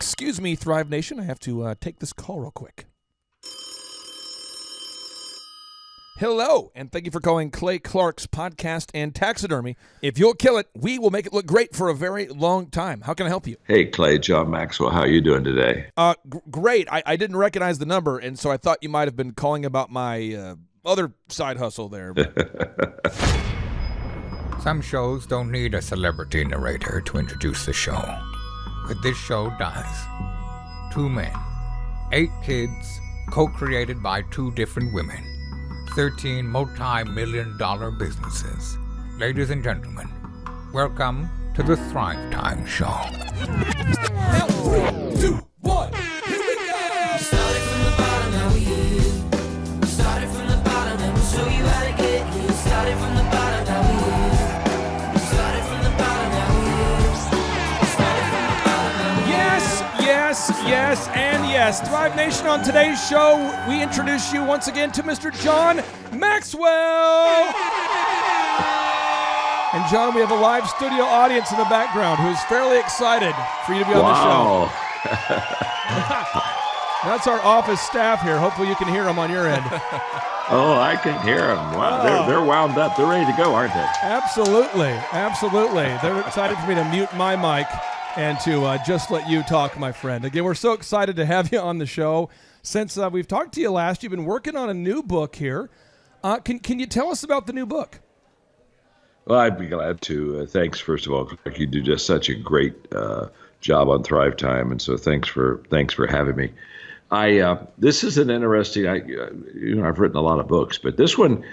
Excuse me, Thrive Nation. I have to take this call real quick. Hello, and thank you for calling Clay Clark's Podcast and Taxidermy. If you'll kill it, we will make it look great for a very long time. How can I help you? Hey, Clay, John Maxwell, how are you doing today? Great. I didn't recognize the number, and so I thought you might have been calling about my other side hustle there. Some shows don't need a celebrity narrator to introduce the show, but this show does. 2 men, 8 kids, co-created by 2 different women, 13 multi-million-dollar businesses. Ladies and gentlemen, welcome to the Thrivetime Show. 3, 2, 1, here we go! Started from the bottom, now we here. Started from the bottom, and we'll show you how to get here. Started from the bottom, now we here. Started from the bottom, now we here. Started from the bottom, now we here. Yes, and yes. Thrive Nation, on today's show, we introduce you once again to Mr. John Maxwell. And John, we have a live studio audience in the background who's fairly excited for you to be on the show. That's our office staff here. Hopefully you can hear them on your end. Oh, I can hear them. Wow, they're wound up. They're ready to go, aren't they? Absolutely. They're excited for me to mute my mic and to just let you talk, my friend. Again, we're so excited to have you on the show. Since we've talked to you last, you've been working on a new book here. Can you tell us about the new book? Well, I'd be glad to. Thanks, first of all. You do just such a great job on Thrivetime, and so thanks for having me. This is an interesting. I've written a lot of books, but this one,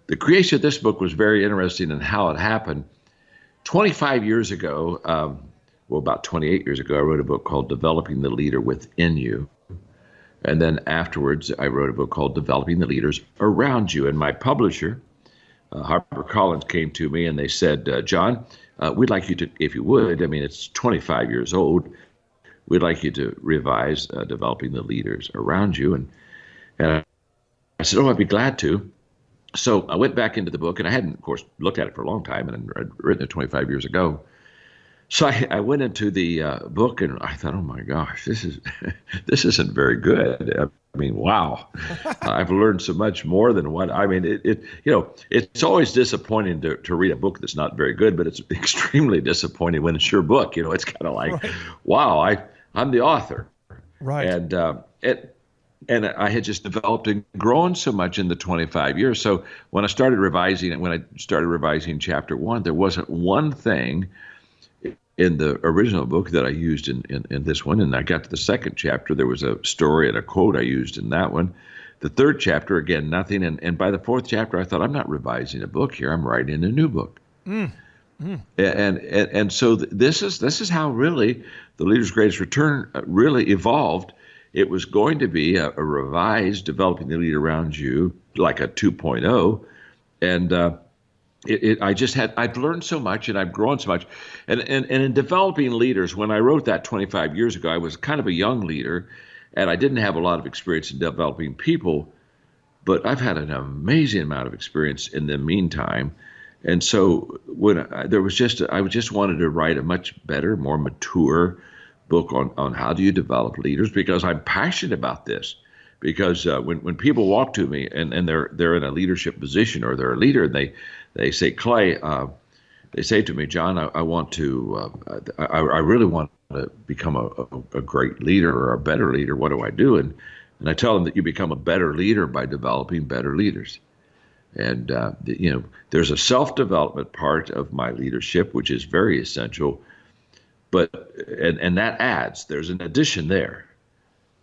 the creation of this book was very interesting in how it happened. 25 years ago, about 28 years ago, I wrote a book called Developing the Leader Within You. And then afterwards, I wrote a book called Developing the Leaders Around You. And my publisher, HarperCollins, came to me and they said, John, we'd like you to, if you would, I mean, it's 25 years old, we'd like you to revise Developing the Leaders Around You. And I said, oh, I'd be glad to. So I went back into the book, and I hadn't, of course, looked at it for a long time, and I'd written it 25 years ago. So I went into the book, and I thought, oh my gosh, this isn't very good. I mean, wow, I've learned so much more than what I mean. It's always disappointing to read a book that's not very good, but it's extremely disappointing when it's your book. It's kind of like, right. Wow, I'm the author, right? And I had just developed and grown so much in the 25 years. So when I started revising chapter 1, there wasn't one thing in the original book that I used in this one. And I got to the second chapter, there was a story and a quote I used in that one. The third chapter, again, nothing. And by the fourth chapter, I thought, I'm not revising a book here. I'm writing a new book. And so this is how really the Leader's Greatest Return really evolved. It was going to be a revised Developing the Leader Around You, like a 2.0. And I've learned so much and I've grown so much. And in developing leaders, when I wrote that 25 years ago, I was kind of a young leader and I didn't have a lot of experience in developing people, but I've had an amazing amount of experience in the meantime. And so I just wanted to write a much better, more mature book on how do you develop leaders, because I'm passionate about this. Because when people walk to me and they're in a leadership position or they're a leader, and they say, Clay, they say to me, John, I really want to become a great leader or a better leader. What do I do? And I tell them that you become a better leader by developing better leaders. And there's a self-development part of my leadership, which is very essential. But and that adds, there's an addition there.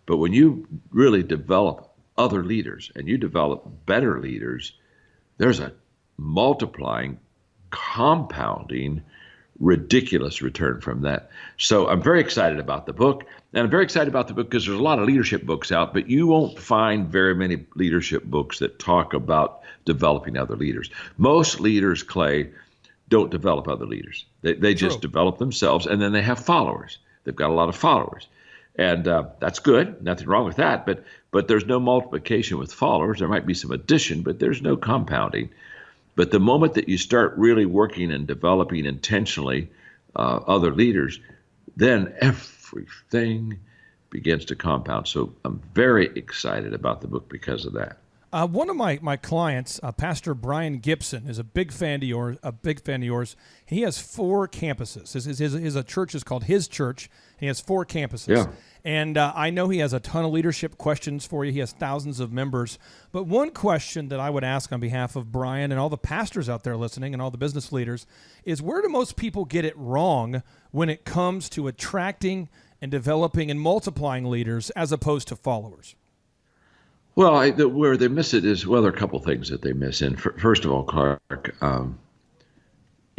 But when you really develop other leaders and you develop better leaders, there's a multiplying, compounding, ridiculous return from that. So I'm very excited about the book. And I'm very excited about the book because there's a lot of leadership books out, but you won't find very many leadership books that talk about developing other leaders. Most leaders, Clay, don't develop other leaders. They just develop themselves, and then they have followers. They've got a lot of followers. And that's good. Nothing wrong with that. But there's no multiplication with followers. There might be some addition, but there's no compounding. But the moment that you start really working and developing intentionally other leaders, then everything begins to compound. So I'm very excited about the book because of that. One of my clients, Pastor Brian Gibson, is a big fan of yours. He has 4 campuses. His church is called His Church. He has 4 campuses. Yeah. And I know he has a ton of leadership questions for you. He has thousands of members. But one question that I would ask on behalf of Brian and all the pastors out there listening and all the business leaders is, where do most people get it wrong when it comes to attracting and developing and multiplying leaders as opposed to followers? Well, where they miss it is, well, there are a couple things that they miss. And first of all, Clark, there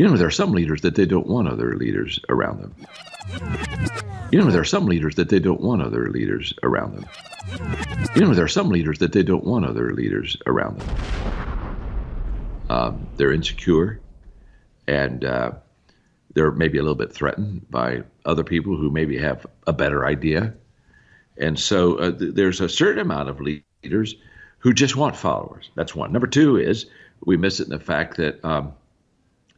are some leaders that they don't want other leaders around them. There are some leaders that they don't want other leaders around them. There are some leaders that they don't want other leaders around them. They're insecure, and they're maybe a little bit threatened by other people who maybe have a better idea. And so there's a certain amount of leaders who just want followers. That's one. Number 2 is we miss it in the fact that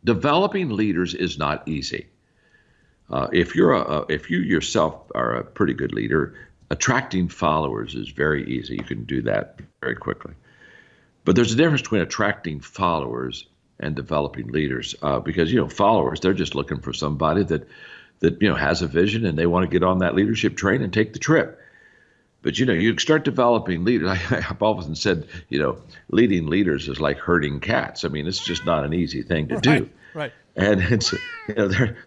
developing leaders is not easy. If you yourself are a pretty good leader, attracting followers is very easy. You can do that very quickly. But there's a difference between attracting followers and developing leaders, because followers, they're just looking for somebody that has a vision and they want to get on that leadership train and take the trip. But you start developing leaders. I've often said, leading leaders is like herding cats. I mean, it's just not an easy thing to do. Right. And it's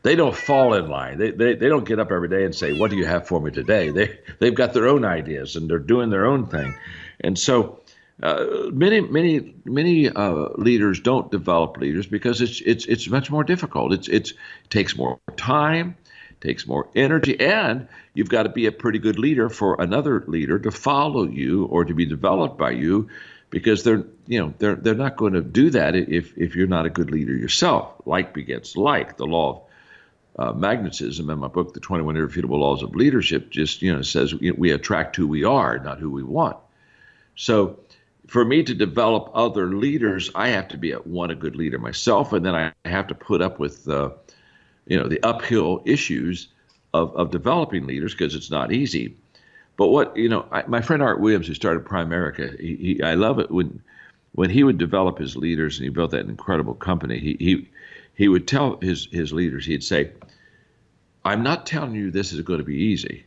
they don't fall in line. They don't get up every day and say, "What do you have for me today?" They've got their own ideas and they're doing their own thing. And so many leaders don't develop leaders because it's much more difficult. It takes more time, takes more energy, and you've got to be a pretty good leader for another leader to follow you or to be developed by you, because they're not going to do that if you're not a good leader yourself. Like begets like. The law of magnetism in my book, The 21 Irrefutable Laws of Leadership, just says we attract who we are, not who we want. So for me to develop other leaders, I have to be a good leader myself, and then I have to put up with the uphill issues of developing leaders, because it's not easy. But my friend Art Williams, who started Primerica, I love it when he would develop his leaders, and he built that incredible company. He would tell his leaders, he'd say, "I'm not telling you this is going to be easy,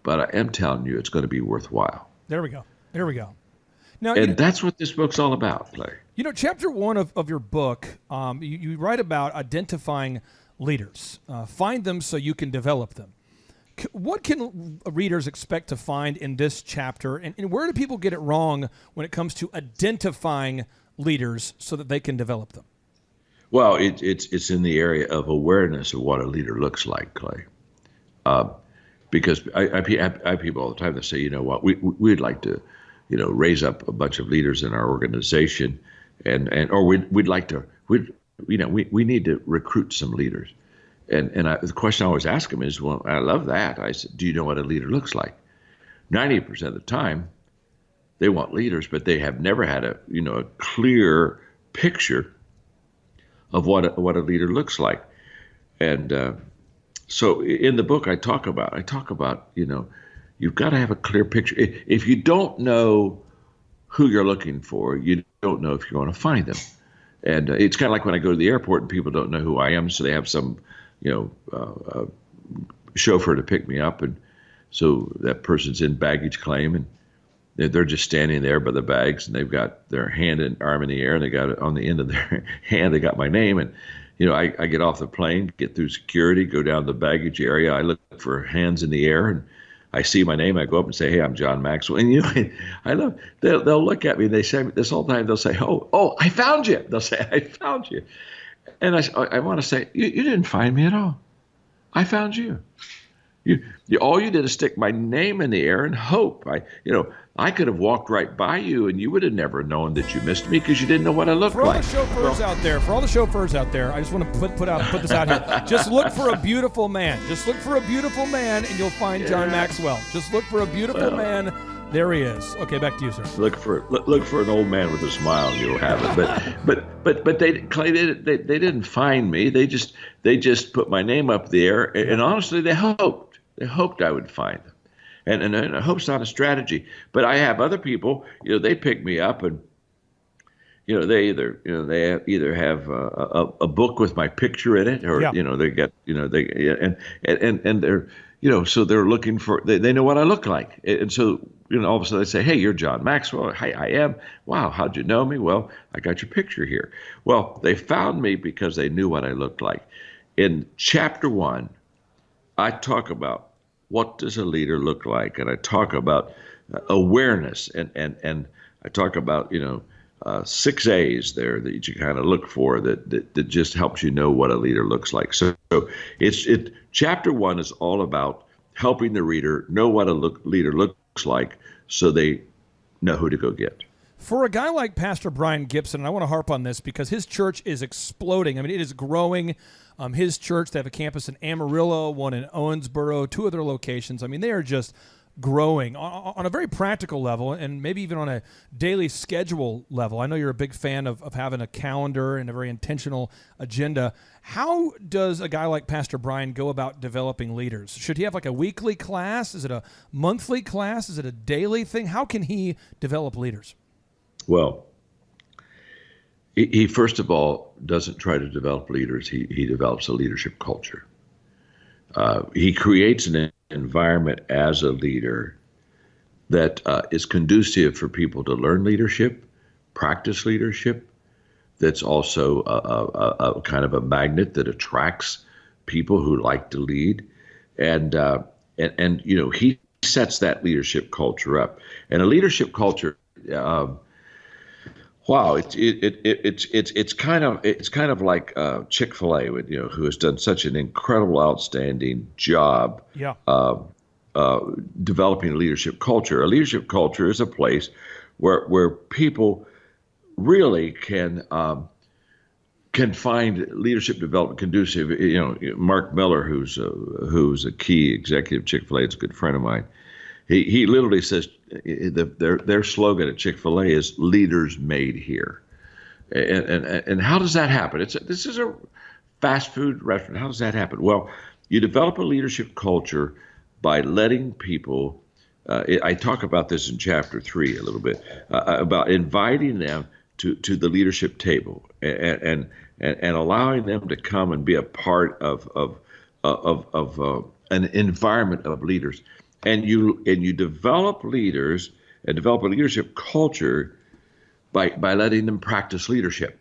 but I am telling you it's going to be worthwhile." There we go. Now, and that's what this book's all about, Clay. Chapter 1 of your book, you write about identifying leaders. Find them so you can develop them. What can readers expect to find in this chapter, and where do people get it wrong when it comes to identifying leaders so that they can develop them? Well, it's in the area of awareness of what a leader looks like, Clay. Because I have people all the time that say, we'd like to, raise up a bunch of leaders in our organization, or we need to recruit some leaders. And the question I always ask them is, well, I love that. I said, do you know what a leader looks like? 90% of the time, they want leaders, but they have never had a clear picture of what a leader looks like. And so in the book, I talk about you've got to have a clear picture. If you don't know who you're looking for, you don't know if you're going to find them. And it's kind of like when I go to the airport and people don't know who I am, so they have some chauffeur to pick me up, and so that person's in baggage claim, and they're just standing there by the bags, and they've got their hand and arm in the air, and they got it on the end of their hand, they got my name, and I get off the plane, get through security, go down to the baggage area, I look for hands in the air, and I see my name, I go up and say, "Hey, I'm John Maxwell." And I love, they'll look at me, and they say, this whole time they'll say, oh, I found you. They'll say, "I found you." And I want to say, you didn't find me at all. I found you. You all you did is stick my name in the air and hope. I could have walked right by you, and you would have never known that you missed me because you didn't know what I looked like. For all the chauffeurs out there, I just want to put this out here. Just look for a beautiful man. Just look for a beautiful man, and you'll find John Maxwell. Just look for a beautiful man There he is. Okay, back to you, sir. Look for an old man with a smile, and you'll have it. But they, Clay, they didn't find me. They just put my name up there, and honestly, they hoped I would find them. And hope's not a strategy. But I have other people, they pick me up, and they either have a book with my picture in it, or they get and they're so they're looking for, they know what I look like, and so all of a sudden they say, hey, you're John Maxwell. Hi, I am. Wow, how'd you know me? Well, I got your picture here. Well, they found me because they knew what I looked like. In chapter 1, I talk about what does a leader look like, and I talk about awareness, and I talk about 6 A's there that you kind of look for that just helps you know what a leader looks like. So it's chapter 1 is all about helping the reader know what a leader looks like, so they know who to go get. For a guy like Pastor Brian Gibson, and I want to harp on this because his church is exploding. I mean, it is growing. His church, they have a campus in Amarillo, one in Owensboro, 2 other locations. I mean, they are just growing on a very practical level, and maybe even on a daily schedule level. I know you're a big fan of having a calendar and a very intentional agenda. How does a guy like Pastor Brian go about developing leaders? Should he have like a weekly class? Is it a monthly class? Is it a daily thing? How can he develop leaders? Well, he first of all doesn't try to develop leaders. He develops a leadership culture. He creates an environment as a leader that is conducive for people to learn leadership, practice leadership. That's also a kind of a magnet that attracts people who like to lead, and he sets that leadership culture up. And a leadership culture. Wow, it's kind of like Chick-fil-A, who has done such an incredible, outstanding job developing a leadership culture. A leadership culture is a place where people really can find leadership development conducive. Mark Miller, who's a key executive at Chick-fil-A, is a good friend of mine. He literally says their slogan at Chick-fil-A is "Leaders Made Here," and how does that happen? This is a fast food restaurant. How does that happen? Well, you develop a leadership culture by letting people. I talk about this in chapter 3 a little bit about inviting them to the leadership table and allowing them to come and be a part of an environment of leaders. And you develop leaders and develop a leadership culture by letting them practice leadership.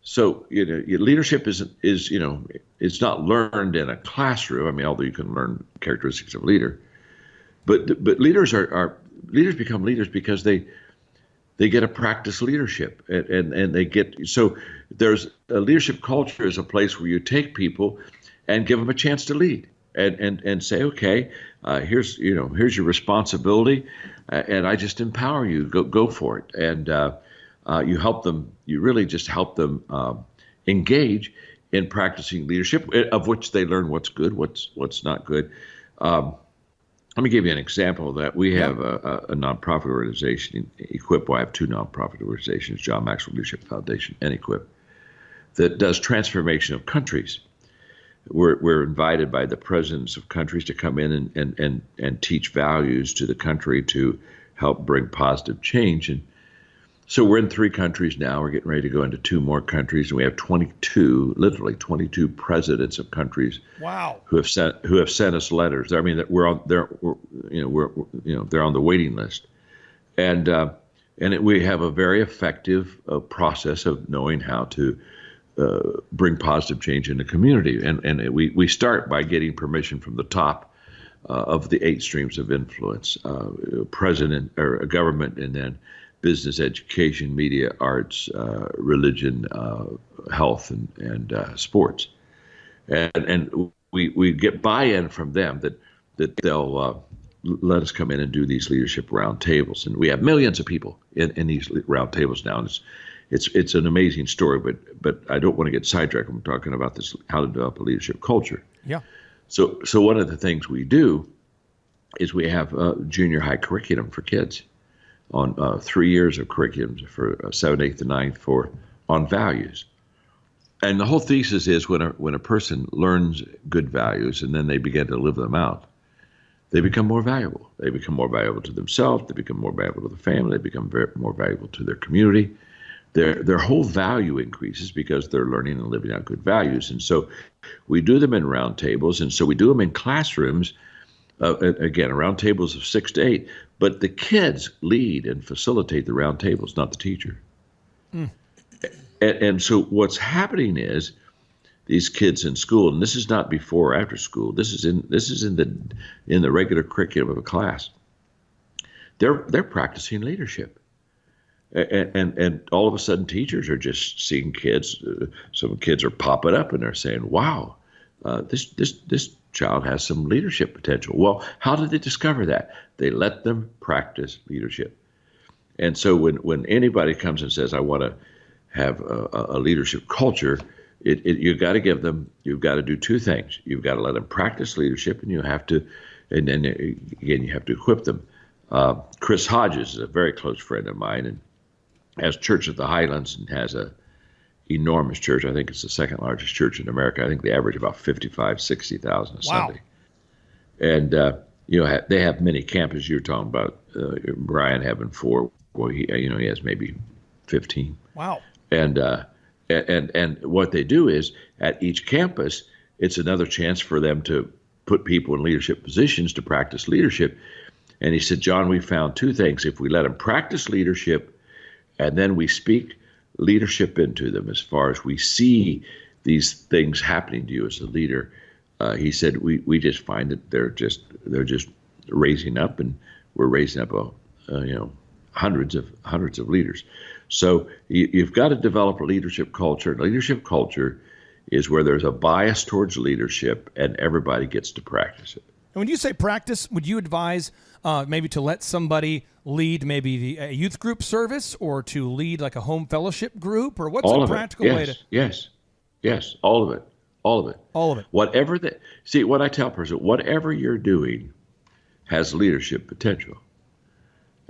So leadership is it's not learned in a classroom. I mean, although you can learn characteristics of a leader, but leaders leaders become leaders because they get to practice leadership and they get. So there's a leadership culture is a place where you take people and give them a chance to lead. And say, okay, here's your responsibility, and I just empower you. Go for it, and you help them. You really just help them engage in practicing leadership, of which they learn what's good, what's not good. Let me give you an example of that. We have a nonprofit organization, Equip. Well, I have 2 nonprofit organizations, John Maxwell Leadership Foundation and Equip, that does transformation of countries. We're invited by the presidents of countries to come in and teach values to the country to help bring positive change. And so we're in 3 countries now. We're getting ready to go into 2 more countries, and we have 22 presidents of countries. Wow. Who have sent us letters. I mean, they're on the waiting list, and we have a very effective process of knowing how to bring positive change in the community. And we start by getting permission from the top of the 8 streams of influence, president or government, and then business, education, media, arts, religion, health, and sports. And we get buy-in from them that they'll let us come in and do these leadership roundtables. And we have millions of people in these roundtables now. And it's an amazing story, but I don't want to get sidetracked. I'm talking about this, how to develop a leadership culture. Yeah. So one of the things we do is we have junior high curriculum for kids on 3 years of curriculums for 7th, 8th, and 9th on values. And the whole thesis is when a person learns good values and then they begin to live them out, they become more valuable. They become more valuable to themselves. They become more valuable to the family. They become more valuable to their community. Their whole value increases because they're learning and living out good values. And so we do them in round tables, and so we do them in classrooms, again, round tables of 6 to 8. But the kids lead and facilitate the round tables, not the teacher. And so what's happening is these kids in school, and this is not before or after school. This is in the regular curriculum of a class. They're practicing leadership, and all of a sudden teachers are just seeing kids. Some kids are popping up and they're saying, "Wow, this child has some leadership potential." Well, how did they discover that? They let them practice leadership. And so when anybody comes and says, "I want to have a leadership culture," you've got to do two things. You've got to let them practice leadership, and then again, you have to equip them. Chris Hodges is a very close friend of mine and has Church at the Highlands and has a enormous church. I think it's the second largest church in America. I think they average about 55, 60,000 a Sunday. And, they have many campuses. You're talking about Brian having 4. Well, he has maybe 15. Wow. And what they do is at each campus, it's another chance for them to put people in leadership positions to practice leadership. And he said, "John, we found two things. If we let them practice leadership and then we speak leadership into them as far as we see these things happening to you as a leader," he said, we just find that they're just raising up, and we're raising up hundreds of leaders. So you've got to develop a leadership culture. Leadership culture is where there's a bias towards leadership and everybody gets to practice it. And when you say practice, would you advise maybe to let somebody lead maybe a youth group service or to lead like a home fellowship group, or what's a practical way to? Yes, all of it. See, what I tell person, whatever you're doing has leadership potential.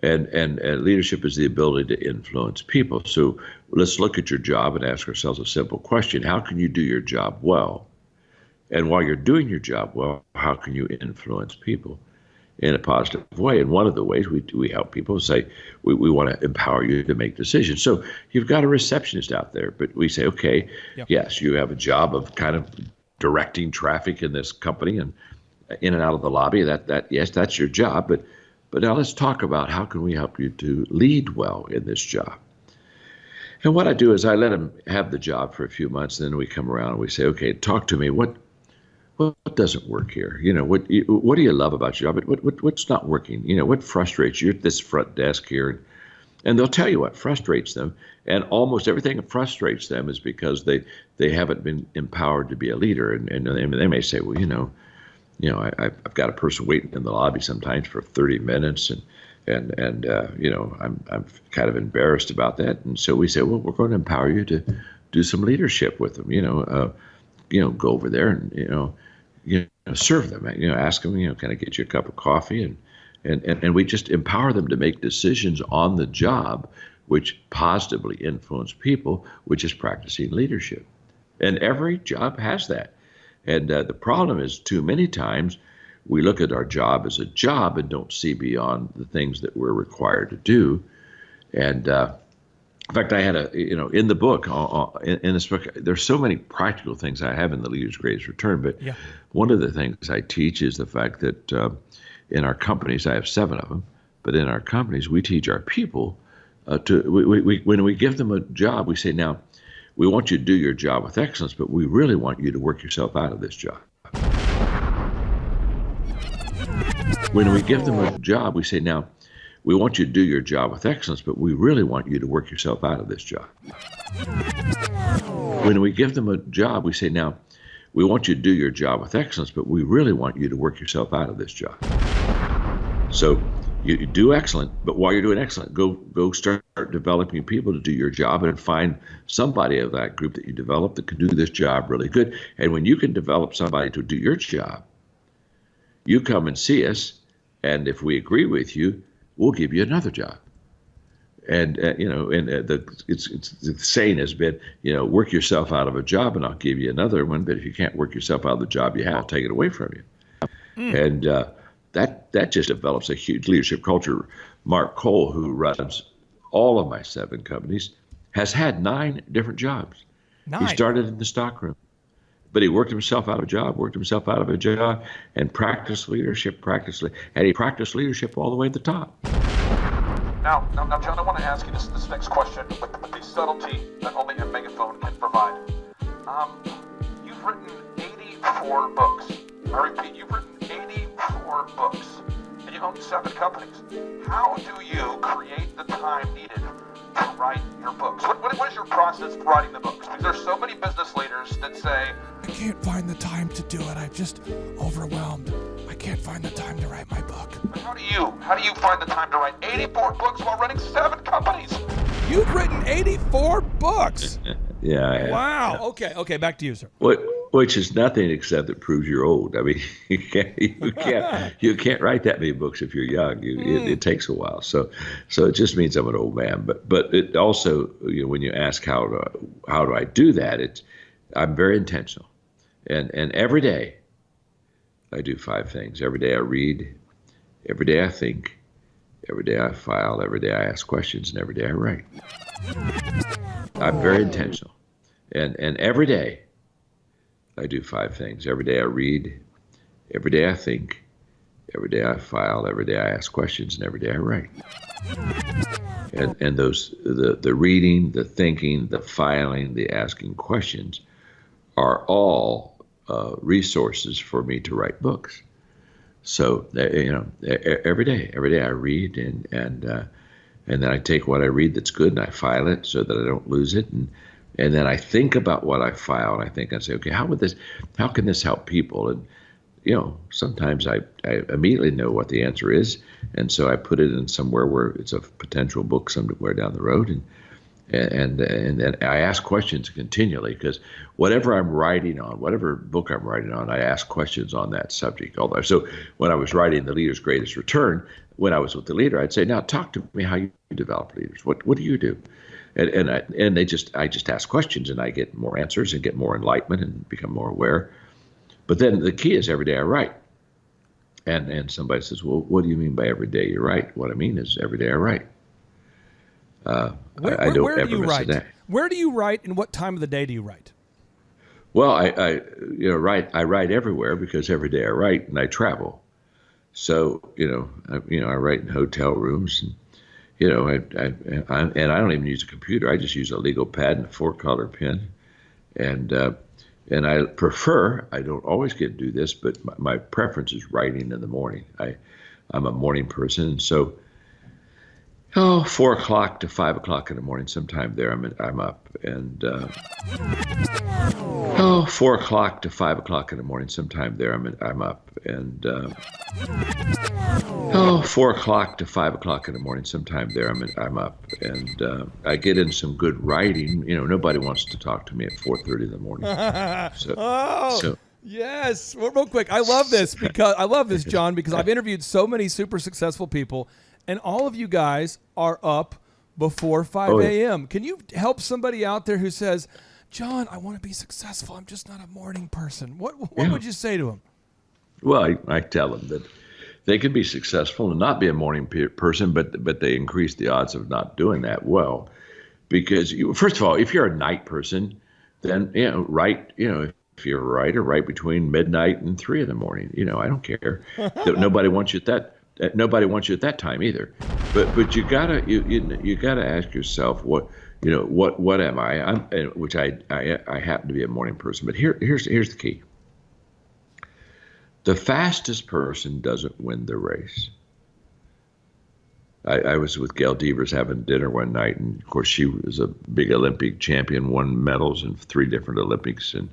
And leadership is the ability to influence people. So let's look at your job and ask ourselves a simple question. How can you do your job well? And while you're doing your job well, how can you influence people in a positive way? And one of the ways we help people say, we want to empower you to make decisions. So you've got a receptionist out there, but we say, okay, yes, you have a job of kind of directing traffic in this company and in and out of the lobby. Yes, that's your job. But now let's talk about how can we help you to lead well in this job. And what I do is I let them have the job for a few months, and then we come around and we say, okay, talk to me. What doesn't work here? What do you love about your job? What's not working? What frustrates you at this front desk here? And they'll tell you what frustrates them. And almost everything that frustrates them is because they haven't been empowered to be a leader. And they may say, well, I've got a person waiting in the lobby sometimes for 30 minutes, and I'm kind of embarrassed about that. And so we say, well, we're going to empower you to do some leadership with them. Go over there and serve them. Ask them, can I get you a cup of coffee? And we just empower them to make decisions on the job, which positively influence people, which is practicing leadership. And every job has that. And the problem is too many times we look at our job as a job and don't see beyond the things that we're required to do. And in fact, I had in the book, in this book, there's so many practical things I have in the Leader's Greatest Return. But one of the things I teach is the fact that in our companies, I have 7 of them, but in our companies, we teach our people when we give them a job, we say, now, we want you to do your job with excellence, but we really want you to work yourself out of this job. When we give them a job, we say, now, we want you to do your job with excellence, but we really want you to work yourself out of this job. When we give them a job, we say, now, we want you to do your job with excellence, but we really want you to work yourself out of this job. So you do excellent, but while you're doing excellent, go start developing people to do your job and find somebody of that group that you develop that can do this job really good. And when you can develop somebody to do your job, you come and see us, And if we agree with you, we'll give you another job. And the saying has been, work yourself out of a job and I'll give you another one. But if you can't work yourself out of the job you have, I'll take it away from you. And that just develops a huge leadership culture. Mark Cole, who runs all of my 7 companies, has had 9 different jobs. 9. He started in the stockroom, but he worked himself out of a job, and practiced leadership, and he practiced leadership all the way to the top. Now, John, I want to ask you this next question with the subtlety that only a megaphone can provide. You've written 84 books. I repeat, you've written 84 books, and you own 7 companies. How do you create the time needed to write your books? What is your process for writing the books? Because there's so many business leaders that say, I can't find the time to do it. I'm just overwhelmed. I can't find the time to write my book. but how do you find the time to write 84 books while running 7 companies? You've written 84 books. Yeah. I have. Wow. Okay. Back to you, sir. Which is nothing except it proves you're old. I mean, you can't write that many books if you're young. It takes a while. So it just means I'm an old man. But it also, when you ask how do I do that, I'm very intentional, and every day I do 5 things. Every day I read, every day I think, every day I file, every day I ask questions, and every day I write. I'm very intentional, and every day I do 5 things. Every day I read, every day I think, every day I file, every day I ask questions, and every day I write. And those the reading, the thinking, the filing, the asking questions are all resources for me to write books. So every day I read, and then I take what I read that's good and I file it so that I don't lose it, and then I think about what I file, and I say, okay, how can this help people? And sometimes I immediately know what the answer is, and so I put it in somewhere where it's a potential book somewhere down the road, and then I ask questions continually, because whatever I'm writing on, whatever book I'm writing on, I ask questions on that subject. So when I was writing The Leader's Greatest Return, when I was with the leader, I'd say, now talk to me how you develop leaders. What do you do? And I just ask questions, and I get more answers and get more enlightenment and become more aware. But then the key is every day I write. And somebody says, well, what do you mean by every day you write? What I mean is every day I write. I don't where ever do you miss write? a day. Where do you write, and what time of the day do you write? Well, I write everywhere, because every day I write and I travel. So I write in hotel rooms, and I don't even use a computer. I just use a legal pad and a 4-color pen, and I prefer. I don't always get to do this, but my preference is writing in the morning. I'm a morning person, and so 4 o'clock to 5 o'clock in the morning, sometime there I'm up, and 4 o'clock to 5 o'clock in the morning, sometime there I'm up, and 4 o'clock to 5 o'clock in the morning, sometime there I'm up, and I get in some good writing. Nobody wants to talk to me at 4:30 in the morning. Yes. Well, real quick, I love this, John, because I've interviewed so many super successful people, and all of you guys are up before 5 a.m. Can you help somebody out there who says, John, I want to be successful, I'm just not a morning person? What would you say to them? Well, I tell them that they can be successful and not be a morning person, but they increase the odds of not doing that well. Because first of all, if you're a night person, then write. If you're a writer, write between midnight and 3 in the morning. I don't care. Nobody wants you at that. Nobody wants you at that time either. But you gotta ask yourself what am I? Which I happen to be a morning person. But here's the key. The fastest person doesn't win the race. I was with Gail Devers having dinner one night, and of course she was a big Olympic champion, won medals in 3 different Olympics, and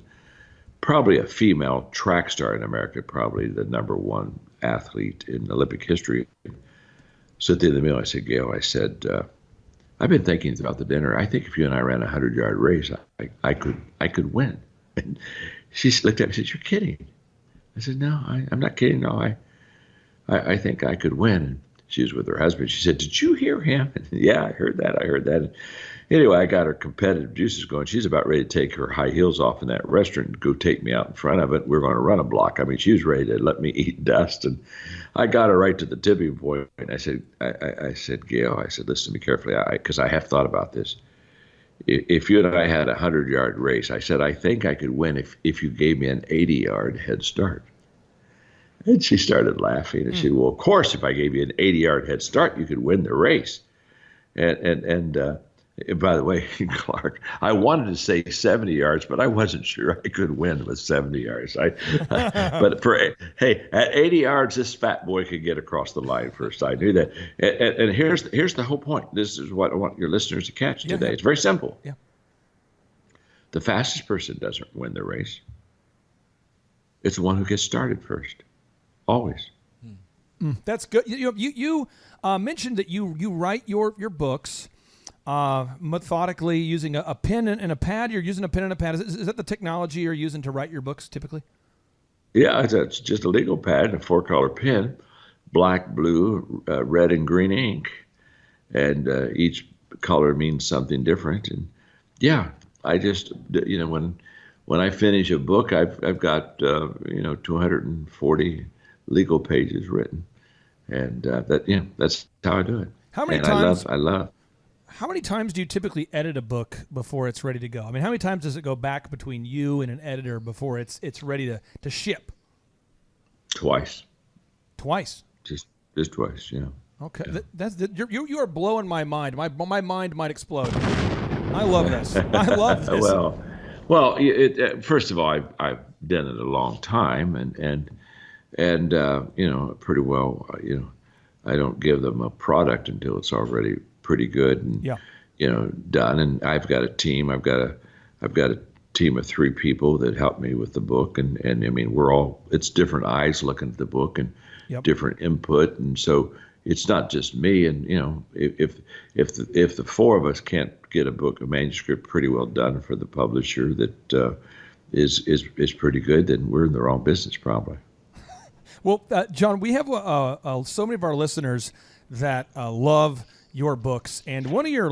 probably a female track star in America, probably the #1 athlete in Olympic history. So at the end of the meal, I said, Gail, I've been thinking about the dinner. I think if you and I ran a 100-yard race, I could win. And she looked at me and said, you're kidding. I said, no, I'm not kidding. No, I think I could win. And she was with her husband. She said, "Did you hear him?" And, yeah, I heard that. Anyway, I got her competitive juices going. She's about ready to take her high heels off in that restaurant and go take me out in front of it. We're going to run a block. I mean, she was ready to let me eat dust. And I got her right to the tipping point. And I said, Gail, listen to me carefully, because I have thought about this. If you and I had a 100-yard race, I said, I think I could win if you gave me an 80-yard head start. And she started laughing. And she said, well, of course, if I gave you an 80-yard head start, you could win the race. And by the way, Clark, I wanted to say 70 yards, but I wasn't sure I could win with 70 yards. But at 80 yards, this fat boy could get across the line first. I knew that. And here's the whole point. This is what I want your listeners to catch today. Yeah. It's very simple. Yeah. The fastest person doesn't win the race. It's the one who gets started first. Always. That's good. You mentioned that you write your books methodically using a pen and a pad. You're using a pen and a pad. Is that the technology you're using to write your books typically? Yeah, it's just a legal pad and a 4-color pen, black, blue, red, and green ink. And each color means something different. And yeah, I just, when I finish a book, I've got, 240 legal pages written. And that's how I do it. How many times? I love. How many times do you typically edit a book before it's ready to go? I mean, how many times does it go back between you and an editor before it's ready to ship? Twice. Twice. Just twice. Yeah. Okay. Yeah. You are blowing my mind. My mind might explode. I love this. I love this. Well. First of all, I've done it a long time, and pretty well. I don't give them a product until it's already pretty good and done. And I've got a team. I've got a team of 3 people that help me with the book, and I mean it's different eyes looking at the book and different input, and so it's not just me. And if the 4 of us can't get a manuscript pretty well done for the publisher that is pretty good, then we're in the wrong business probably. Well, John, we have so many of our listeners that love your books, and one of our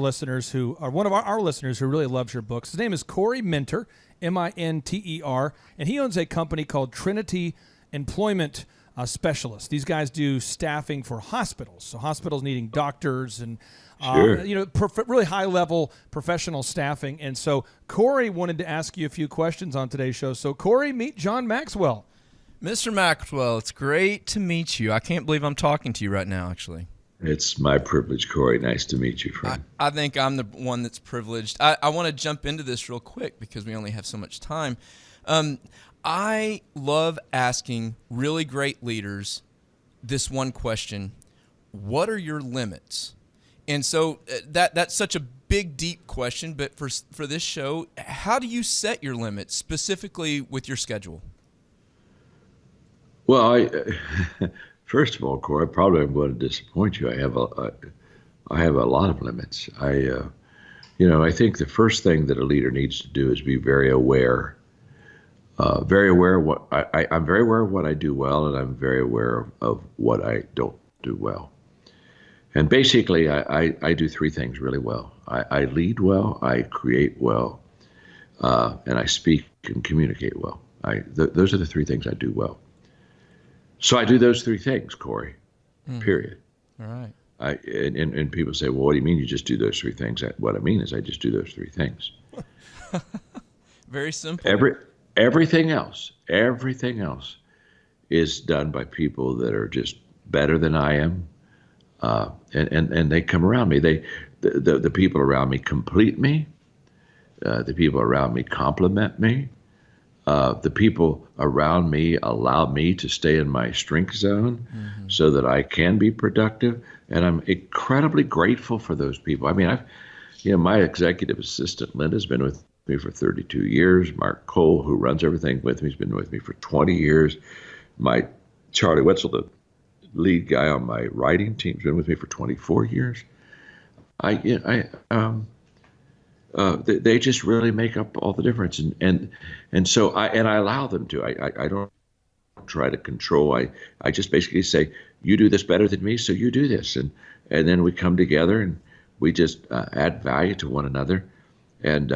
listeners who really loves your books, his name is Corey Minter, Minter, and he owns a company called Trinity Employment Specialists. These guys do staffing for hospitals, so hospitals needing doctors and really high level professional staffing. And so Corey wanted to ask you a few questions on today's show. So Corey, meet John Maxwell. Mr. Maxwell, it's great to meet you. I can't believe I'm talking to you right now, actually. It's my privilege, Corey. Nice to meet you, friend. I think I'm the one that's privileged. I want to jump into this real quick because we only have so much time. I love asking really great leaders this one question: what are your limits? And so that's such a big, deep question, but for this show, how do you set your limits, specifically with your schedule? Well, first of all, Corey, probably I'm going to disappoint you. I have a lot of limits. I think the first thing that a leader needs to do is be very aware. Very aware of what I'm very aware of what I do well, and I'm very aware of what I don't do well. And basically, I do 3 things really well. I lead well, I create well, and I speak and communicate well. Those are the 3 things I do well. So I do those 3 things, Corey, period. All right. And people say, well, what do you mean you just do those 3 things? What I mean is I just do those 3 things. Very simple. Everything else is done by people that are just better than I am. And they come around me. The people around me complete me. The people around me compliment me. The people around me allow me to stay in my strength zone so that I can be productive. And I'm incredibly grateful for those people. I mean, my executive assistant, Linda's been with me for 32 years. Mark Cole, who runs everything with me, has been with me for 20 years. My Charlie Wetzel, the lead guy on my writing team, has been with me for 24 years. They just really make up all the difference, and so I allow them to. I don't try to control. I just basically say, you do this better than me, so you do this. And then we come together and we just add value to one another. And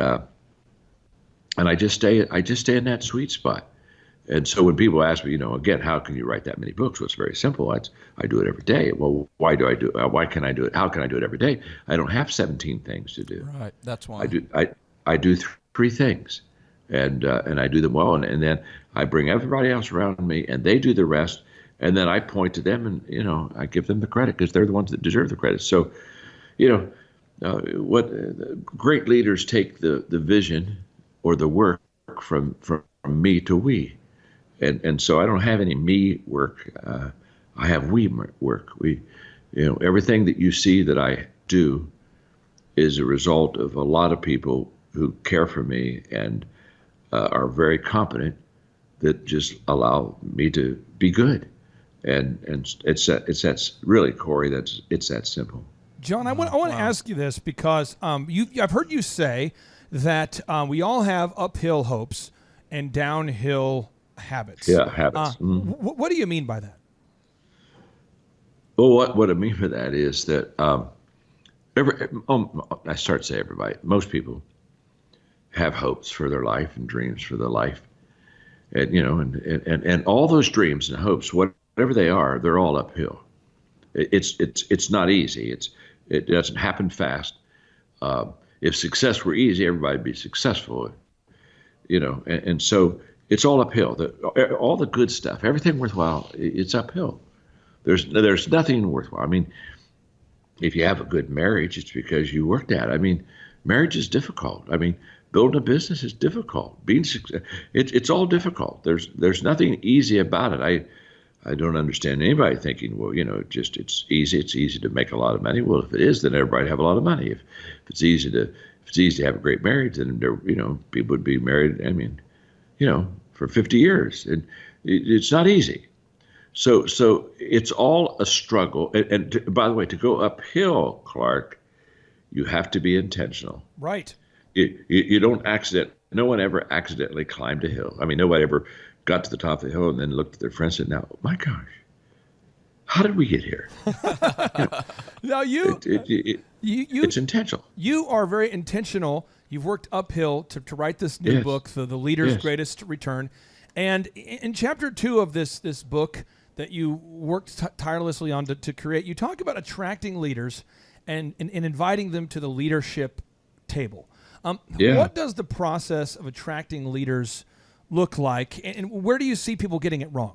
I just stay in that sweet spot. And so when people ask me, again, how can you write that many books? Well, it's very simple. I do it every day. Well, why do I do it? Why can I do it? How can I do it every day? I don't have 17 things to do. Right. That's why. I do three things, and I do them well, and then I bring everybody else around me, and they do the rest, and then I point to them, and I give them the credit because they're the ones that deserve the credit. So, what great leaders take the vision or the work from me to we. And so I don't have any me work. I have we work. Everything that you see that I do is a result of a lot of people who care for me and are very competent that just allow me to be good. And that's really, Corey, it's that simple. John, I want to ask you this because I've heard you say that we all have uphill hopes and downhill habits. Yeah, habits. What do you mean by that? Well, what I mean by that is that I start to say everybody, most people have hopes for their life and dreams for their life, and and all those dreams and hopes, whatever they are, they're all uphill. It's not easy. It doesn't happen fast. If success were easy, everybody'd be successful. And so it's all uphill. All the good stuff, everything worthwhile, it's uphill. There's nothing worthwhile. I mean, if you have a good marriage, it's because you worked at it. I mean, marriage is difficult. I mean, building a business is difficult. It's all difficult. There's nothing easy about it. I don't understand anybody thinking, well, it's easy. It's easy to make a lot of money. Well, if it is, then everybody have a lot of money. If it's easy to have a great marriage, then people would be married. I mean, for 50 years, and it's not easy. So it's all a struggle. And by the way, to go uphill, Clark, you have to be intentional. Right. You don't no one ever accidentally climbed a hill. I mean, nobody ever got to the top of the hill and then looked at their friends and said, now, my gosh, how did we get here? Now it's intentional. You are very intentional. You've worked uphill to write this new book, The Leader's Greatest Return. And in chapter 2 of this book that you worked tirelessly on to create, you talk about attracting leaders and inviting them to the leadership table. What does the process of attracting leaders look like, and where do you see people getting it wrong?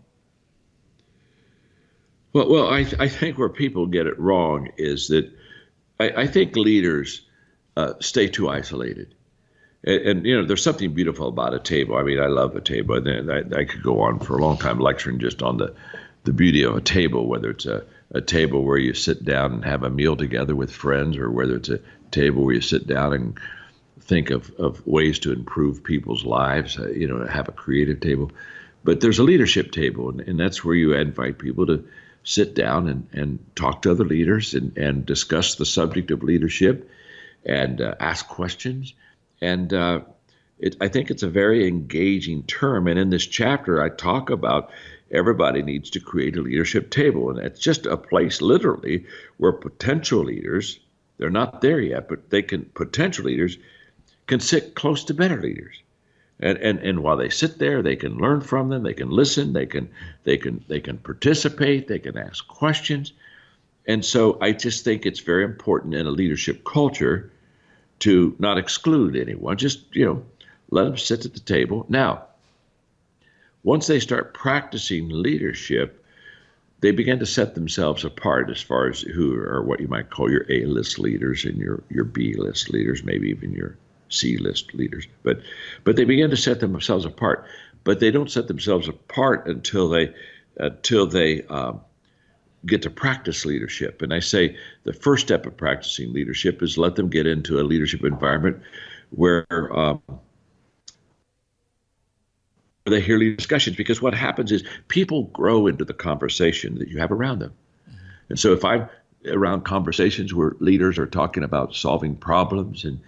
Well, I think where people get it wrong is that I think leaders stay too isolated. And there's something beautiful about a table. I mean, I love a table. And I could go on for a long time lecturing just on the beauty of a table, whether it's a table where you sit down and have a meal together with friends, or whether it's a table where you sit down and think of ways to improve people's lives, have a creative table. But there's a leadership table, and that's where you invite people to sit down and talk to other leaders and discuss the subject of leadership and ask questions. And I think it's a very engaging term. And in this chapter, I talk about everybody needs to create a leadership table. And it's just a place literally where potential leaders, they're not there yet, but potential leaders can sit close to better leaders. And while they sit there, they can learn from them, they can listen, they can participate, they can ask questions. And so I just think it's very important in a leadership culture to not exclude anyone, just, let them sit at the table. Now, once they start practicing leadership, they begin to set themselves apart as far as who are what you might call your A-list leaders and your B-list leaders, maybe even your C-list leaders. But they begin to set themselves apart. But they don't set themselves apart until they get to practice leadership. And I say the first step of practicing leadership is let them get into a leadership environment where they hear leadership discussions, because what happens is people grow into the conversation that you have around them. Mm-hmm. And so if I'm around conversations where leaders are talking about solving problems and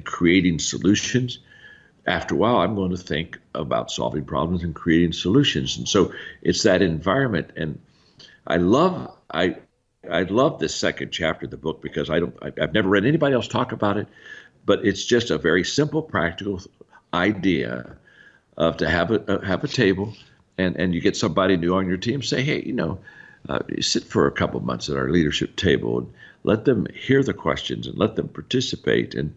creating solutions, after a while, I'm going to think about solving problems and creating solutions. And so it's that environment. And I love this second chapter of the book because I've never read anybody else talk about it, but it's just a very simple, practical idea of to have a table, and you get somebody new on your team. Say, hey, you sit for a couple months at our leadership table and let them hear the questions and let them participate, and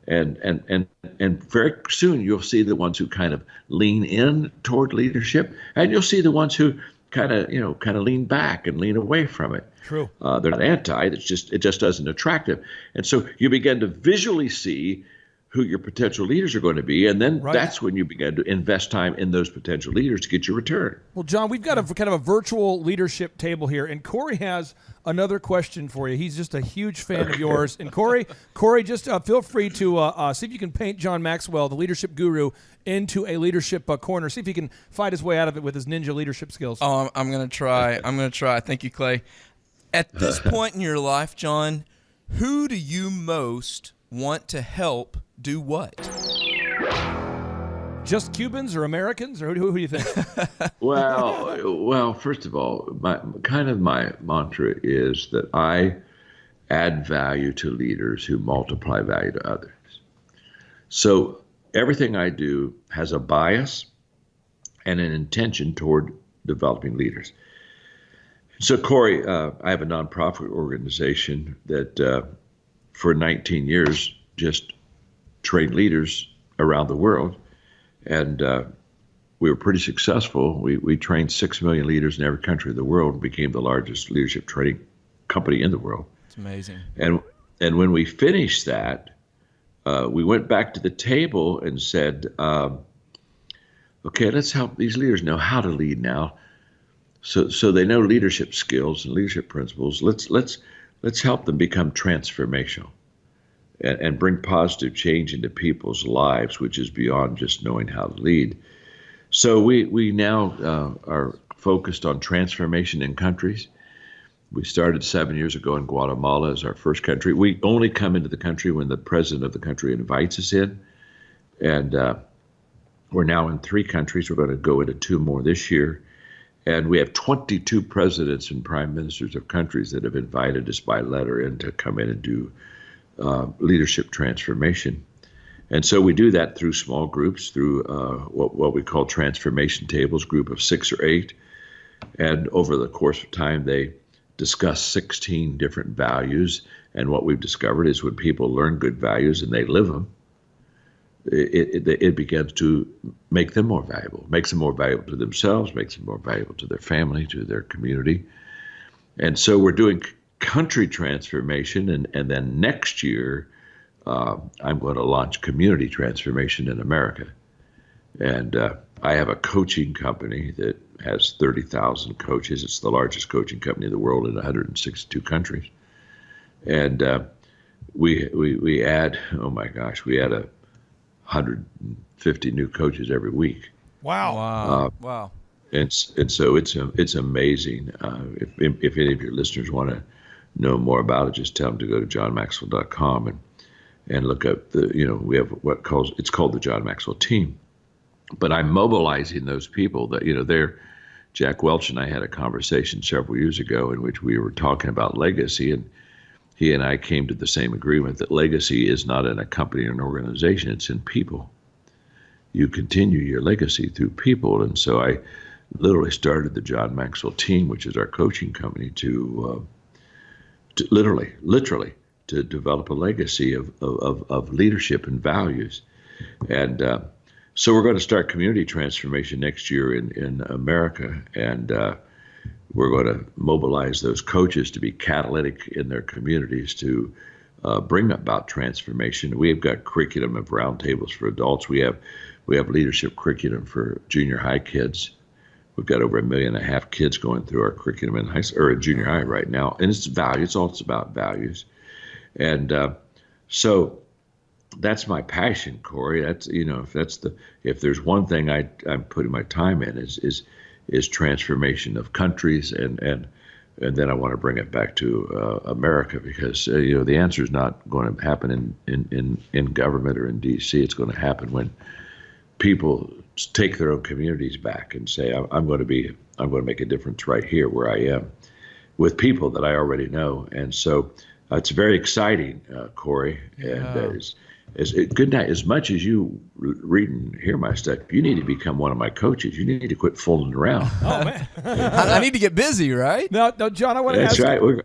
very soon you'll see the ones who kind of lean in toward leadership, and you'll see the ones who kind of lean back and lean away from it. True. They're not anti. It just doesn't attract them. And so you begin to visually see who your potential leaders are going to be, and then that's when you begin to invest time in those potential leaders to get your return. Well, John, we've got a kind of a virtual leadership table here, and Corey has another question for you. He's just a huge fan of yours. And Corey, just feel free to see if you can paint John Maxwell, the leadership guru, into a leadership corner. See if he can fight his way out of it with his ninja leadership skills. Oh, I'm going to try. Thank you, Clay. At this point in your life, John, who do you most want to help do what? Just Cubans or Americans, or who do you think? Well, first of all, my mantra is that I add value to leaders who multiply value to others. So everything I do has a bias and an intention toward developing leaders. So, Corey, I have a nonprofit organization that for 19 years just trained leaders around the world, and we were pretty successful. We trained 6 million leaders in every country of the world and became the largest leadership training company in the world. It's amazing. And when we finished that, we went back to the table and said, okay, let's help these leaders know how to lead now. So they know leadership skills and leadership principles. Let's help them become transformational and bring positive change into people's lives, which is beyond just knowing how to lead. So we now are focused on transformation in countries. We started 7 years ago in Guatemala as our first country. We only come into the country when the president of the country invites us in. And we're now in 3 countries. We're going to go into 2 more this year. And we have 22 presidents and prime ministers of countries that have invited us by letter in to come in and do leadership transformation. And so we do that through small groups, through what we call transformation tables, group of 6 or 8. And over the course of time, they discuss 16 different values. And what we've discovered is when people learn good values and they live them, it begins to make them more valuable, makes them more valuable to themselves, makes them more valuable to their family, to their community. And so we're doing country transformation. And then next year, I'm going to launch community transformation in America. And I have a coaching company that has 30,000 coaches. It's the largest coaching company in the world in 162 countries. And we add, oh my gosh, we add 150 new coaches every week. Wow. Wow. And so it's amazing. If any of your listeners want to know more about it, just tell them to go to johnmaxwell.com and look up we have it's called the John Maxwell team. But I'm mobilizing those people that, Jack Welch and I had a conversation several years ago in which we were talking about legacy, and he and I came to the same agreement that legacy is not in a company or an organization, it's in people. You continue your legacy through people. And so I literally started the John Maxwell team, which is our coaching company, to literally to develop a legacy of leadership and values. And so we're going to start community transformation next year in America, and we're going to mobilize those coaches to be catalytic in their communities to bring about transformation. We've got curriculum of roundtables for adults. We have leadership curriculum for junior high kids. We've got over 1.5 million kids going through our curriculum in junior high right now, and it's value. It's all about values, and so that's my passion, Corey. That's if there's one thing I'm putting my time in is transformation of countries, and then I want to bring it back to America, because the answer is not going to happen in government or in D.C. It's going to happen when people take their own communities back and say, I'm going to make a difference right here where I am with people that I already know. And so it's very exciting, Corey. And good night. As much as you read and hear my stuff, you need to become one of my coaches. You need to quit fooling around. Oh, man. I need to get busy, right? No, John, I want to ask. That's right.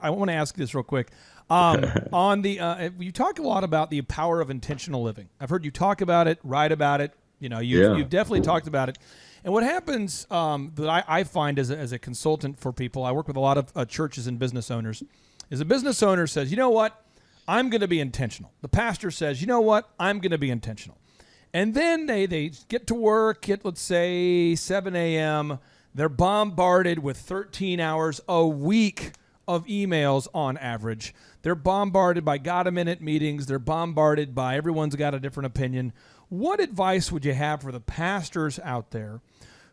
I want to ask this real quick. On the you talk a lot about the power of intentional living. I've heard you talk about it, write about it. You've definitely talked about it. And what happens that I find as a consultant for people, I work with a lot of churches and business owners, is a business owner says, you know what, I'm going to be intentional. The pastor says, you know what, I'm going to be intentional. And then they get to work at, let's say, 7 a.m., they're bombarded with 13 hours a week of emails on average. They're bombarded by got-a-minute meetings. They're bombarded by everyone's got a different opinion. What advice would you have for the pastors out there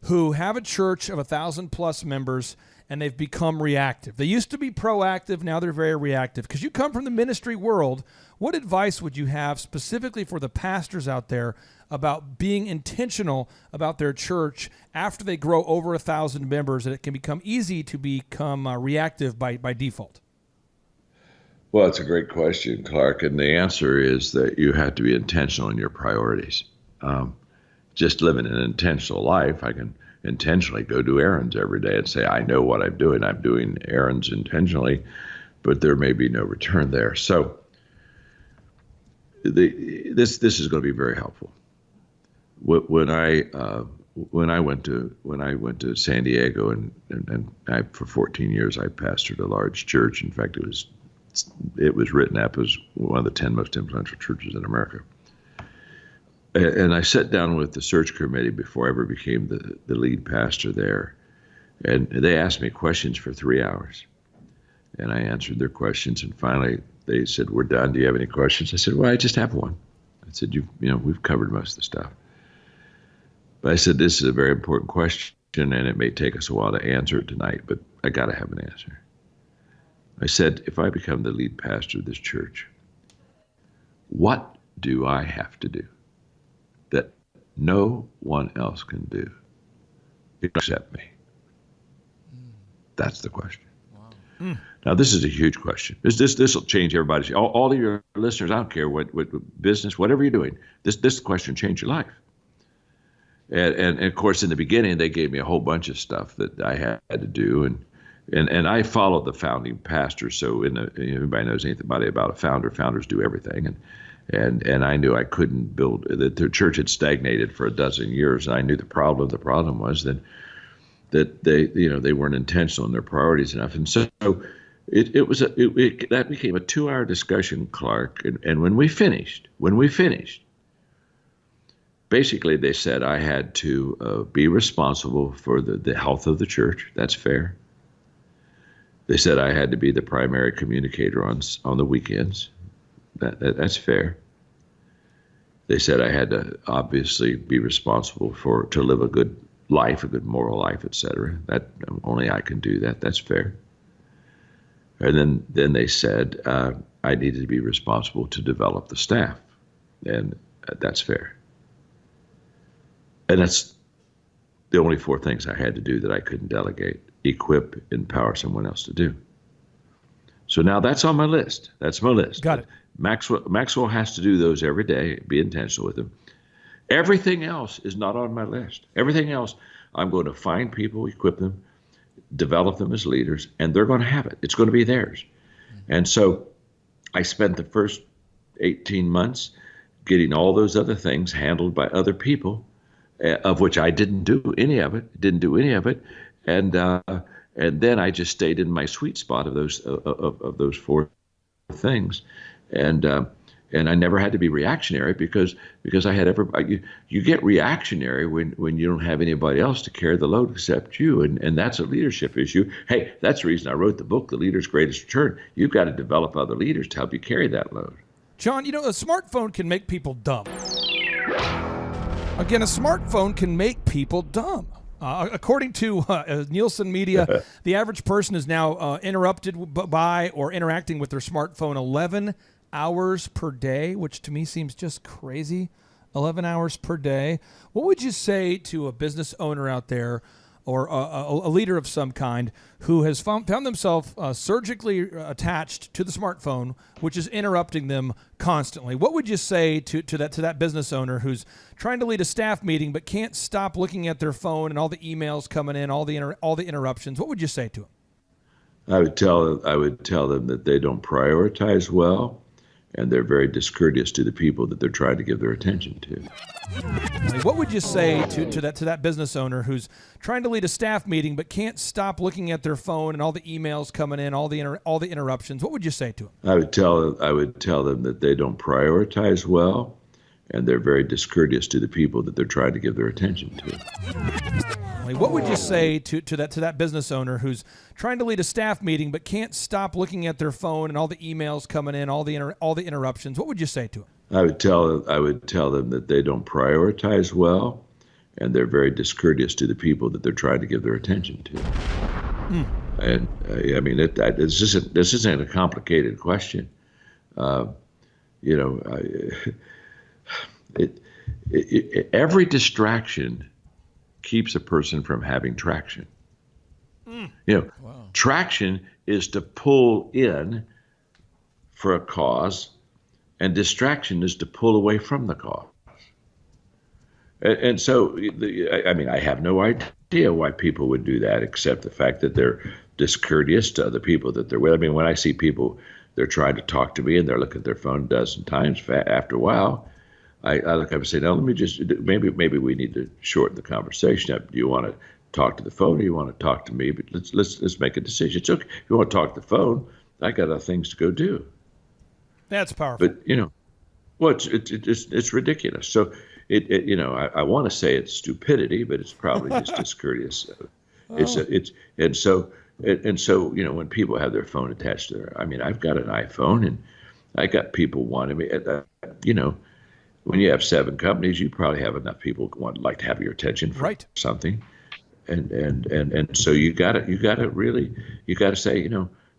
who have a church of 1,000-plus members and they've become reactive? They used to be proactive. Now they're very reactive. Because you come from the ministry world, what advice would you have specifically for the pastors out there about being intentional about their church after they grow over 1,000 members, and it can become easy to become reactive by default? Well, it's a great question, Clark, and the answer is that you have to be intentional in your priorities. Just living an intentional life, I can intentionally go do errands every day and say, I know what I'm doing. I'm doing errands intentionally, but there may be no return there. So this is going to be very helpful. When I went to San Diego and I, for 14 years, I pastored a large church. In fact, it was written up as one of the 10 most influential churches in America. And I sat down with the search committee before I ever became the lead pastor there. And they asked me questions for 3 hours. And I answered their questions. And finally, they said, we're done. Do you have any questions? I said, well, I just have one. I said, we've covered most of the stuff. But I said, this is a very important question, and it may take us a while to answer it tonight, but I got to have an answer. I said, if I become the lead pastor of this church, what do I have to do that no one else can do except me? That's the question. Wow. Now, this is a huge question. This will change everybody's. All of your listeners, I don't care what business, whatever you're doing, this question will change your life. And of course, in the beginning, they gave me a whole bunch of stuff that I had to do, and I followed the founding pastor. So everybody knows anything about a founder. Founders do everything, and I knew I couldn't build. That the church had stagnated for a dozen years, and I knew the problem. The problem was that they weren't intentional in their priorities enough, and so that became a 2-hour discussion, Clark. And when we finished. Basically, they said I had to be responsible for the health of the church. That's fair. They said I had to be the primary communicator on the weekends. That's fair. They said I had to obviously be responsible to live a good life, a good moral life, etc. That only I can do that. That's fair. And then they said I needed to be responsible to develop the staff, and that's fair. And that's the only 4 things I had to do that I couldn't delegate, equip, empower someone else to do. So now that's on my list. That's my list. Got it. Maxwell has to do those every day, be intentional with them. Everything else is not on my list. Everything else, I'm going to find people, equip them, develop them as leaders, and they're going to have it. It's going to be theirs. And so I spent the first 18 months getting all those other things handled by other people, of which I didn't do any of it. And then I just stayed in my sweet spot of those 4 things, and I never had to be reactionary because I had everybody. You get reactionary when you don't have anybody else to carry the load except you, and that's a leadership issue. Hey, that's the reason I wrote the book, The Leader's Greatest Return. You've got to develop other leaders to help you carry that load. John, a smartphone can make people dumb. Again, a smartphone can make people dumb. According to Nielsen Media, the average person is now interrupted by or interacting with their smartphone 11 hours per day, which to me seems just crazy. 11 hours per day. What would you say to a business owner out there or a leader of some kind who has found themselves surgically attached to the smartphone, which is interrupting them constantly? What would you say to that business owner who's trying to lead a staff meeting but can't stop looking at their phone and all the emails coming in, all the interruptions? What would you say to them? I would tell them that they don't prioritize well, and they're very discourteous to the people that they're trying to give their attention to. What would you say to that business owner who's trying to lead a staff meeting but can't stop looking at their phone and all the emails coming in, all the interruptions? What would you say to them? I would tell them that they don't prioritize well, and they're very discourteous to the people that they're trying to give their attention to. What would you say to that business owner who's trying to lead a staff meeting but can't stop looking at their phone and all the emails coming in, all the interruptions? What would you say to them? I would tell them that they don't prioritize well, and they're very discourteous to the people that they're trying to give their attention to. And I mean, this isn't a complicated question. Every distraction keeps a person from having traction. Traction is to pull in for a cause, and distraction is to pull away from the cause. And so, I have no idea why people would do that, except the fact that they're discourteous to other people that they're with. I mean, when I see people, they're trying to talk to me and they're looking at their phone a dozen times. After a while, I look up and say, now let me just, maybe we need to shorten the conversation up. Do you want to talk to the phone or you want to talk to me? But let's make a decision. It's okay. If you want to talk to the phone, I got other things to go do. That's powerful. But it's ridiculous. So I want to say it's stupidity, but it's probably just discourteous. And so when people have their phone attached to I've got an iPhone and I got people wanting me. When you have 7 companies, you probably have enough people who like to have your attention for something, and so you got to say,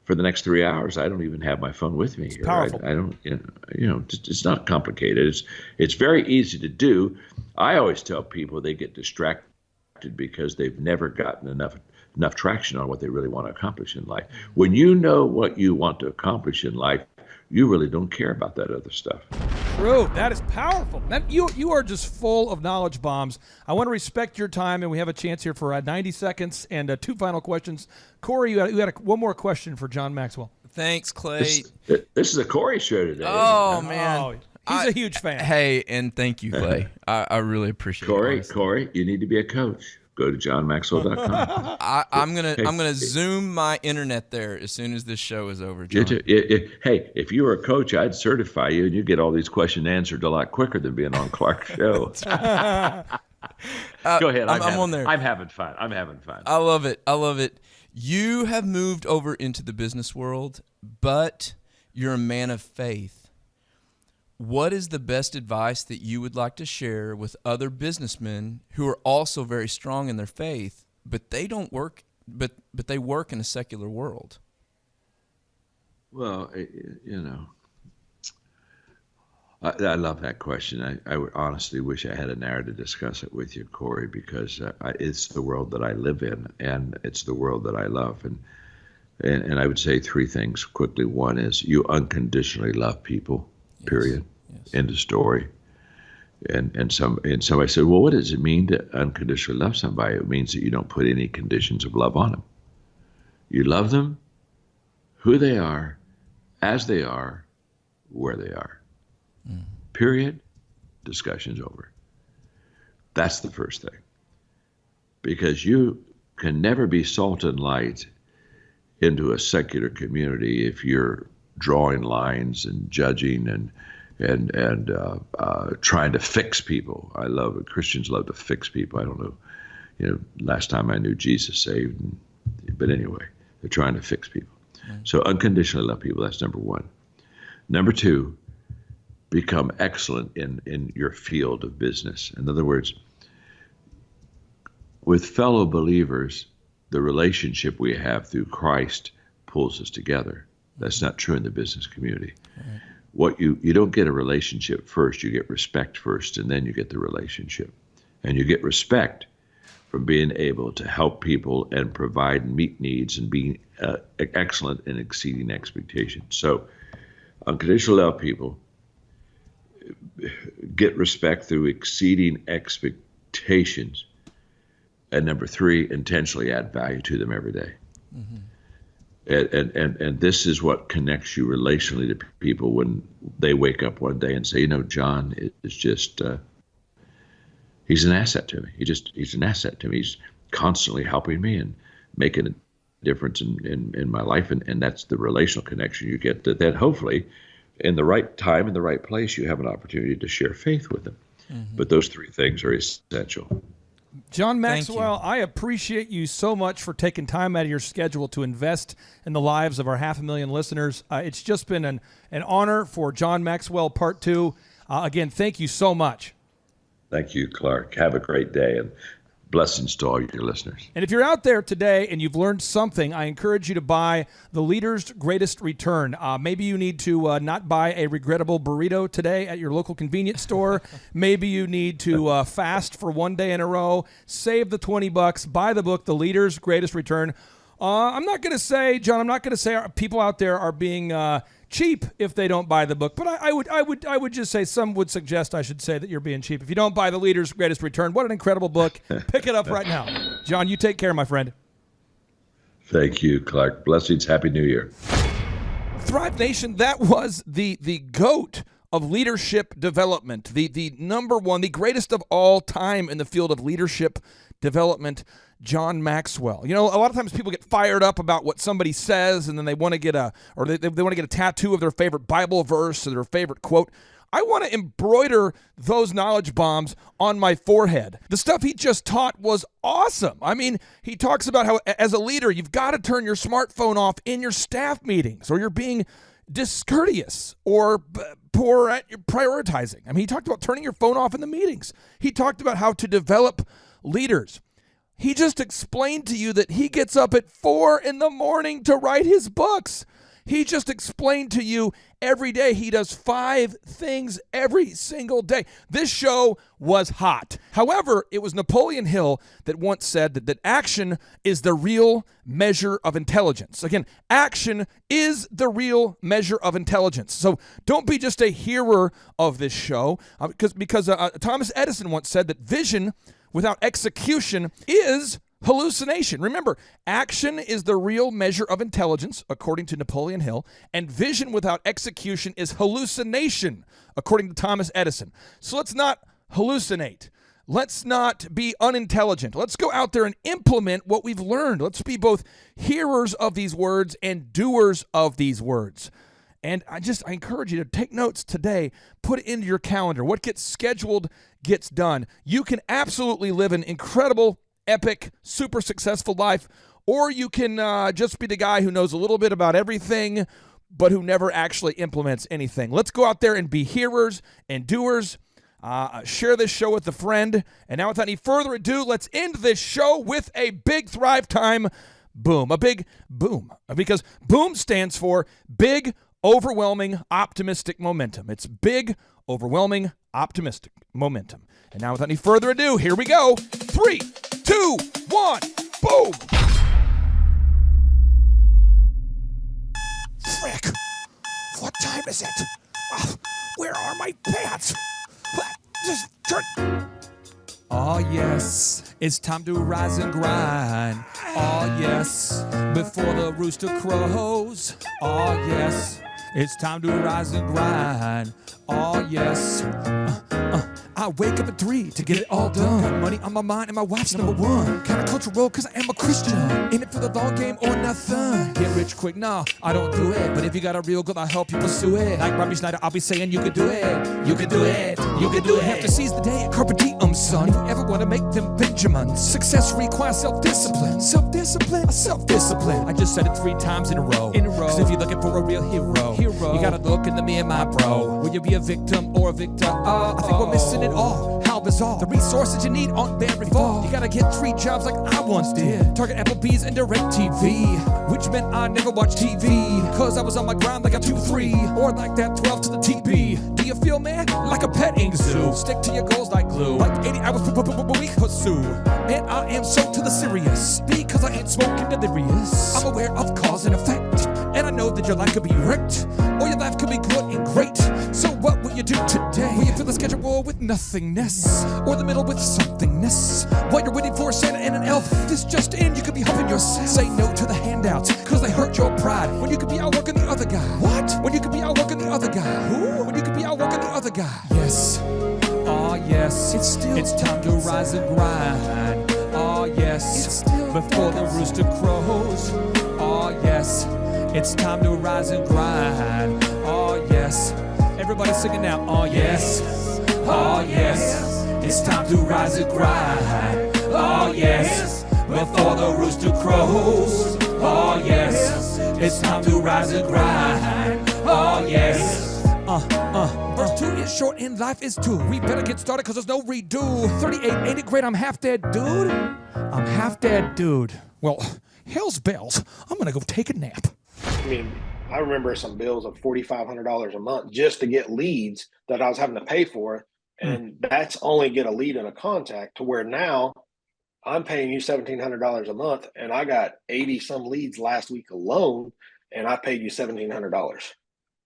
for the next 3 hours, I don't even have my phone with me. It's powerful. I don't, it's not complicated. It's very easy to do. I always tell people they get distracted because they've never gotten enough traction on what they really want to accomplish in life. When you know what you want to accomplish in life, you really don't care about that other stuff. True. That is powerful. You are just full of knowledge bombs. I want to respect your time, and we have a chance here for 90 seconds and 2 final questions. Corey, you had one more question for John Maxwell. Thanks, Clay. This is a Corey show today. Oh, man. Oh, he's a huge fan. Hey, and thank you, Clay. I really appreciate it. Corey, you need to be a coach. Go to johnmaxwell.com. I'm gonna zoom my internet there as soon as this show is over, John. Hey, if you were a coach, I'd certify you, and you get all these questions answered a lot quicker than being on Clark's show. Go ahead. I'm on there. I'm having fun. I love it. You have moved over into the business world, but you're a man of faith. What is the best advice that you would like to share with other businessmen who are also very strong in their faith, but they don't work, but they work in a secular world? Well, I love that question. I would honestly wish I had an hour to discuss it with you, Corey, because it's the world that I live in, and it's the world that I love. And I would say 3 things quickly. One is you unconditionally love people. Period. Yes. End of story. And somebody said, well, what does it mean to unconditionally love somebody? It means that you don't put any conditions of love on them. You love them, who they are, as they are, where they are. Period. Discussion's over. That's the first thing. Because you can never be salt and light into a secular community if you're drawing lines and judging and trying to fix people. Christians love to fix people. I don't know, last time I knew Jesus saved, but anyway, they're trying to fix people. So unconditionally love people. That's number 1. Number 2, become excellent in your field of business. In other words, with fellow believers, the relationship we have through Christ pulls us together. That's not true in the business community. Right. you don't get a relationship first. You get respect first, and then you get the relationship. And you get respect from being able to help people and provide and meet needs and being excellent in exceeding expectations. So unconditional love people get respect through exceeding expectations. And number 3, intentionally add value to them every day. And this is what connects you relationally to people when they wake up one day and say, John is just, he's an asset to me. He's an asset to me. He's constantly helping me and making a difference in my life. And that's the relational connection you get that hopefully in the right time, in the right place, you have an opportunity to share faith with them. But those 3 things are essential. John Thank Maxwell, you. I appreciate you so much for taking time out of your schedule to invest in the lives of our 500,000 listeners. It's just been an honor for John Maxwell Part 2. Again, thank you so much. Thank you, Clark. Have a great day, and blessings to all your listeners. And if you're out there today and you've learned something, I encourage you to buy The Leader's Greatest Return. Maybe you need to not buy a regrettable burrito today at your local convenience store. Maybe you need to fast for one day in a row. Save the $20. Buy the book, The Leader's Greatest Return. I'm not going to say, John, people out there are being cheap if they don't buy the book, but I would just say, some would suggest I should say that you're being cheap. If you don't buy The Leader's Greatest Return, what an incredible book. Pick it up right now. John, you take care, my friend. Thank you, Clark. Blessings. Happy New Year. Thrive Nation, that was the GOAT of leadership development, the number one, the greatest of all time in the field of leadership development, John Maxwell. A lot of times people get fired up about what somebody says, and then they want to get they want to get a tattoo of their favorite Bible verse or their favorite quote. I want to embroider those knowledge bombs on my forehead. The stuff he just taught was awesome. I mean, he talks about how as a leader, you've got to turn your smartphone off in your staff meetings, or you're being discourteous or poor at your prioritizing. I mean, he talked about turning your phone off in the meetings. He talked about how to develop leaders. He just explained to you that he gets up at 4 a.m. to write his books. He just explained to you every day he does 5 things every single day. This show was hot. However, it was Napoleon Hill that once said that action is the real measure of intelligence. Again, action is the real measure of intelligence. So don't be just a hearer of this show, because Thomas Edison once said that vision without execution is hallucination. Remember, action is the real measure of intelligence, according to Napoleon Hill, and vision without execution is hallucination, according to Thomas Edison. So let's not hallucinate. Let's not be unintelligent. Let's go out there and implement what we've learned. Let's be both hearers of these words and doers of these words. And I encourage you to take notes today, put it into your calendar. What gets scheduled gets done. You can absolutely live an incredible, epic, super successful life, or you can just be the guy who knows a little bit about everything, but who never actually implements anything. Let's go out there and be hearers and doers. Share this show with a friend. And now, without any further ado, let's end this show with a big Thrivetime boom. A big boom. Because boom stands for big, overwhelming, optimistic momentum. It's big, overwhelming, optimistic momentum. And now, without any further ado, here we go. 3, 2, 1, boom! Frick! What time is it? Where are my pants? Just turn. Oh, yes, it's time to rise and grind. Oh, yes, before the rooster crows. Oh, yes, it's time to rise and grind. Oh, yes. I wake up at 3 to get it all done. Money on my mind and my wife's number one. Countercultural cause I am a Christian. In it for the long game or nothing. Get rich quick, nah, I don't do it. But if you got a real goal, I'll help you pursue it. Like Robbie Schneider, I'll be saying you can do it. You can do it. You can do it. Have to seize the day at Carpe Diem, son. If you ever want to make them Benjamins. Success requires self-discipline. Self-discipline. Self-discipline. I just said it 3 times in a row. Cause if you're looking for a real hero, you gotta look into me and my bro. Will you be a victim or a victor? I think we're missing it all. How solve is all. The resources you need aren't very far. You gotta get 3 jobs like I once did. Target, Applebee's, and DirecTV. Which meant I never watched TV, cause I was on my grind like a 2-3, or like that 12 to the TB. Do you feel, man? Like a petting zoo. Stick to your goals like glue. Like 80 hours per week, pursue. And I am so to the serious, because I ain't smoking delirious. I'm aware of cause and effect, and I know that your life could be wrecked, or your life could be good and great. So what will you do today? Will you fill the schedule with nothingness, or the middle with somethingness? While you're waiting for Santa and an elf, this just in, you could be helping yourself. Say no to the handouts, cause they hurt your pride, when you could be out working the other guy. What? When you could be out working the other guy. Who? When you could be out working the other guy. Yes. Oh yes, it's time to rise and grind. Oh yes, before the rooster crows. Oh yes, it's time to rise and grind. Oh yes, everybody singing now. Oh yes, oh yes, it's time to rise and grind. Oh yes, before the rooster crows. Oh yes, it's time to rise and grind. Oh yes. Verse 2 is short and life is 2. We better get started cause there's no redo. 38, ain't it great? I'm half dead, dude. I'm half dead, dude. Well, hell's bells. I'm gonna go take a nap. I mean, I remember some bills of $4,500 a month just to get leads that I was having to pay for. And that's only get a lead and a contact, to where now I'm paying you $1,700 a month, and I got 80 some leads last week alone, and I paid you $1,700.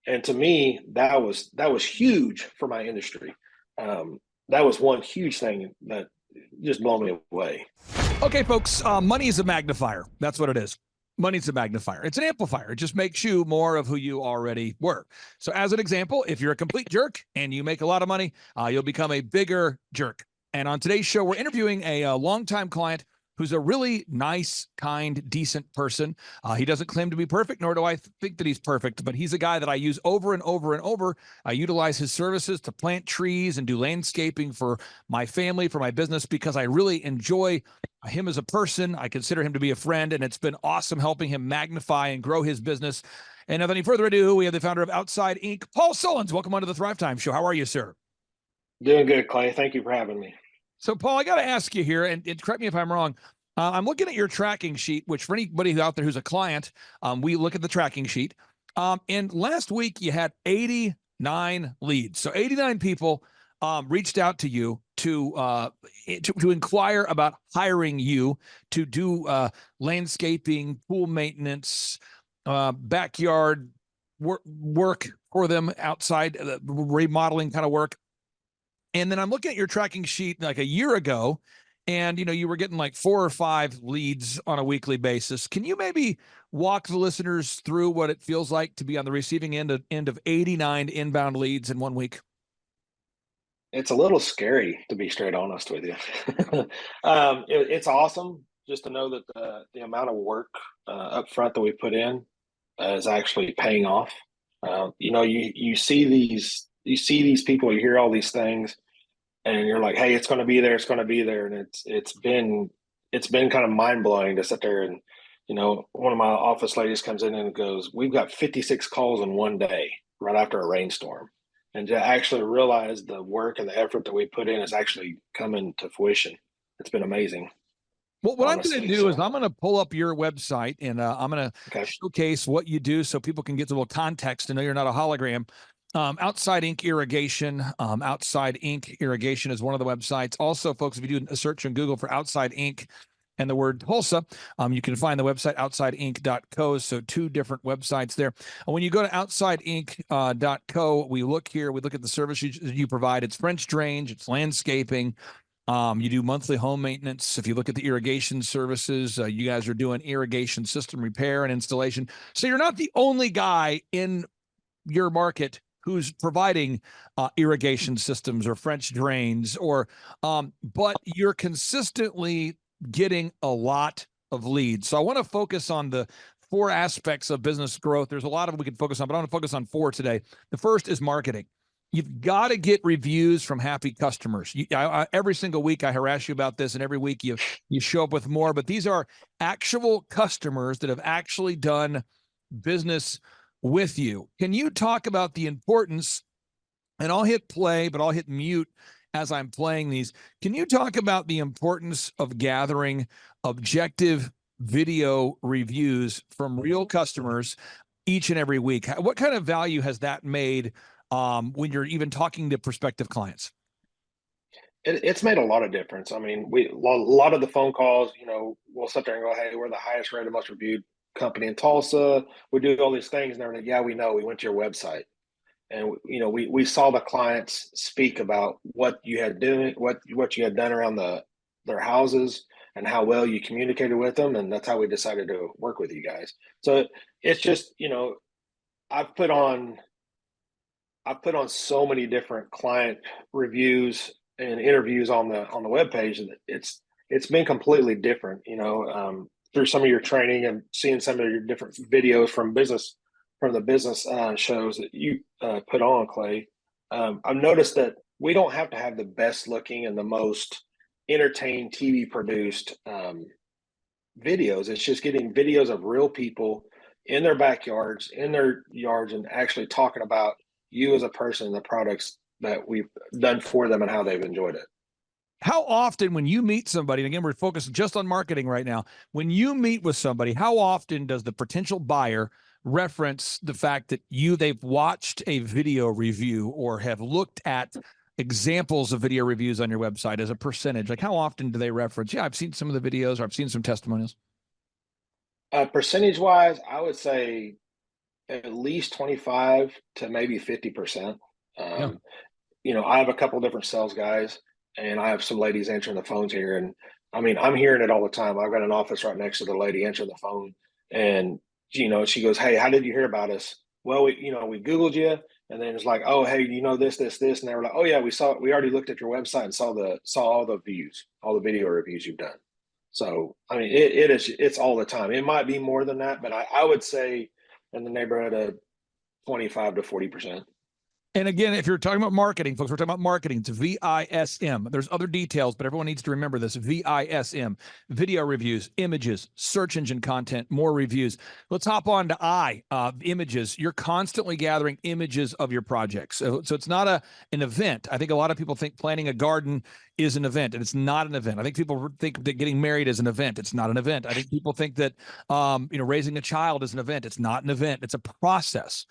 And to me, that was huge for my industry. That was one huge thing that just blew me away. Okay, folks, money is a magnifier. That's what it is. Money's a magnifier. It's an amplifier. It just makes you more of who you already were. So as an example, if you're a complete jerk and you make a lot of money, you'll become a bigger jerk. And on today's show, we're interviewing a longtime client who's a really nice, kind, decent person. He doesn't claim to be perfect, nor do I think that he's perfect, but he's a guy that I use over and over and over. I utilize his services to plant trees and do landscaping for my family, for my business, because I really enjoy him as a person. I consider him to be a friend, and it's been awesome helping him magnify and grow his business. And without any further ado, we have the founder of Outside Inc., Paul Sullins. Welcome onto the Thrivetime Show. How are you, sir? Doing good, Clay. Thank you for having me. So, Paul, I got to ask you here, and correct me if I'm wrong. I'm looking at your tracking sheet, which for anybody out there who's a client, we look at the tracking sheet. And last week you had 89 leads. So 89 people reached out to you to inquire about hiring you to do landscaping, pool maintenance, backyard work for them, outside remodeling kind of work. And then I'm looking at your tracking sheet like a year ago, and you were getting like 4 or 5 leads on a weekly basis. Can you maybe walk the listeners through what it feels like to be on the receiving end of 89 inbound leads in 1 week? It's a little scary, to be straight honest with you. It's awesome just to know that the amount of work up front that we put in is actually paying off. You see these people, you hear all these things, and you're like, hey, it's going to be there, and it's been kind of mind blowing to sit there and one of my office ladies comes in and goes, we've got 56 calls in one day right after a rainstorm, and to actually realize the work and the effort that we put in is actually coming to fruition. It's been amazing. Well, what honestly, I'm going to do is I'm going to pull up your website, and I'm going to showcase what you do so people can get a little context to know you're not a hologram. Outside Inc. Irrigation. Outside Inc. Irrigation is one of the websites. Also, folks, if you do a search on Google for Outside Inc. and the word Tulsa, you can find the website outsideinc.co. So 2 different websites there. And when you go to outsideinc.co, we look at the services you provide. It's French drainage, it's landscaping. You do monthly home maintenance. If you look at the irrigation services, you guys are doing irrigation system repair and installation. So you're not the only guy in your market who's providing irrigation systems or French drains, but you're consistently getting a lot of leads. So I want to focus on the 4 aspects of business growth. There's a lot of them we can focus on, but I want to focus on 4 today. The first is marketing. You've got to get reviews from happy customers. Every single week I harass you about this, and every week you show up with more, but these are actual customers that have actually done business with you. Can you talk about the importance, and I'll hit play, but I'll hit mute as I'm playing these. Can you talk about the importance of gathering objective video reviews from real customers each and every week? What kind of value has that made when you're even talking to prospective clients? It's made a lot of difference. I mean, a lot of the phone calls, we'll sit there and go, "Hey, we're the highest rated, most reviewed company in Tulsa. We do all these things," and they're like, "Yeah, we know. We went to your website, and we saw the clients speak about what you had doing, what you had done around their houses, and how well you communicated with them, and that's how we decided to work with you guys." So it's just, I've put on so many different client reviews and interviews on the webpage, and it's been completely different, through some of your training and seeing some of your different videos from the business shows that you put on, Clay. I've noticed that we don't have to have the best looking and the most entertained TV produced videos. It's just getting videos of real people in their backyards, in their yards, and actually talking about you as a person and the products that we've done for them and how they've enjoyed it. How often, when you meet somebody, and again, we're focused just on marketing right now, when you meet with somebody, how often does the potential buyer reference the fact that they've watched a video review or have looked at examples of video reviews on your website as a percentage? Like, how often do they reference, "Yeah, I've seen some of the videos," or "I've seen some testimonials"? Percentage wise, I would say at least 25 to maybe 50%. Yeah. I have a couple different sales guys, and I have some ladies answering the phones here. And I mean, I'm hearing it all the time. I've got an office right next to the lady answering the phone. And, she goes, "Hey, how did you hear about us?" "Well, we Googled you." And then it's like, "Oh, hey, this, this, this." And they were like, "Oh yeah, we already looked at your website and saw all the views, all the video reviews you've done." So, I mean, it's all the time. It might be more than that, but I would say in the neighborhood of 25 to 40%. And again, if you're talking about marketing, folks, we're talking about marketing. It's VISM. There's other details, but everyone needs to remember this. VISM, video reviews, images, search engine content, more reviews. Let's hop on to images. You're constantly gathering images of your projects. So it's not an event. I think a lot of people think planting a garden is an event, and it's not an event. I think people think that getting married is an event. It's not an event. I think people think that raising a child is an event. It's not an event. It's a process.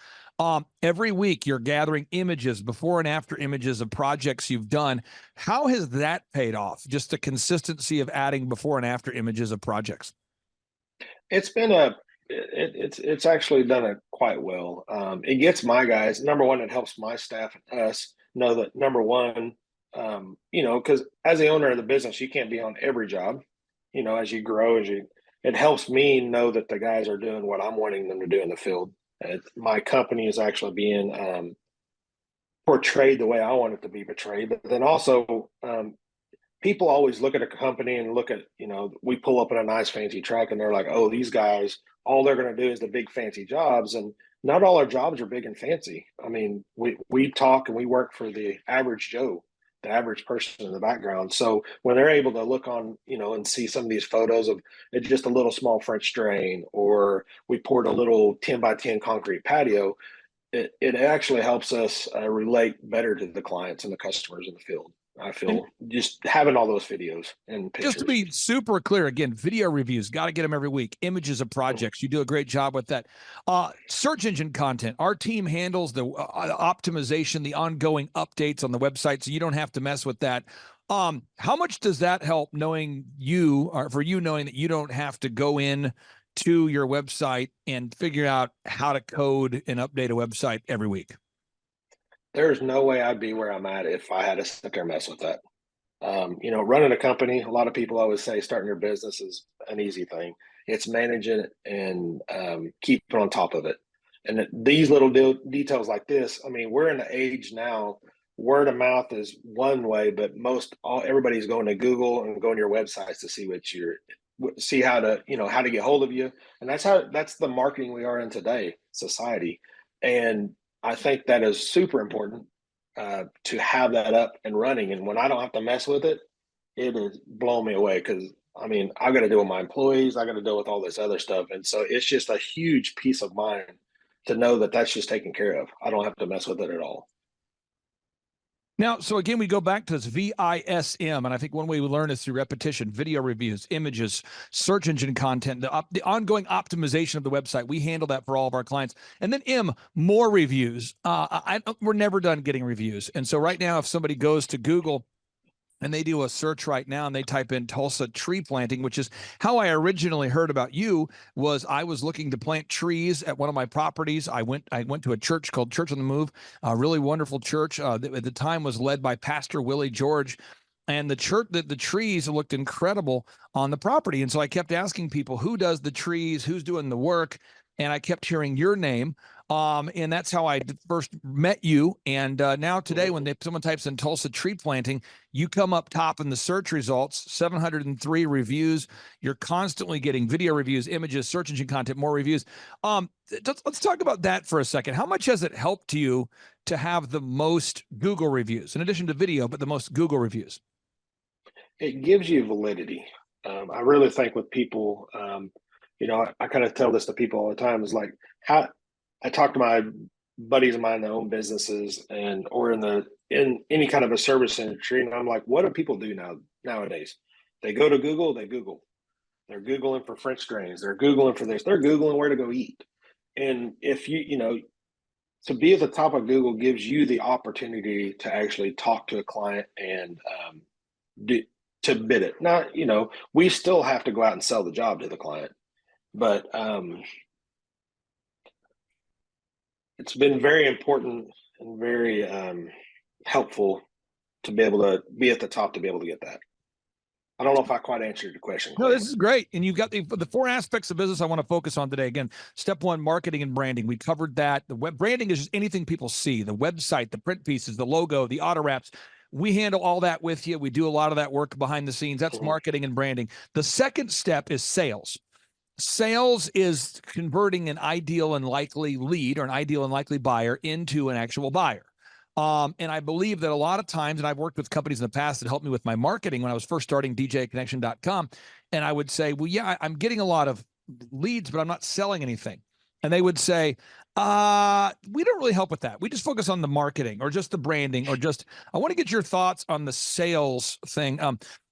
Every week you're gathering images, before and after images of projects you've done. How has that paid off? Just the consistency of adding before and after images of projects. It's actually done it quite well. It gets my guys, number one, it helps my staff and us know that, number one, because as the owner of the business, you can't be on every job, as you grow, it helps me know that the guys are doing what I'm wanting them to do in the field. My company is actually being portrayed the way I want it to be portrayed. But then also, people always look at a company and look at, we pull up in a nice fancy truck and they're like, "Oh, these guys, all they're going to do is the big fancy jobs." And not all our jobs are big and fancy. I mean, we talk and we work for the average Joe, the average person in the background. So when they're able to look on, and see some of these photos of it's just a little small French drain, or we poured a little 10 by 10 concrete patio, it actually helps us relate better to the clients and the customers in the field. I feel just having all those videos and pictures. Just to be super clear, again, video reviews, got to get them every week. Images of projects, you do a great job with that. Search engine content, our team handles the optimization, the ongoing updates on the website, so you don't have to mess with that. How much does that help knowing knowing that you don't have to go in to your website and figure out how to code and update a website every week? There's no way I'd be where I'm at if I had to sit there and mess with that. Running a company, a lot of people always say starting your business is an easy thing. It's managing it and keeping on top of it. And these little details like this, I mean, we're in the age now, word of mouth is one way, but everybody's going to Google and going to your websites to see how to get hold of you. And that's the marketing we are in today, society. And I think that is super important to have that up and running. And when I don't have to mess with it, it has blown me away, because I mean, I got to deal with my employees, I got to deal with all this other stuff. And so it's just a huge peace of mind to know that that's just taken care of. I don't have to mess with it at all. Now, so again, we go back to this VISM, and I think one way we learn is through repetition, video reviews, images, search engine content, the ongoing optimization of the website. We handle that for all of our clients. And then M, more reviews. We're never done getting reviews. And so right now, if somebody goes to Google and they do a search right now and they type in Tulsa tree planting, which is how I originally heard about you. Was I was looking to plant trees at one of my properties. I went to a church called Church on the Move, a really wonderful church. At the time was led by Pastor Willie George, and the trees looked incredible on the property. And so I kept asking people, who does the trees, who's doing the work, and I kept hearing your name. And that's how I first met you. And now today, when someone types in Tulsa tree planting, you come up top in the search results, 703 reviews. You're constantly getting video reviews, images, search engine content, more reviews. Let's talk about that for a second. How much has it helped you to have the most Google reviews, in addition to video, but the most Google reviews? It gives you validity. I really think with people, I kind of tell this to people all the time, is like how I talk to my buddies of mine that own businesses or in any kind of a service industry, and I'm like, what do people do nowadays? They go to Google, they Google. They're Googling for French drains, they're Googling for this, they're Googling where to go eat. And if to be at the top of Google gives you the opportunity to actually talk to a client and to bid it. Now, we still have to go out and sell the job to the client, but it's been very important and very helpful to be able to be at the top to be able to get that. I don't know if I quite answered your question. No, this is great. And you've got the 4 aspects of business I want to focus on today. Again, step 1, marketing and branding. We covered that. The web branding is just anything people see, the website, the print pieces, the logo, the auto wraps. We handle all that with you. We do a lot of that work behind the scenes. That's marketing and branding. The second step is sales. Sales is converting an ideal and likely lead or an ideal and likely buyer into an actual buyer. And I believe that a lot of times, and I've worked with companies in the past that helped me with my marketing when I was first starting djconnection.com. And I would say, well, yeah, I'm getting a lot of leads, but I'm not selling anything. And they would say, we don't really help with that. We just focus on the marketing or just the branding or just, I want to get your thoughts on the sales thing.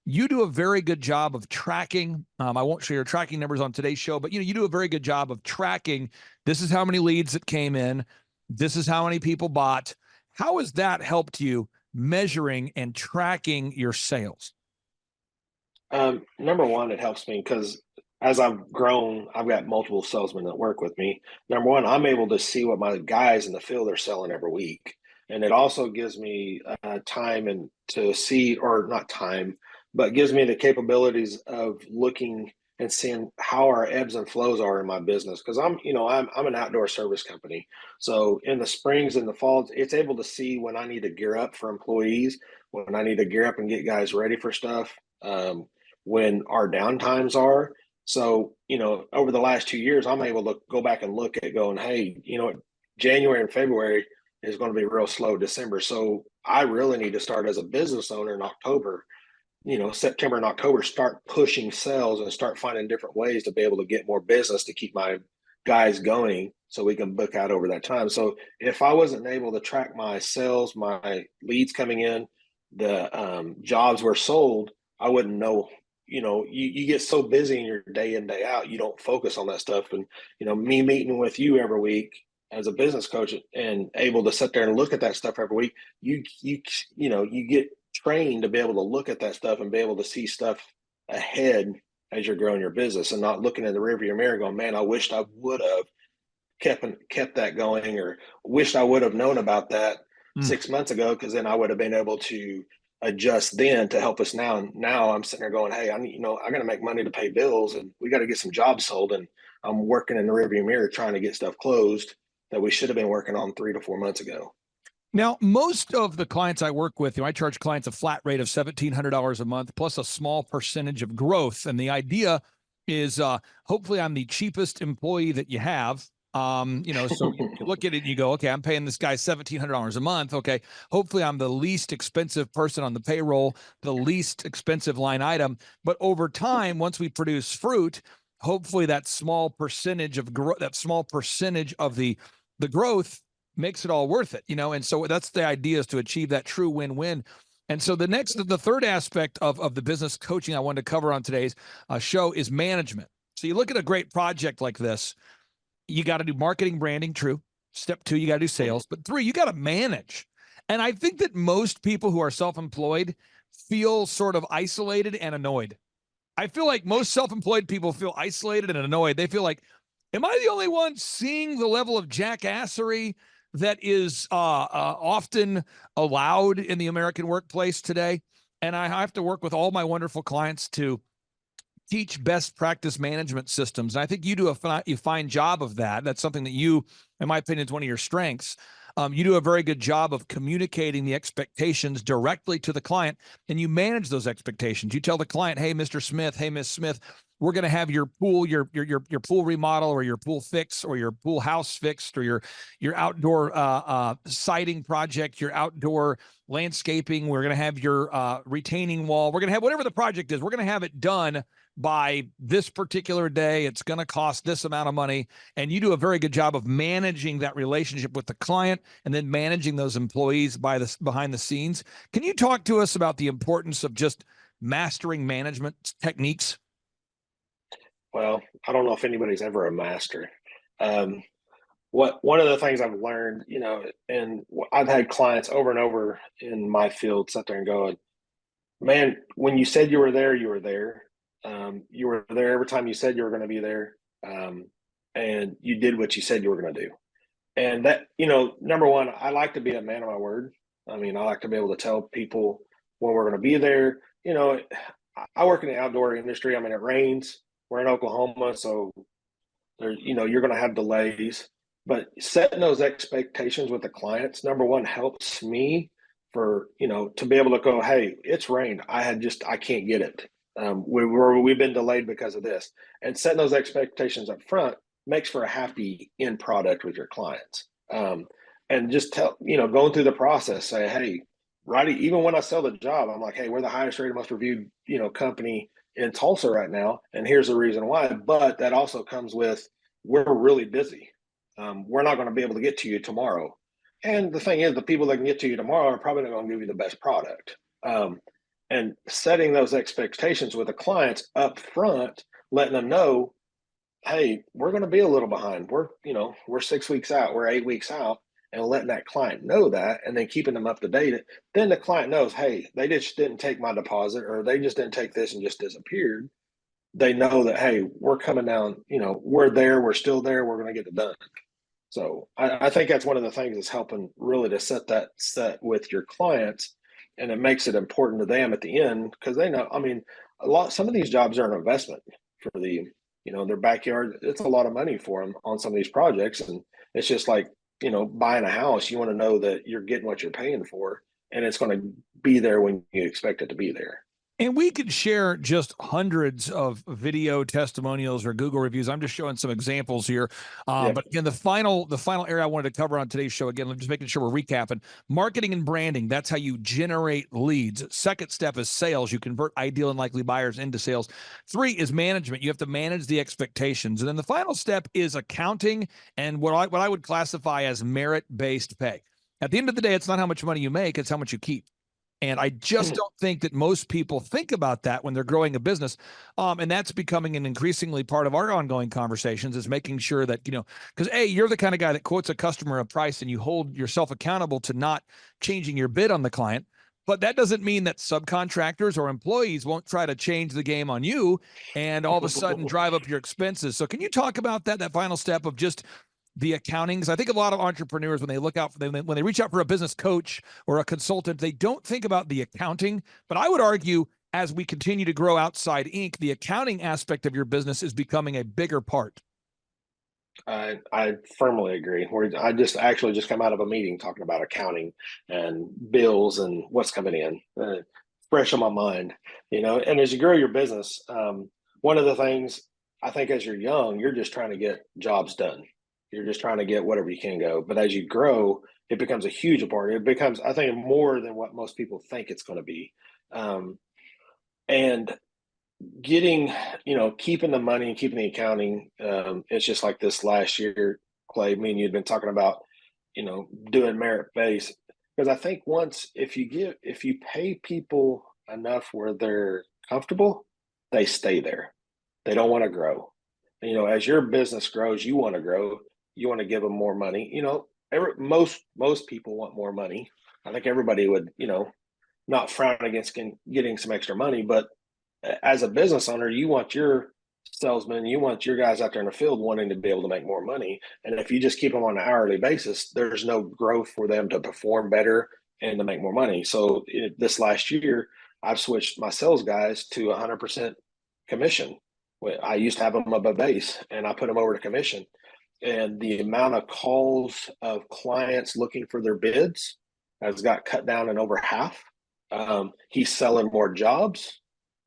You do a very good job of tracking. I won't share your tracking numbers on today's show, but you do a very good job of tracking. This is how many leads that came in. This is how many people bought. How has that helped you measuring and tracking your sales? Number one, it helps me because as I've grown, I've got multiple salesmen that work with me. Number one, I'm able to see what my guys in the field are selling every week. And it also gives me time and to see, or not time, but gives me the capabilities of looking and seeing how our ebbs and flows are in my business. Because I'm an outdoor service company. So in the springs and the falls, it's able to see when I need to gear up for employees, when I need to gear up and get guys ready for stuff, when our downtimes are. So, over the last 2 years, I'm able to go back and look at going, hey, January and February is going to be real slow. December. So I really need to start as a business owner in October, September and October, start pushing sales and start finding different ways to be able to get more business to keep my guys going so we can book out over that time. So if I wasn't able to track my sales, my leads coming in, the jobs were sold, I wouldn't know. You get so busy in your day in, day out, you don't focus on that stuff. And, me meeting with you every week as a business coach and able to sit there and look at that stuff every week, you get trained to be able to look at that stuff and be able to see stuff ahead as you're growing your business and not looking in the rearview mirror going, man, I wished I would have kept that going, or wished I would have known about that 6 months ago, because then I would have been able to adjust then to help us now. And now I'm sitting there going, hey, I got to make money to pay bills, and we got to get some jobs sold. And I'm working in the rearview mirror trying to get stuff closed that we should have been working on 3 to 4 months ago. Now, most of the clients I work with, I charge clients a flat rate of $1,700 a month plus a small percentage of growth. And the idea is hopefully I'm the cheapest employee that you have. So you look at it and you go, okay, I'm paying this guy $1,700 a month. Okay. Hopefully I'm the least expensive person on the payroll, the least expensive line item. But over time, once we produce fruit, hopefully that small percentage of the growth makes it all worth it, and so that's the idea, is to achieve that true win-win. And so the third aspect of the business coaching I wanted to cover on today's show is management. So you look at a great project like this, you got to do marketing, branding, true. Step 2, you got to do sales. But 3, you got to manage. And I think that most people who are self-employed feel sort of isolated and annoyed. I feel like most self-employed people feel isolated and annoyed. They feel like, am I the only one seeing the level of jackassery that is often allowed in the American workplace today? And I have to work with all my wonderful clients to teach best practice management systems. And I think you do a fine job of that. That's something that you, in my opinion, is one of your strengths. You do a very good job of communicating the expectations directly to the client, and you manage those expectations. You tell the client, hey, Mr. Smith, hey, Miss Smith, we're going to have your pool, your pool remodel, or your pool fix, or your pool house fixed, or your outdoor siding project, your outdoor landscaping. We're going to have your retaining wall. We're going to have whatever the project is. We're going to have it done by this particular day. It's going to cost this amount of money. And you do a very good job of managing that relationship with the client and then managing those employees behind the scenes. Can you talk to us about the importance of just mastering management techniques? Well, I don't know if anybody's ever a master. One of the things I've learned, and I've had clients over and over in my field sit there and go, man, when you said you were there, you were there. You were there every time you said you were going to be there. And you did what you said you were going to do. And that, number one, I like to be a man of my word. I mean, I like to be able to tell people when we're going to be there. I work in the outdoor industry. I mean, it rains. We're in Oklahoma, so there, you're going to have delays. But setting those expectations with the clients, number one, helps me for, to be able to go, hey, it's rained. I can't get it. We've been delayed because of this. And setting those expectations up front makes for a happy end product with your clients. And just going through the process, say, hey, right, even when I sell the job, I'm like, hey, we're the highest rated, most reviewed, company in Tulsa right now, and here's the reason why. But that also comes with, we're really busy. We're not going to be able to get to you tomorrow. And the thing is, the people that can get to you tomorrow are probably not going to give you the best product. And setting those expectations with the clients up front, letting them know, hey, we're going to be a little behind. We're 6 weeks out, we're 8 weeks out, and letting that client know that, and then keeping them up to date. Then the client knows, hey, they just didn't take my deposit, or they just didn't take this and just disappeared. They know that, hey, we're coming down, we're there, we're still there, we're going to get it done. So I think that's one of the things that's helping really to set with your clients, and it makes it important to them at the end, because they know, I mean, some of these jobs are an investment for their backyard. It's a lot of money for them on some of these projects. And it's just like, buying a house, you want to know that you're getting what you're paying for, and it's going to be there when you expect it to be there. And we could share just hundreds of video testimonials or Google reviews. I'm just showing some examples here. But again, the final area I wanted to cover on today's show, again, I'm just making sure we're recapping. Marketing and branding, that's how you generate leads. Second step is sales. You convert ideal and likely buyers into sales. 3 is management. You have to manage the expectations. And then the final step is accounting and what I would classify as merit-based pay. At the end of the day, it's not how much money you make, it's how much you keep. And I just don't think that most people think about that when they're growing a business. And that's becoming an increasingly part of our ongoing conversations, is making sure that, because you're the kind of guy that quotes a customer a price and you hold yourself accountable to not changing your bid on the client. But that doesn't mean that subcontractors or employees won't try to change the game on you and all of a sudden drive up your expenses. So can you talk about that final step of just the accounting? Because I think a lot of entrepreneurs, when they look out for them, when they reach out for a business coach or a consultant, they don't think about the accounting. But I would argue, as we continue to grow Outside Inc., the accounting aspect of your business is becoming a bigger part. I firmly agree. I just come out of a meeting talking about accounting and bills and what's coming in, fresh on my mind, and as you grow your business, one of the things, I think, as you're young, you're just trying to get jobs done. You're just trying to get whatever you can go. But as you grow, it becomes a huge part. It becomes, I think, more than what most people think it's going to be. And getting, keeping the money and keeping the accounting, it's just like this last year, Clay, me and you had been talking about doing merit based. Because I think if you pay people enough where they're comfortable, they stay there. They don't want to grow. As your business grows, you want to grow. You want to give them more money. Most people want more money. I think everybody would, not frown against getting some extra money, but as a business owner, you want your salesmen, you want your guys out there in the field wanting to be able to make more money. And if you just keep them on an hourly basis, there's no growth for them to perform better and to make more money. So this last year, I've switched my sales guys to 100% commission. I used to have them above base, and I put them over to commission. And the amount of calls of clients looking for their bids has got cut down in over half. He's selling more jobs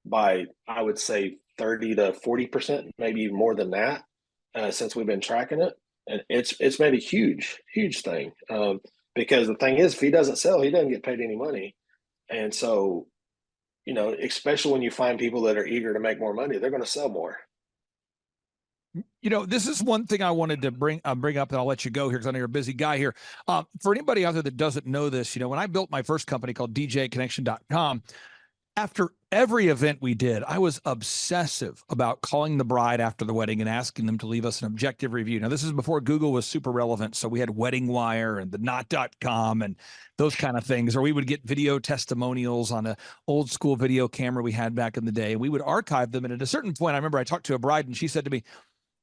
by, I would say, 30 to 40%, maybe more than that, since we've been tracking it. And it's made a huge thing. Because the thing is, if he doesn't sell, he doesn't get paid any money. And so, especially when you find people that are eager to make more money, they're going to sell more. This is one thing I wanted to bring up, and I'll let you go here because I know you're a busy guy here. For anybody out there that doesn't know this, when I built my first company called DJConnection.com, after every event we did, I was obsessive about calling the bride after the wedding and asking them to leave us an objective review. Now, this is before Google was super relevant, so we had Wedding Wire and the Knot.com and those kind of things, or we would get video testimonials on an old school video camera we had back in the day. We would archive them, and at a certain point, I remember I talked to a bride, and she said to me,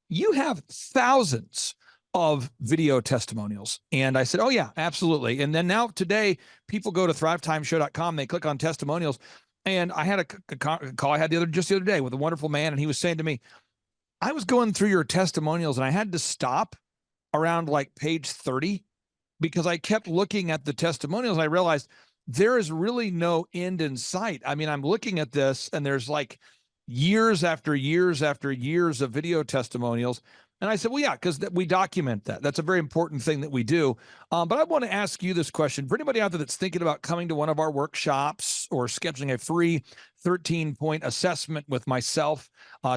"You have thousands of video testimonials." And I said, "Oh yeah, absolutely." And then now today, people go to thrivetimeshow.com, they click on testimonials. And I had a call I had just the other day with a wonderful man, and he was saying to me, "I was going through your testimonials and I had to stop around like page 30 because I kept looking at the testimonials and I realized there is really no end in sight. I mean, I'm looking at this and there's like years after years after years of video testimonials." And I said, "Well, yeah, because we document that. That's a very important thing that we do." But I want to ask you this question. For anybody out there that's thinking about coming to one of our workshops or scheduling a free 13-point assessment with myself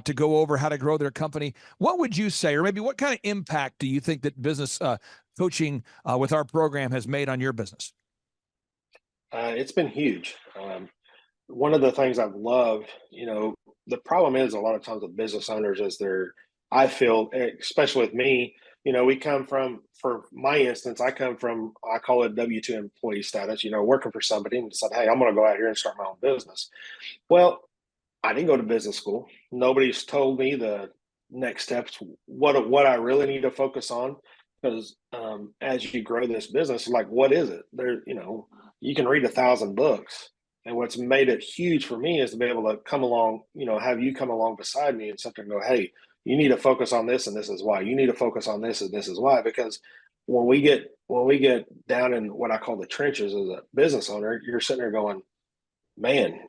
to go over how to grow their company, what would you say, or maybe what kind of impact do you think that business coaching with our program has made on your business? It's been huge. One of the things I've loved, the problem is a lot of times with business owners is I feel, especially with me, we come from, for my instance, I call it W-2 employee status, working for somebody and said, "Hey, I'm going to go out here and start my own business." Well, I didn't go to business school. Nobody's told me the next steps, what I really need to focus on. Because as you grow this business, like, what is it? You can read 1,000 books. And what's made it huge for me is to be able to come along, have you come along beside me and something go, "Hey, you need to focus on this, and this is why. You need to focus on this, and this is why." Because when we get down in what I call the trenches as a business owner, you're sitting there going, "Man,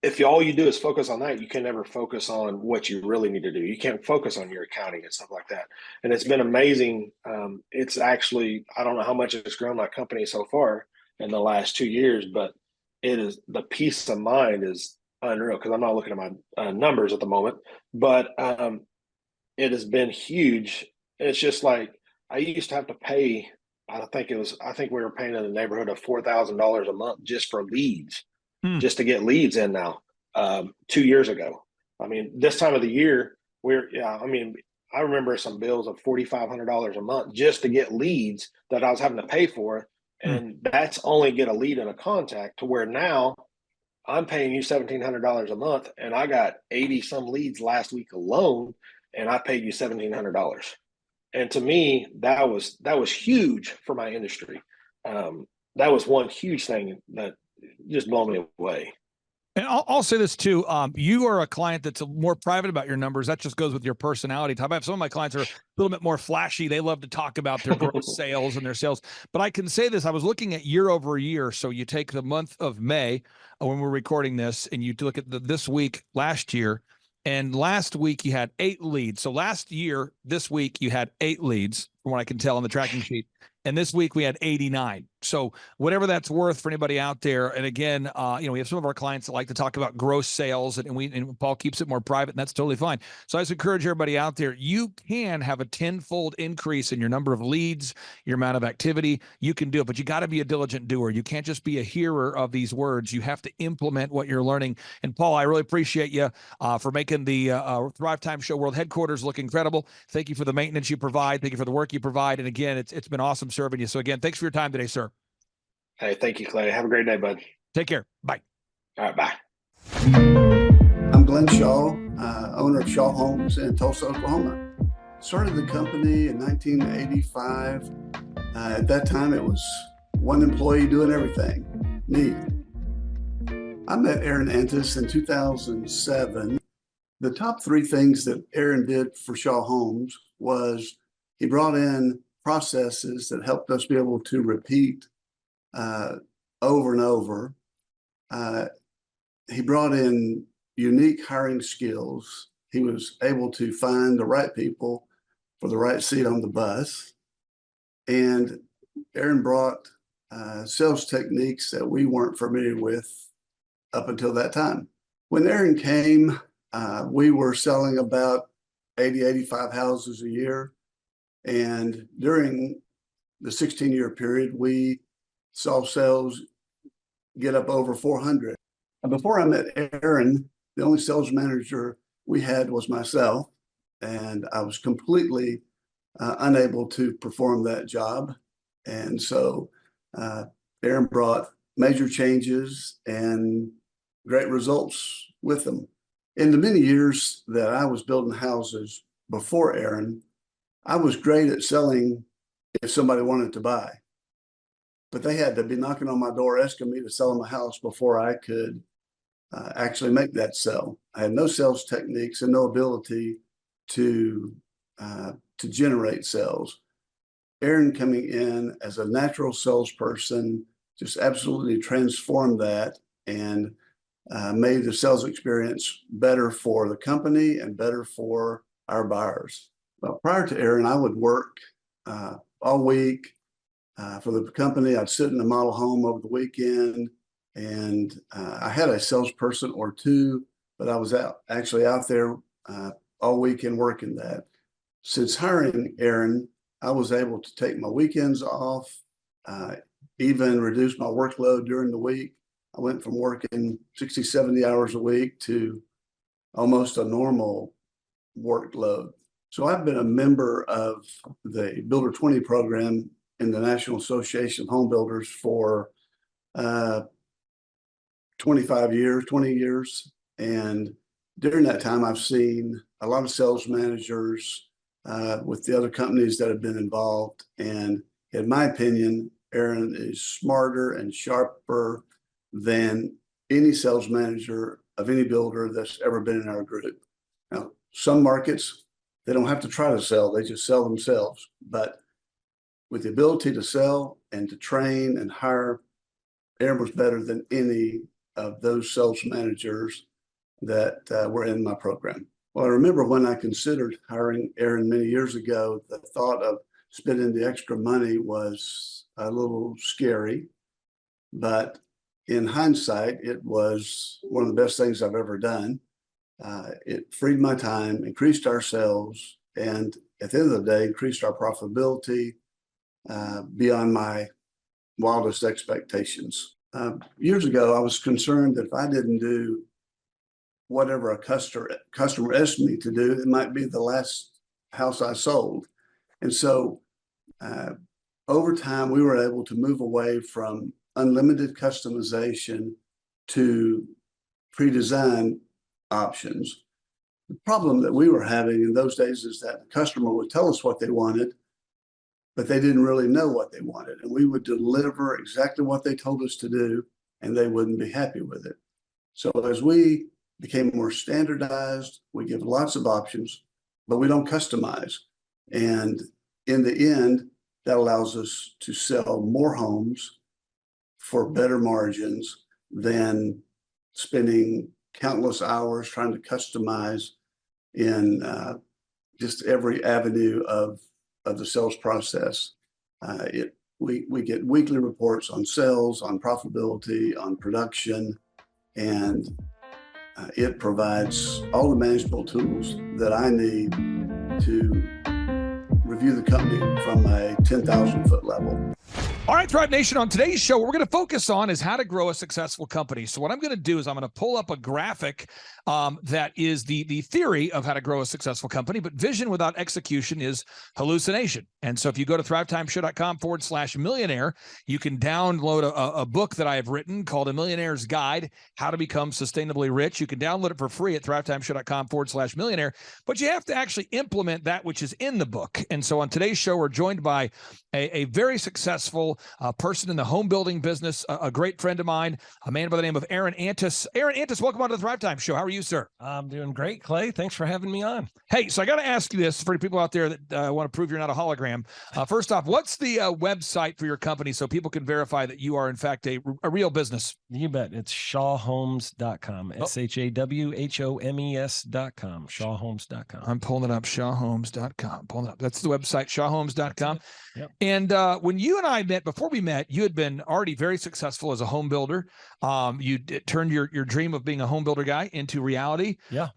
if all you do is focus on that, you can never focus on what you really need to do. You can't focus on your accounting and stuff like that." And it's been amazing. It's actually, I don't know how much it's grown my company so far in the last 2 years, but the peace of mind is unreal, because I'm not looking at my numbers at the moment, but it has been huge. It's just like, I used to have to pay, I think we were paying in the neighborhood of $4,000 a month just for leads, just to get leads in now. 2 years ago, I mean, this time of the year, I remember some bills of $4,500 a month just to get leads that I was having to pay for. And that's only get a lead and a contact, to where now I'm paying you $1,700 a month, and I got 80 some leads last week alone, and I paid you $1,700. And to me, that was huge for my industry. That was one huge thing that just blew me away. And I'll say this too. You are a client that's more private about your numbers. That just goes with your personality type. I have some of my clients are a little bit more flashy. They love to talk about their gross sales and their sales. But I can say this, I was looking at year over year. So you take the month of May when we're recording this, and you look at this week last year, and last week you had 8 leads. So last year, this week you had 8 leads from what I can tell on the tracking sheet. And this week we had 89. So whatever that's worth for anybody out there. And again, we have some of our clients that like to talk about gross sales, and Paul keeps it more private, and that's totally fine. So I just encourage everybody out there, you can have a 10-fold increase in your number of leads, your amount of activity. You can do it, but you got to be a diligent doer. You can't just be a hearer of these words. You have to implement what you're learning. And Paul, I really appreciate you for making the Thrivetime Show World Headquarters look incredible. Thank you for the maintenance you provide. Thank you for the work you provide. And again, it's been awesome serving you. So again, thanks for your time today, sir. Hey, thank you, Clay. Have a great day, bud. Take care. Bye. All right, bye. I'm Glenn Shaw, owner of Shaw Homes in Tulsa, Oklahoma. Started the company in 1985. At that time, it was one employee doing everything, me. I met Aaron Antis in 2007. The top 3 things that Aaron did for Shaw Homes was he brought in processes that helped us be able to repeat over and over. He brought in unique hiring skills. He was able to find the right people for the right seat on the bus. And Aaron brought sales techniques that we weren't familiar with up until that time. When Aaron came, we were selling about 80, 85 houses a year. And during the 16-year period, we saw sales get up over 400. And before I met Aaron, the only sales manager we had was myself, and I was completely unable to perform that job. And so Aaron brought major changes and great results with them. In the many years that I was building houses before Aaron, I was great at selling if somebody wanted to buy. But they had to be knocking on my door asking me to sell them a house before I could actually make that sell. I had no sales techniques and no ability to generate sales. Aaron coming in as a natural salesperson just absolutely transformed that and made the sales experience better for the company and better for our buyers. Well, prior to Aaron, I would work all week for the company. I'd sit in a model home over the weekend, and I had a salesperson or two, but I was actually out there all weekend working that. Since hiring Aaron, I was able to take my weekends off, even reduce my workload during the week. I went from working 60, 70 hours a week to almost a normal workload. So I've been a member of the Builder 20 program in the National Association of Home Builders for 20 years. And during that time, I've seen a lot of sales managers with the other companies that have been involved. And in my opinion, Aaron is smarter and sharper than any sales manager of any builder that's ever been in our group. Now, some markets, they don't have to try to sell, they just sell themselves. But with the ability to sell and to train and hire, Aaron was better than any of those sales managers that were in my program. Well, I remember when I considered hiring Aaron many years ago, the thought of spending the extra money was a little scary. But in hindsight, it was one of the best things I've ever done. It freed my time, increased our sales, and at the end of the day, increased our profitability beyond my wildest expectations. Years ago, I was concerned that if I didn't do whatever a customer asked me to do, it might be the last house I sold. And so over time, we were able to move away from unlimited customization to pre-designed options. The problem that we were having in those days is that the customer would tell us what they wanted, but they didn't really know what they wanted. And we would deliver exactly what they told us to do, and they wouldn't be happy with it. So as we became more standardized, we give lots of options, but we don't customize. And in the end, that allows us to sell more homes for better margins than spending countless hours trying to customize in just every avenue of the sales process. It we get weekly reports on sales, on profitability, on production, and it provides all the manageable tools that I need to review the company from a 10,000-foot level. All right, Thrive Nation, on today's show, what we're going to focus on is how to grow a successful company. So what I'm going to do is I'm going to pull up a graphic that is the theory of how to grow a successful company, but vision without execution is hallucination. And so if you go to thrivetimeshow.com/millionaire, you can download a book that I have written called A Millionaire's Guide, How to Become Sustainably Rich. You can download it for free at thrivetimeshow.com/millionaire, but you have to actually implement that which is in the book. And so on today's show, we're joined by a very successful person in the home building business, a great friend of mine, a man by the name of Aaron Antis. Aaron Antis, welcome on to the Thrivetime Show. How are you, sir? I'm doing great, Clay. Thanks for having me on. Hey, so I got to ask you this for the people out there that want to prove you're not a hologram. First off, what's the website for your company so people can verify that you are, in fact, a real business? You bet. It's shawhomes.com. SHAWHOMES.com. Shawhomes.com. I'm pulling it up, shawhomes.com. Pulling it up. That's the website, shawhomes.com. Yep. And when you and I met, before we met, you had been already very successful as a home builder. You turned your dream of being a home builder guy into reality. Yeah.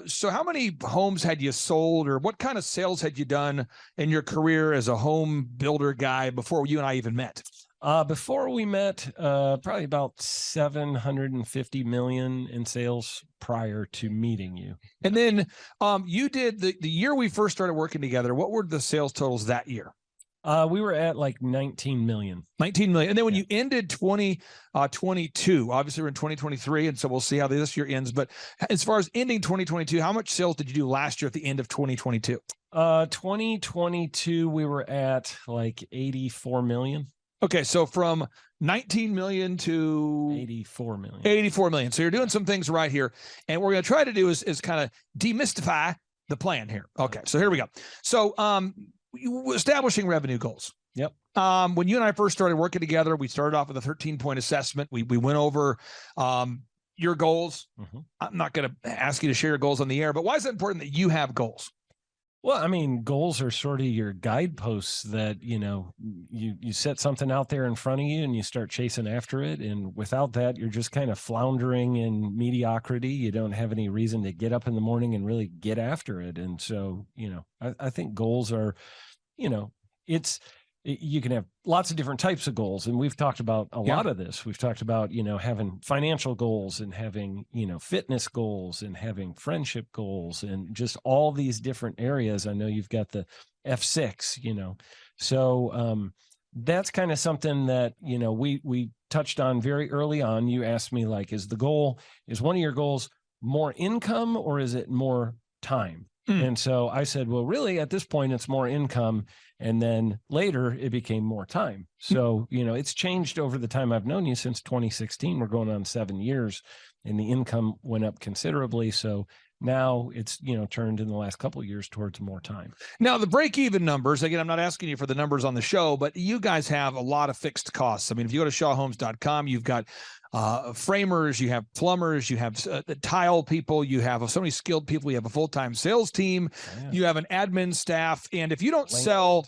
So how many homes had you sold, or what kind of sales had you done in your career as a home builder guy before you and I even met? Before we met, probably about 750 million in sales prior to meeting you. And then you did the year we first started working together. What were the sales totals that year? We were at like 19 million. 19 million. And then when you ended 2022, obviously we're in 2023, and so we'll see how this year ends. But as far as ending 2022, how much sales did you do last year at the end of 2022? 2022, we were at like 84 million. Okay, so from 19 million to 84 million. 84 million. So you're doing some things right here. And what we're going to try to do is kind of demystify the plan here. Okay, so here we go. So establishing revenue goals. Yep. When you and I first started working together, we started off with a 13-point assessment. We went over your goals. Mm-hmm. I'm not going to ask you to share your goals on the air, but why is it important that you have goals? Well, I mean, goals are sort of your guideposts that, you set something out there in front of you and you start chasing after it. And without that, you're just kind of floundering in mediocrity. You don't have any reason to get up in the morning and really get after it. And so, I think goals are, you can have lots of different types of goals. And we've talked about a lot of this. We've talked about, having financial goals and having, fitness goals and having friendship goals and just all these different areas. I know you've got the F6, so that's kind of something that, we touched on very early on. You asked me, like, is one of your goals more income or is it more time? And so I said, well, really at this point, it's more income. And then later it became more time. So, it's changed over the time I've known you since 2016. We're going on 7 years and the income went up considerably. So now it's, turned in the last couple of years towards more time. Now, the break-even numbers, again, I'm not asking you for the numbers on the show, but you guys have a lot of fixed costs. I mean, if you go to shawhomes.com, you've got framers, you have plumbers, you have tile people, you have so many skilled people, you have a full-time sales team, you have an admin staff. And if you don't sell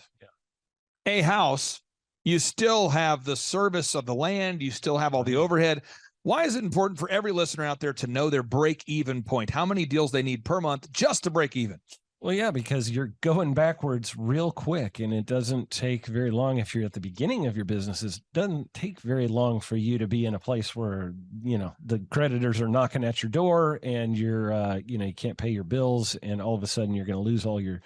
a house, you still have the service of the land, you still have all the overhead. Why is it important for every listener out there to know their break-even point? How many deals they need per month just to break even? Well, yeah, because you're going backwards real quick, and it doesn't take very long if you're at the beginning of your business. It doesn't take very long for you to be in a place where, the creditors are knocking at your door and you're, you can't pay your bills, and all of a sudden you're going to lose all your,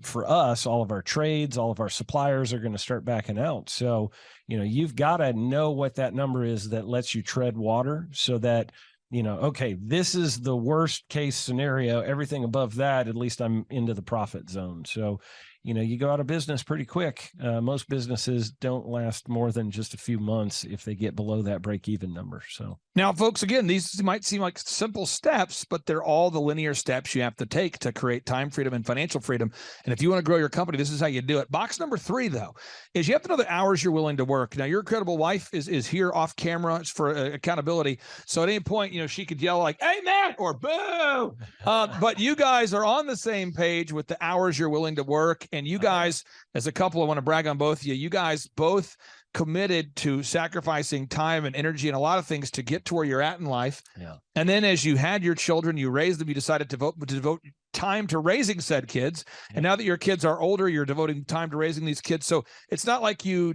for us, all of our trades, all of our suppliers are going to start backing out. So, you've got to know what that number is that lets you tread water so that, okay, this is the worst case scenario. Everything above that, at least I'm into the profit zone. So, you go out of business pretty quick. Most businesses don't last more than just a few months if they get below that break-even number. So now, folks, again, these might seem like simple steps, but they're all the linear steps you have to take to create time freedom and financial freedom. And if you want to grow your company, this is how you do it. Box number 3, though, is you have to know the hours you're willing to work. Now, your incredible wife is here off camera. It's for accountability. So at any point, she could yell like, "Hey, man," or "Boo." But you guys are on the same page with the hours you're willing to work. And you guys, as a couple, I want to brag on both of you. You guys both committed to sacrificing time and energy and a lot of things to get to where you're at in life. Yeah. And then as you had your children, you raised them, you decided to devote time to raising said kids. Yeah. And now that your kids are older, you're devoting time to raising these kids. So it's not like you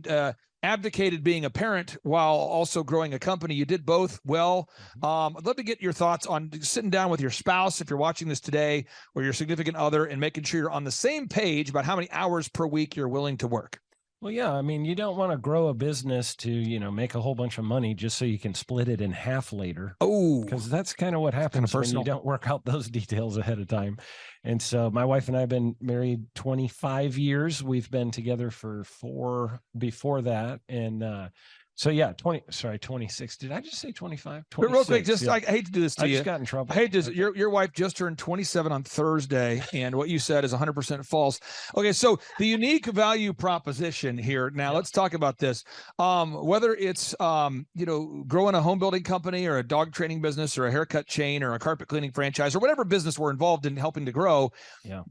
abdicated being a parent while also growing a company. You did both well. I'd love to get your thoughts on sitting down with your spouse, if you're watching this today, or your significant other, and making sure you're on the same page about how many hours per week you're willing to work. Well, yeah, I mean, you don't want to grow a business to, make a whole bunch of money just so you can split it in half later. Oh, Because that's kind of what happens when you don't work out those details ahead of time. And so my wife and I have been married 25 years. We've been together for 4 before that. And so, yeah, 26. Did I just say 25? But real quick, I hate to do this to I you. just got in trouble. I hate to, your wife just turned 27 on Thursday, and what you said is 100% false. Okay, so the unique value proposition here. Now, let's talk about this. Whether it's, growing a home building company or a dog training business or a haircut chain or a carpet cleaning franchise or whatever business we're involved in helping to grow,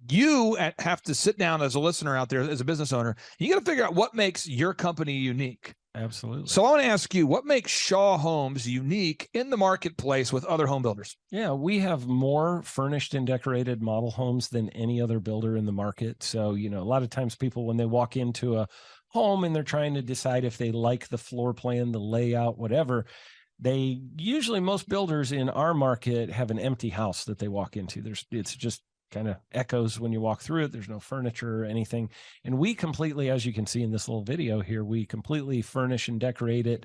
you have to sit down as a listener out there, as a business owner. You got to figure out what makes your company unique. Absolutely. So I want to ask you, what makes Shaw Homes unique in the marketplace with other home builders? Yeah, we have more furnished and decorated model homes than any other builder in the market. So, a lot of times people, when they walk into a home and they're trying to decide if they like the floor plan, the layout, whatever, most builders in our market have an empty house that they walk into. It's just kind of echoes when you walk through it. There's no furniture or anything. And we completely, as you can see in this little video here, we completely furnish and decorate it,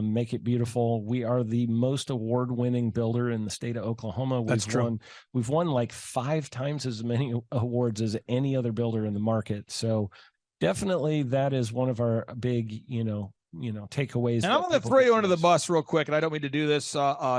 make it beautiful. We are the most award-winning builder in the state of Oklahoma. That's true. We've won like 5 times as many awards as any other builder in the market. So definitely that is one of our big, takeaways. And I'm going to throw you under the bus real quick, and I don't mean to do this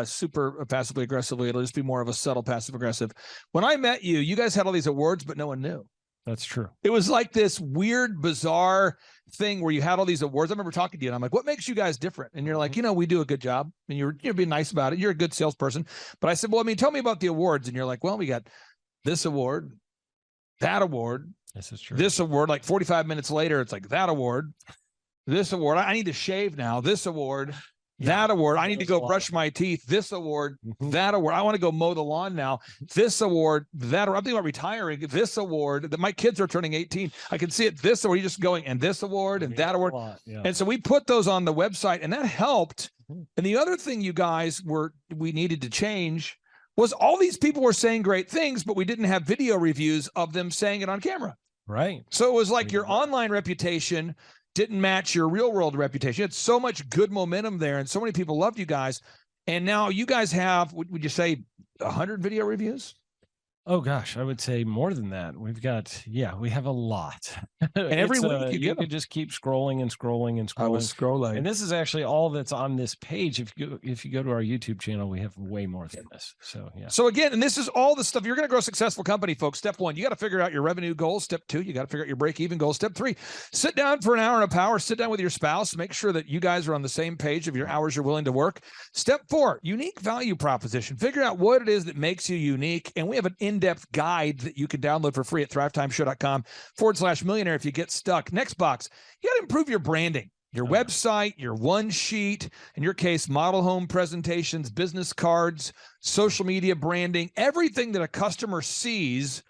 super passively aggressively. It'll just be more of a subtle passive aggressive. When I met you, you guys had all these awards, but no one knew. That's true. It was like this weird, bizarre thing where you had all these awards. I remember talking to you, and I'm like, what makes you guys different? And you're like, we do a good job. And you're being nice about it. You're a good salesperson. But I said, well, tell me about the awards. And you're like, well, we got this award, that award. This is true. This award, like 45 minutes later, it's like that award. This award, I need to shave now. This award, that award, I need to go brush my teeth. This award, that award, I want to go mow the lawn now. This award, that award, I'm thinking about retiring. This award, that my kids are turning 18. I can see it. This award, you're just going, and this award, and that award. And so we put those on the website, and that helped. And the other thing you guys we needed to change was all these people were saying great things, but we didn't have video reviews of them saying it on camera. Right. So it was like your online reputation didn't match your real world reputation. It's so much good momentum there, and so many people loved you guys. And now you guys have, would you say, 100 video reviews? Oh gosh, I would say more than that. We've got, we have a lot. And every week you could just keep scrolling and scrolling and scrolling. I was scrolling. And this is actually all that's on this page. If you go to our YouTube channel, we have way more than this. So yeah. So again, and this is all the stuff. You're going to grow a successful company, folks. Step 1, you got to figure out your revenue goals. Step 2, you got to figure out your break-even goals. Step 3, sit down for an hour of power. Sit down with your spouse. Make sure that you guys are on the same page of your hours you're willing to work. Step 4, unique value proposition. Figure out what it is that makes you unique. And we have an in-depth guide that you can download for free at thrivetimeshow.com/millionaire if you get stuck. Next box, you got to improve your branding, your website, your one sheet, in your case, model home presentations, business cards, social media branding. Everything that a customer sees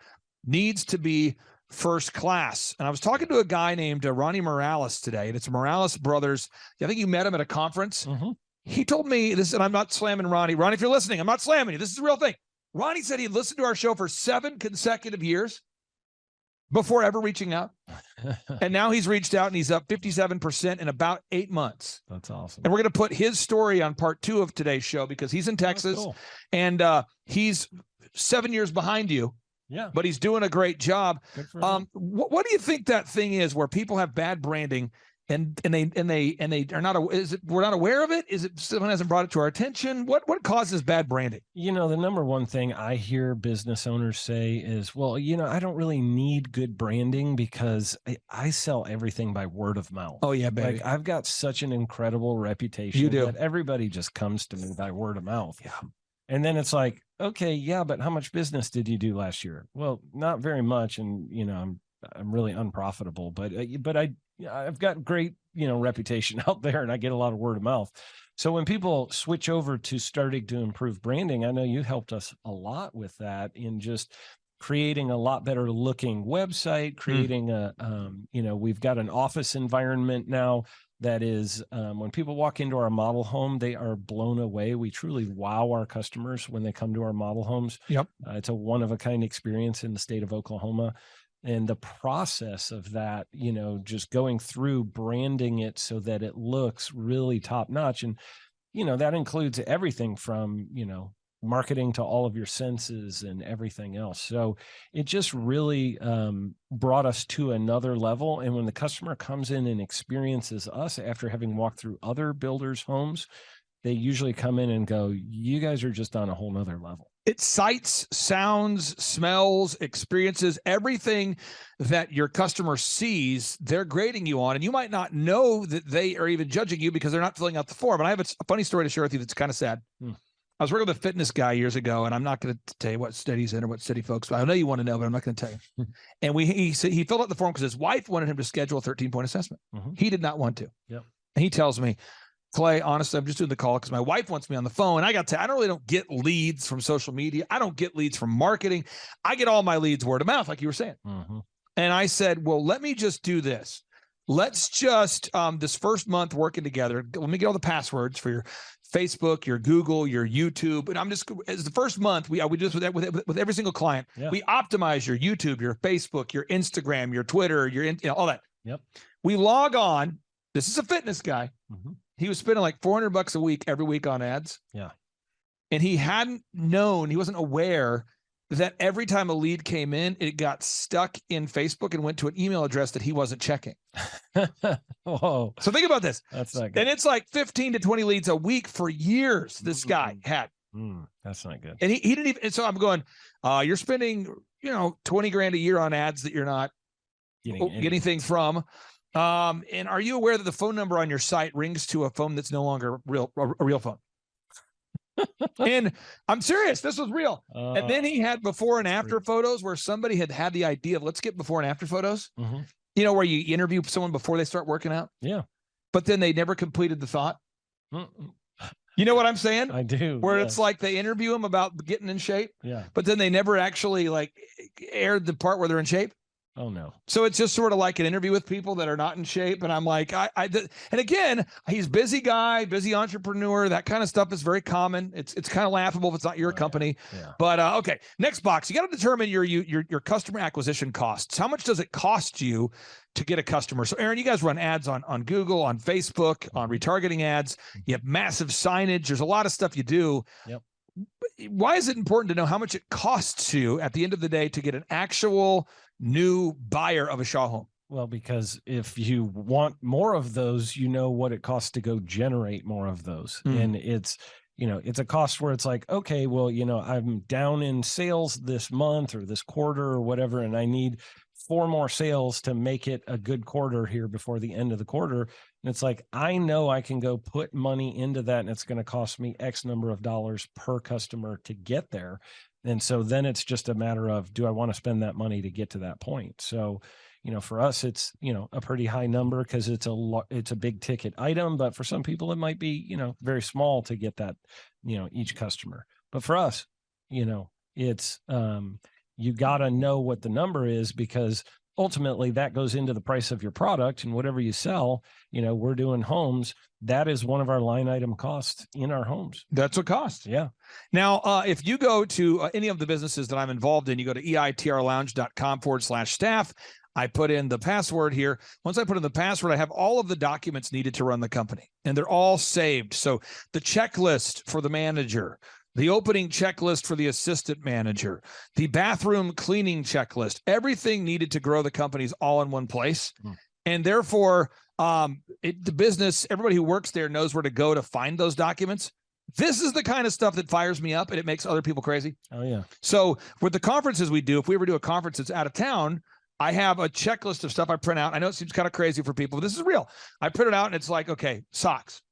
needs to be first class. And I was talking to a guy named Ronnie Morales today, and it's Morales Brothers. I think you met him at a conference. He told me this, and I'm not slamming Ronnie. Ronnie, if you're listening, I'm not slamming you. This is the real thing. Ronnie said he listened to our show for 7 consecutive years before ever reaching out. And now he's reached out, and he's up 57% in about 8 months. That's awesome. And we're going to put his story on part 2 of today's show because he's in Texas. Cool. And he's 7 years behind you. Yeah. But he's doing a great job. Good for him. What do you think that thing is where people have bad branding and they are not, we're not aware of it? Is it someone hasn't brought it to our attention? What causes bad branding? The number one thing I hear business owners say is, well, I don't really need good branding because I sell everything by word of mouth. Oh yeah, baby. Like I've got such an incredible reputation. You do. That everybody just comes to me by word of mouth. Yeah. And then it's like, okay, yeah, but how much business did you do last year? Well, not very much. And I'm really unprofitable, but I've got great, reputation out there, and I get a lot of word of mouth. So when people switch over to starting to improve branding, I know you helped us a lot with that in just creating a lot better looking website, creating we've got an office environment now that is, when people walk into our model home, they are blown away. We truly wow our customers when they come to our model homes. Yep. It's a one-of-a-kind experience in the state of Oklahoma. And the process of that, just going through branding it so that it looks really top notch. And, that includes everything from, marketing to all of your senses and everything else. So it just really brought us to another level. And when the customer comes in and experiences us after having walked through other builders' homes, they usually come in and go, you guys are just on a whole nother level. It's sights, sounds, smells, experiences, everything that your customer sees, they're grading you on. And you might not know that they are even judging you because they're not filling out the form. And I have a funny story to share with you that's kind of sad. I was working with a fitness guy years ago, and I'm not going to tell you what state he's in or what city, folks, but I know you want to know, but I'm not going to tell you. And he filled out the form because his wife wanted him to schedule a 13-point assessment. He did not want to. Yep. And he tells me, Clay, honestly, I'm just doing the call because my wife wants me on the phone. And I don't get leads from social media. I don't get leads from marketing. I get all my leads word of mouth, like you were saying. And I said, well, let me just do this. Let's just, this first month working together, let me get all the passwords for your Facebook, your Google, your YouTube. And I'm just, as the first month, we do this with every single client. Yeah. We optimize your YouTube, your Facebook, your Instagram, your Twitter, all that. Yep. We log on. This is a fitness guy. He was spending like $400 a week every week on ads. Yeah. And he wasn't aware that every time a lead came in, it got stuck in Facebook and went to an email address that he wasn't checking. Whoa. So think about this. That's not good. And it's like 15 to 20 leads a week for years this guy had. That's not good. And he didn't even, and so I'm going, you're spending, $20,000 a year on ads that you're not getting things from. And are you aware that the phone number on your site rings to a phone that's no longer a real phone? And I'm serious, this was real. And then he had before and after photos where somebody had the idea of let's get before and after photos, where you interview someone before they start working out. Yeah. But then they never completed the thought. You know what I'm saying? I do. Where yes. it's like they interview them about getting in shape. Yeah. But then they never actually aired the part where they're in shape. Oh no. So it's just sort of like an interview with people that are not in shape. And I'm like, and again, he's busy guy, busy entrepreneur. That kind of stuff is very common. It's kind of laughable if it's not your company. Yeah. But okay, next box. You got to determine your customer acquisition costs. How much does it cost you to get a customer? So Aaron, you guys run ads on Google, on Facebook, on retargeting ads. You have massive signage. There's a lot of stuff you do. Yep. Why is it important to know how much it costs you at the end of the day to get an actual new buyer of a Shaw home? Well, because if you want more of those, you know what it costs to go generate more of those. And it's a cost where it's like, okay, well, I'm down in sales this month or this quarter or whatever, and I need 4 more sales to make it a good quarter here before the end of the quarter. And it's like, I know I can go put money into that, and it's going to cost me X number of dollars per customer to get there. And so then it's just a matter of, do I want to spend that money to get to that point? So, for us, it's, a pretty high number because it's a big ticket item, but for some people it might be, very small to get that, each customer. But for us, it's, you got to know what the number is, because ultimately that goes into the price of your product, and whatever you sell, we're doing homes. That is one of our line item costs in our homes. That's what costs. Yeah. Now, if you go to any of the businesses that I'm involved in, you go to eitrlounge.com/staff. I put in the password here. Once I put in the password, I have all of the documents needed to run the company, and they're all saved. So the checklist for the manager, the opening checklist for the assistant manager, the bathroom cleaning checklist, everything needed to grow the company is all in one place. And therefore, the business, everybody who works there knows where to go to find those documents. This is the kind of stuff that fires me up, and it makes other people crazy. Oh, yeah. So with the conferences we do, if we ever do a conference that's out of town, I have a checklist of stuff I print out. I know it seems kind of crazy for people, but this is real. I print it out, and it's like, okay, socks.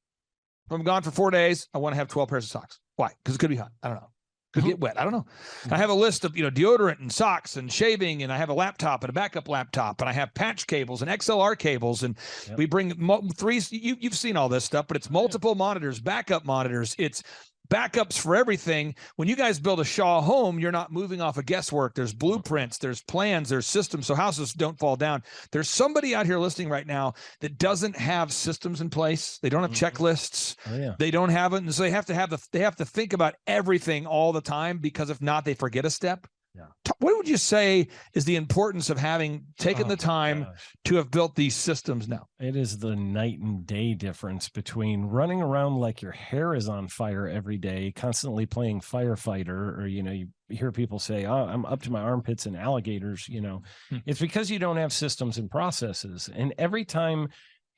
If I'm gone for 4 days, I want to have 12 pairs of socks. Why? Because it could be hot. I don't know. Could get wet. I don't know. I have a list of, deodorant and socks and shaving, and I have a laptop and a backup laptop, and I have patch cables and XLR cables, and we bring three. You've seen all this stuff, but it's multiple monitors, backup monitors. It's backups for everything. When you guys build a Shaw home, you're not moving off of guesswork. There's blueprints, there's plans, there's systems, so houses don't fall down. There's somebody out here listening right now that doesn't have systems in place. They don't have checklists. They don't have it, and so they have to think about everything all the time, because if not, they forget a step. What would you say is the importance of having taken the time to have built these systems now? It is the night and day difference between running around like your hair is on fire every day, constantly playing firefighter, or, you hear people say, oh, I'm up to my armpits in alligators. It's because you don't have systems and processes. And every time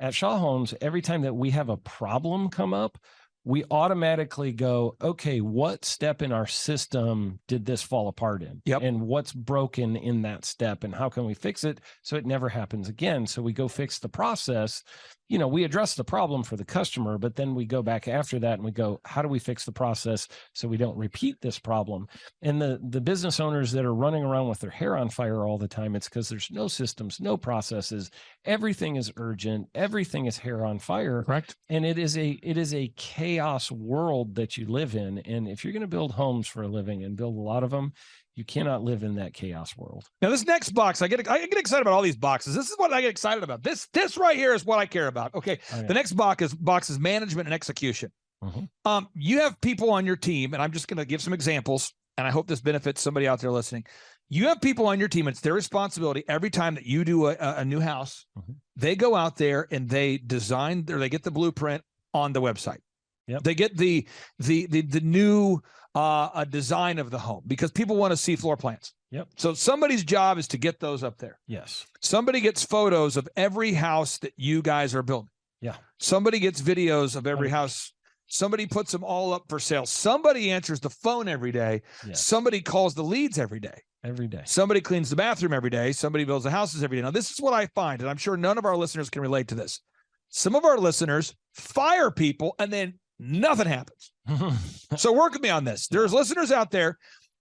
at Shaw Homes, every time that we have a problem come up, we automatically go, okay, what step in our system did this fall apart in? And what's broken in that step, and how can we fix it so it never happens again? So we go fix the process. We address the problem for the customer, but then we go back after that and we go, how do we fix the process so we don't repeat this problem? And the business owners that are running around with their hair on fire all the time, it's because there's no systems, no processes. Everything is urgent. Everything is hair on fire. Correct. And it is a chaos world that you live in. And if you're going to build homes for a living and build a lot of them, you cannot live in that chaos world. Now, this next box, I get excited about all these boxes. This is what I get excited about. This right here is what I care about. Okay. The next box is management and execution. You have people on your team, and I'm just going to give some examples, and I hope this benefits somebody out there listening. You have people on your team. It's their responsibility every time that you do a new house. They go out there and they design, or they get the blueprint on the website. They get the new a design of the home, because people want to see floor plans. So somebody's job is to get those up there. Somebody gets photos of every house that you guys are building. Somebody gets videos of every house. Somebody puts them all up for sale. Somebody answers the phone every day. Somebody calls the leads every day. Somebody cleans the bathroom every day. Somebody builds the houses every day. Now, this is what I find, and I'm sure none of our listeners can relate to this. Some of our listeners fire people, and then nothing happens. So work with me on this. There's listeners out there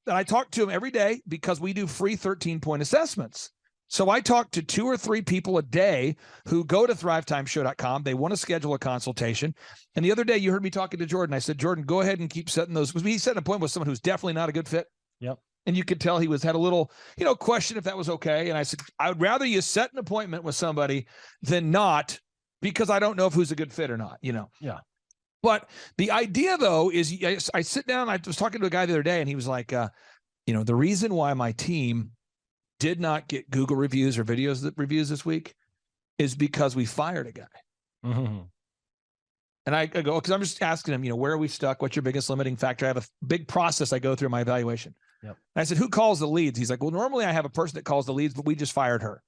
that I talk to them every day, because we do free 13-point assessments. So I talk to 2 or 3 people a day who go to thrivetimeshow.com. They want to schedule a consultation. And the other day you heard me talking to Jordan. I said, Jordan, go ahead and keep setting those, because we set an appointment with someone who's definitely not a good fit. And you could tell he had a little, question if that was okay. And I said, I would rather you set an appointment with somebody than not, because I don't know if who's a good fit or not, But the idea, though, is I sit down. I was talking to a guy the other day, and he was like, the reason why my team did not get Google reviews or reviews this week is because we fired a guy. And I go, because I'm just asking him, where are we stuck? What's your biggest limiting factor? I have a big process I go through in my evaluation. And I said, who calls the leads? He's like, well, normally I have a person that calls the leads, but we just fired her.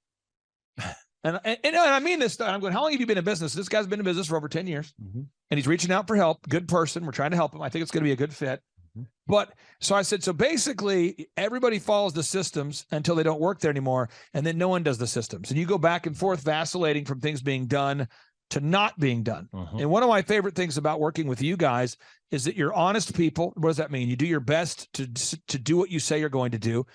And I mean this. I'm going, how long have you been in business? This guy's been in business for over 10 years, and he's reaching out for help. Good person. We're trying to help him. I think it's going to be a good fit. But so I said, so basically everybody follows the systems until they don't work there anymore. And then no one does the systems. And you go back and forth, vacillating from things being done to not being done. And one of my favorite things about working with you guys is that you're honest people. What does that mean? You do your best to do what you say you're going to do.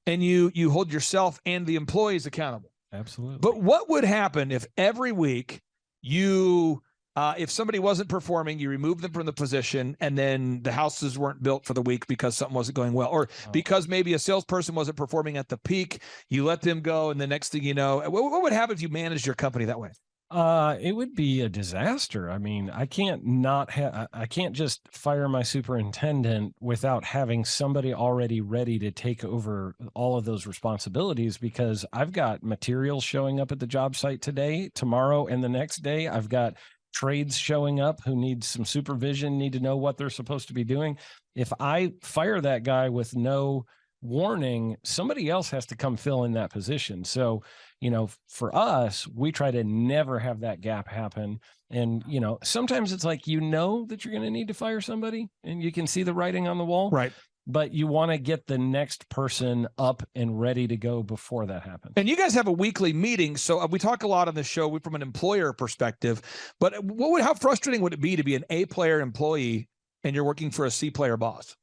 And you hold yourself and the employees accountable. Absolutely. But what would happen if every week if somebody wasn't performing, you removed them from the position, and then the houses weren't built for the week because something wasn't going well, or because maybe a salesperson wasn't performing at the peak, you let them go, and the next thing you know, what would happen if you managed your company that way? It would be a disaster. I mean, I can't just fire my superintendent without having somebody already ready to take over all of those responsibilities, because I've got materials showing up at the job site today, tomorrow, and the next day. I've got trades showing up who need some supervision, need to know what they're supposed to be doing. If I fire that guy with no warning, somebody else has to come fill in that position. So, for us, we try to never have that gap happen. And, sometimes it's like, that you're going to need to fire somebody and you can see the writing on the wall. Right. But you want to get the next person up and ready to go before that happens. And you guys have a weekly meeting. So we talk a lot on the show from an employer perspective, but how frustrating would it be to be an A player employee and you're working for a C player boss?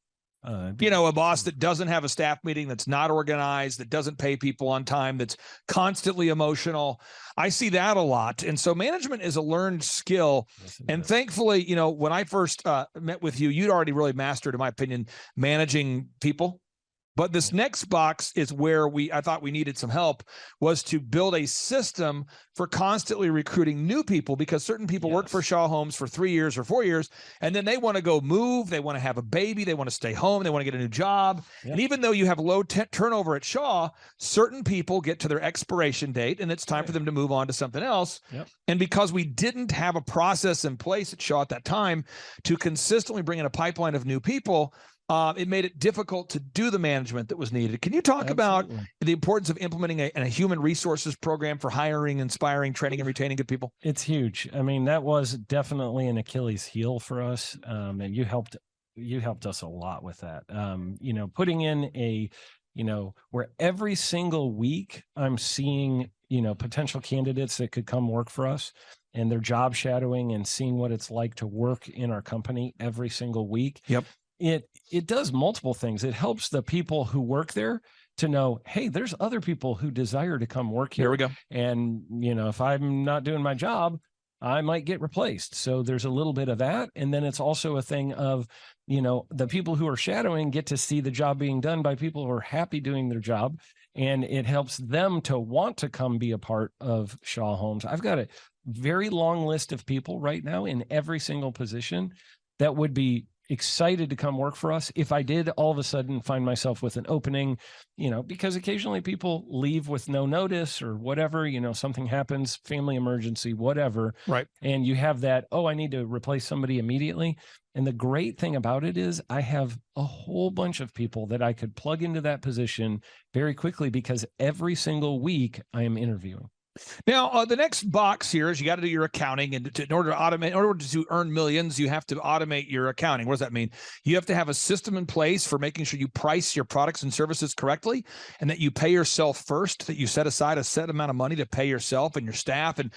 A boss that doesn't have a staff meeting, that's not organized, that doesn't pay people on time, that's constantly emotional. I see that a lot. And so management is a learned skill. Yes, and thankfully, when I first met with you, you'd already really mastered, in my opinion, managing people. But this next box is where I thought we needed some help, was to build a system for constantly recruiting new people, because certain people work for Shaw Homes for 3 years or 4 years, and then they want to go move, they want to have a baby, they want to stay home, they want to get a new job. And even though you have low turnover at Shaw, certain people get to their expiration date and it's time for them to move on to something else. And because we didn't have a process in place at Shaw at that time to consistently bring in a pipeline of new people, it made it difficult to do the management that was needed. Can you talk about the importance of implementing a human resources program for hiring, inspiring, training, and retaining good people? It's huge. I mean, that was definitely an Achilles heel for us. And you helped us a lot with that. Putting in where every single week I'm seeing, potential candidates that could come work for us, and they're job shadowing and seeing what it's like to work in our company every single week. It does multiple things. It helps the people who work there to know, hey, there's other people who desire to come work here. Here we go. And, if I'm not doing my job, I might get replaced. So there's a little bit of that. And then it's also a thing of, the people who are shadowing get to see the job being done by people who are happy doing their job. And it helps them to want to come be a part of Shaw Homes. I've got a very long list of people right now in every single position that would be excited to come work for us if I did all of a sudden find myself with an opening, because occasionally people leave with no notice or whatever, something happens, family emergency, whatever. Right. And you have that, I need to replace somebody immediately. And the great thing about it is I have a whole bunch of people that I could plug into that position very quickly, because every single week I am interviewing. Now, the next box here is you got to do your accounting, and in order to earn millions, you have to automate your accounting. What does that mean? You have to have a system in place for making sure you price your products and services correctly, and that you pay yourself first, that you set aside a set amount of money to pay yourself and your staff. And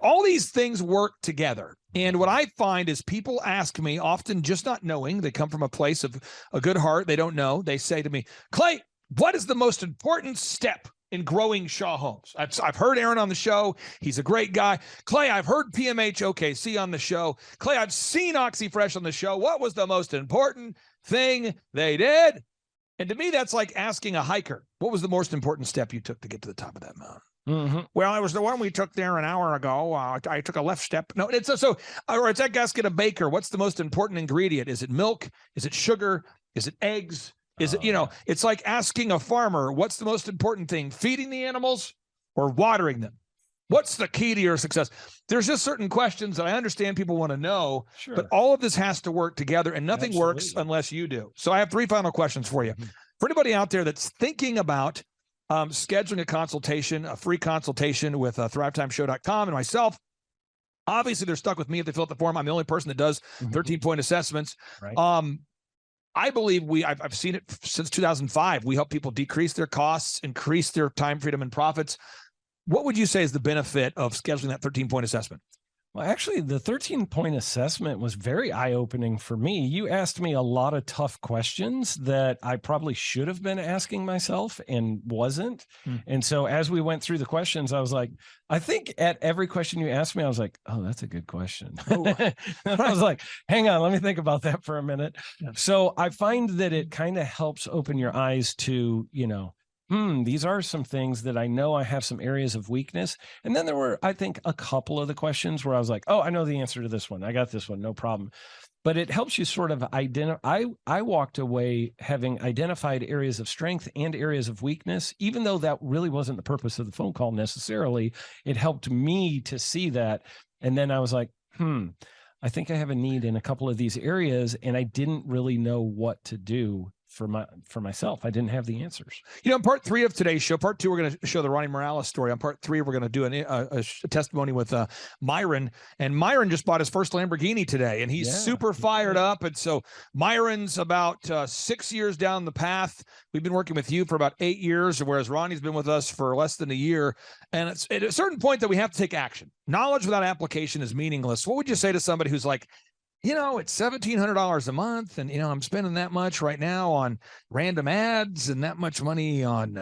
all these things work together. And what I find is people ask me, often just not knowing, they come from a place of a good heart, they don't know. They say to me, Clay, what is the most important step in growing Shaw Homes? I've heard Aaron on the show. He's a great guy. Clay, I've heard PMH OKC on the show. Clay, I've seen OxyFresh on the show. What was the most important thing they did? And to me, that's like asking a hiker, what was the most important step you took to get to the top of that mountain? Well, it was the one we took there an hour ago. I took a left step. No, it's that gasket a baker. What's the most important ingredient? Is it milk? Is it sugar? Is it eggs? Is it, it's like asking a farmer, what's the most important thing, feeding the animals or watering them? What's the key to your success? There's just certain questions that I understand people want to know, but all of this has to work together, and nothing works unless you do. So I have 3 final questions for you. For anybody out there that's thinking about scheduling a consultation, a free consultation with thrivetimeshow.com and myself, obviously they're stuck with me if they fill out the form. I'm the only person that does 13-point assessments. Right. I believe I've seen it since 2005. We help people decrease their costs, increase their time, freedom, and profits. What would you say is the benefit of scheduling that 13-point assessment? Well, actually, the 13-point assessment was very eye-opening for me. You asked me a lot of tough questions that I probably should have been asking myself and wasn't. And so as we went through the questions, I was like, I think at every question you asked me, I was like, oh, that's a good question. And I was like, hang on, let me think about that for a minute. So I find that it kind of helps open your eyes to, these are some things that I know I have some areas of weakness. And then there were, I think, a couple of the questions where I was like, oh, I know the answer to this one. I got this one, no problem. But it helps you sort of identify. I walked away having identified areas of strength and areas of weakness, even though that really wasn't the purpose of the phone call necessarily. It helped me to see that. And then I was like, I think I have a need in a couple of these areas, and I didn't really know what to do for myself. I didn't have the answers. In part 3 of today's show, part 2, we're going to show the Ronnie Morales story. On part 3, we're going to do a testimony with Myron. And Myron just bought his first Lamborghini today, and he's super fired up. And so Myron's about 6 years down the path. We've been working with you for about 8 years, whereas Ronnie's been with us for less than a year. And it's at a certain point that we have to take action. Knowledge without application is meaningless. What would you say to somebody who's like, it's $1,700 a month, and I'm spending that much right now on random ads and that much money on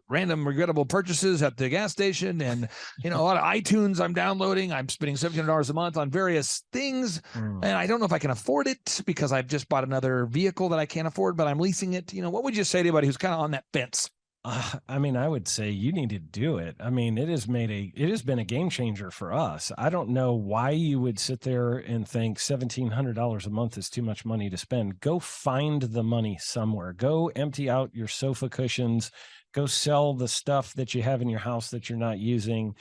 random regrettable purchases at the gas station, and a lot of iTunes I'm downloading. I'm spending $1,700 a month on various things, and I don't know if I can afford it because I've just bought another vehicle that I can't afford, but I'm leasing it. What would you say to anybody who's kind of on that fence? I would say you need to do it. It has been a game changer for us. I don't know why you would sit there and think $1,700 a month is too much money to spend. Go find the money somewhere. Go empty out your sofa cushions. Go sell the stuff that you have in your house that you're not using.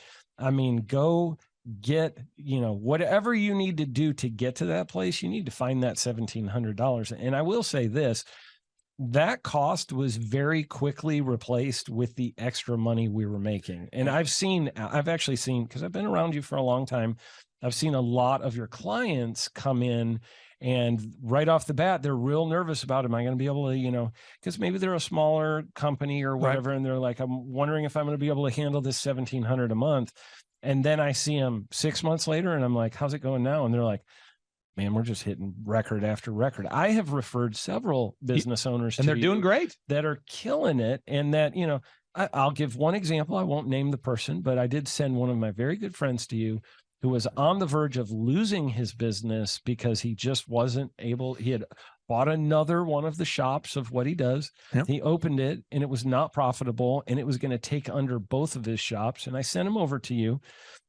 Go get, whatever you need to do to get to that place. You need to find that $1,700. And I will say this, that cost was very quickly replaced with the extra money we were making. And I've actually seen, because I've been around you for a long time, I've seen a lot of your clients come in and right off the bat, they're real nervous about, am I going to be able to, because maybe they're a smaller company or whatever. Right. And they're like, I'm wondering if I'm going to be able to handle this $1,700 a month. And then I see them 6 months later and I'm like, how's it going now? And they're like, man, we're just hitting record after record. I have referred several business owners and they're doing great, that are killing it. And that, I'll give one example. I won't name the person, but I did send one of my very good friends to you who was on the verge of losing his business because he just wasn't able. He had bought another one of the shops of what he does. Yep. He opened it and it was not profitable and it was going to take under both of his shops. And I sent him over to you.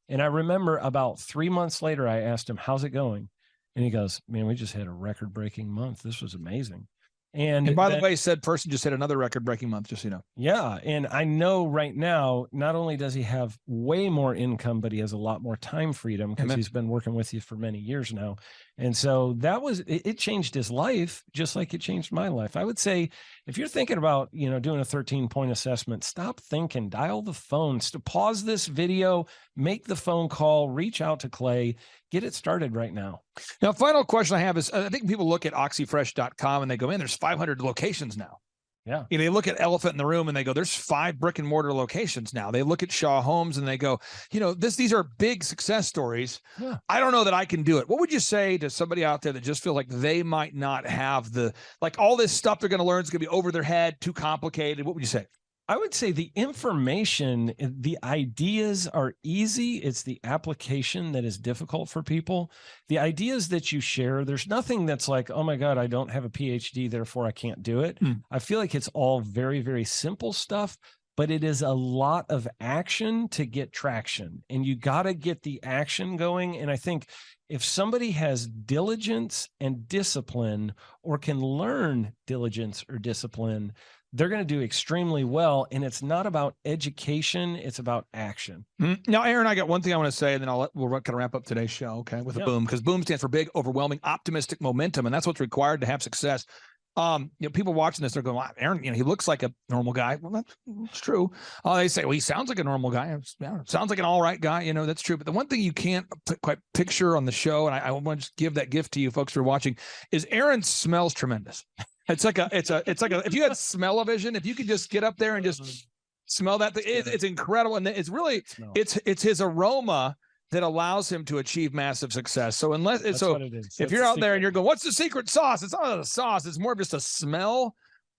And I remember about 3 months later, I asked him, how's it going? And he goes, man, we just had a record-breaking month. This was amazing. And by the way, said person just hit another record-breaking month, just so you know. Yeah, and I know right now, not only does he have way more income, but he has a lot more time freedom because he's been working with you for many years now. And so it changed his life just like it changed my life. I would say if you're thinking about, doing a 13-point assessment, stop thinking, dial the phone, pause this video, make the phone call, reach out to Clay, get it started right now. Now, final question I have is, I think people look at oxyfresh.com and they go, man, there's 500 locations now. Yeah. They look at Elephant in the Room and they go, there's 5 brick and mortar locations now. They look at Shaw Homes and they go, these are big success stories. Yeah. I don't know that I can do it. What would you say to somebody out there that just feels like they might not have all this stuff they're going to learn is going to be over their head, too complicated? What would you say? I would say the information, the ideas are easy. It's the application that is difficult for people. The ideas that you share, there's nothing that's like, oh my God, I don't have a PhD, therefore I can't do it. I feel like it's all very, very simple stuff, but it is a lot of action to get traction. And you got to get the action going. And I think if somebody has diligence and discipline or can learn diligence or discipline, they're going to do extremely well. And it's not about education. It's about action. Now, Aaron, I got one thing I want to say, and then we'll kind of wrap up today's show, okay, with a boom, because boom stands for big, overwhelming, optimistic momentum. And that's what's required to have success. People watching this, they're going, wow, Aaron, he looks like a normal guy. Well, that's true. They say, well, he sounds like a normal guy. Sounds like an all right guy. That's true. But the one thing you can't quite picture on the show, and I want to just give that gift to you folks who are watching, is Aaron smells tremendous. It's like if you had smell-o-vision, if you could just get up there and just smell that thing, it's incredible. And it's really, it's his aroma that allows him to achieve massive success. So if you're out there and you're going, what's the secret sauce? It's not a sauce. It's more of just a smell.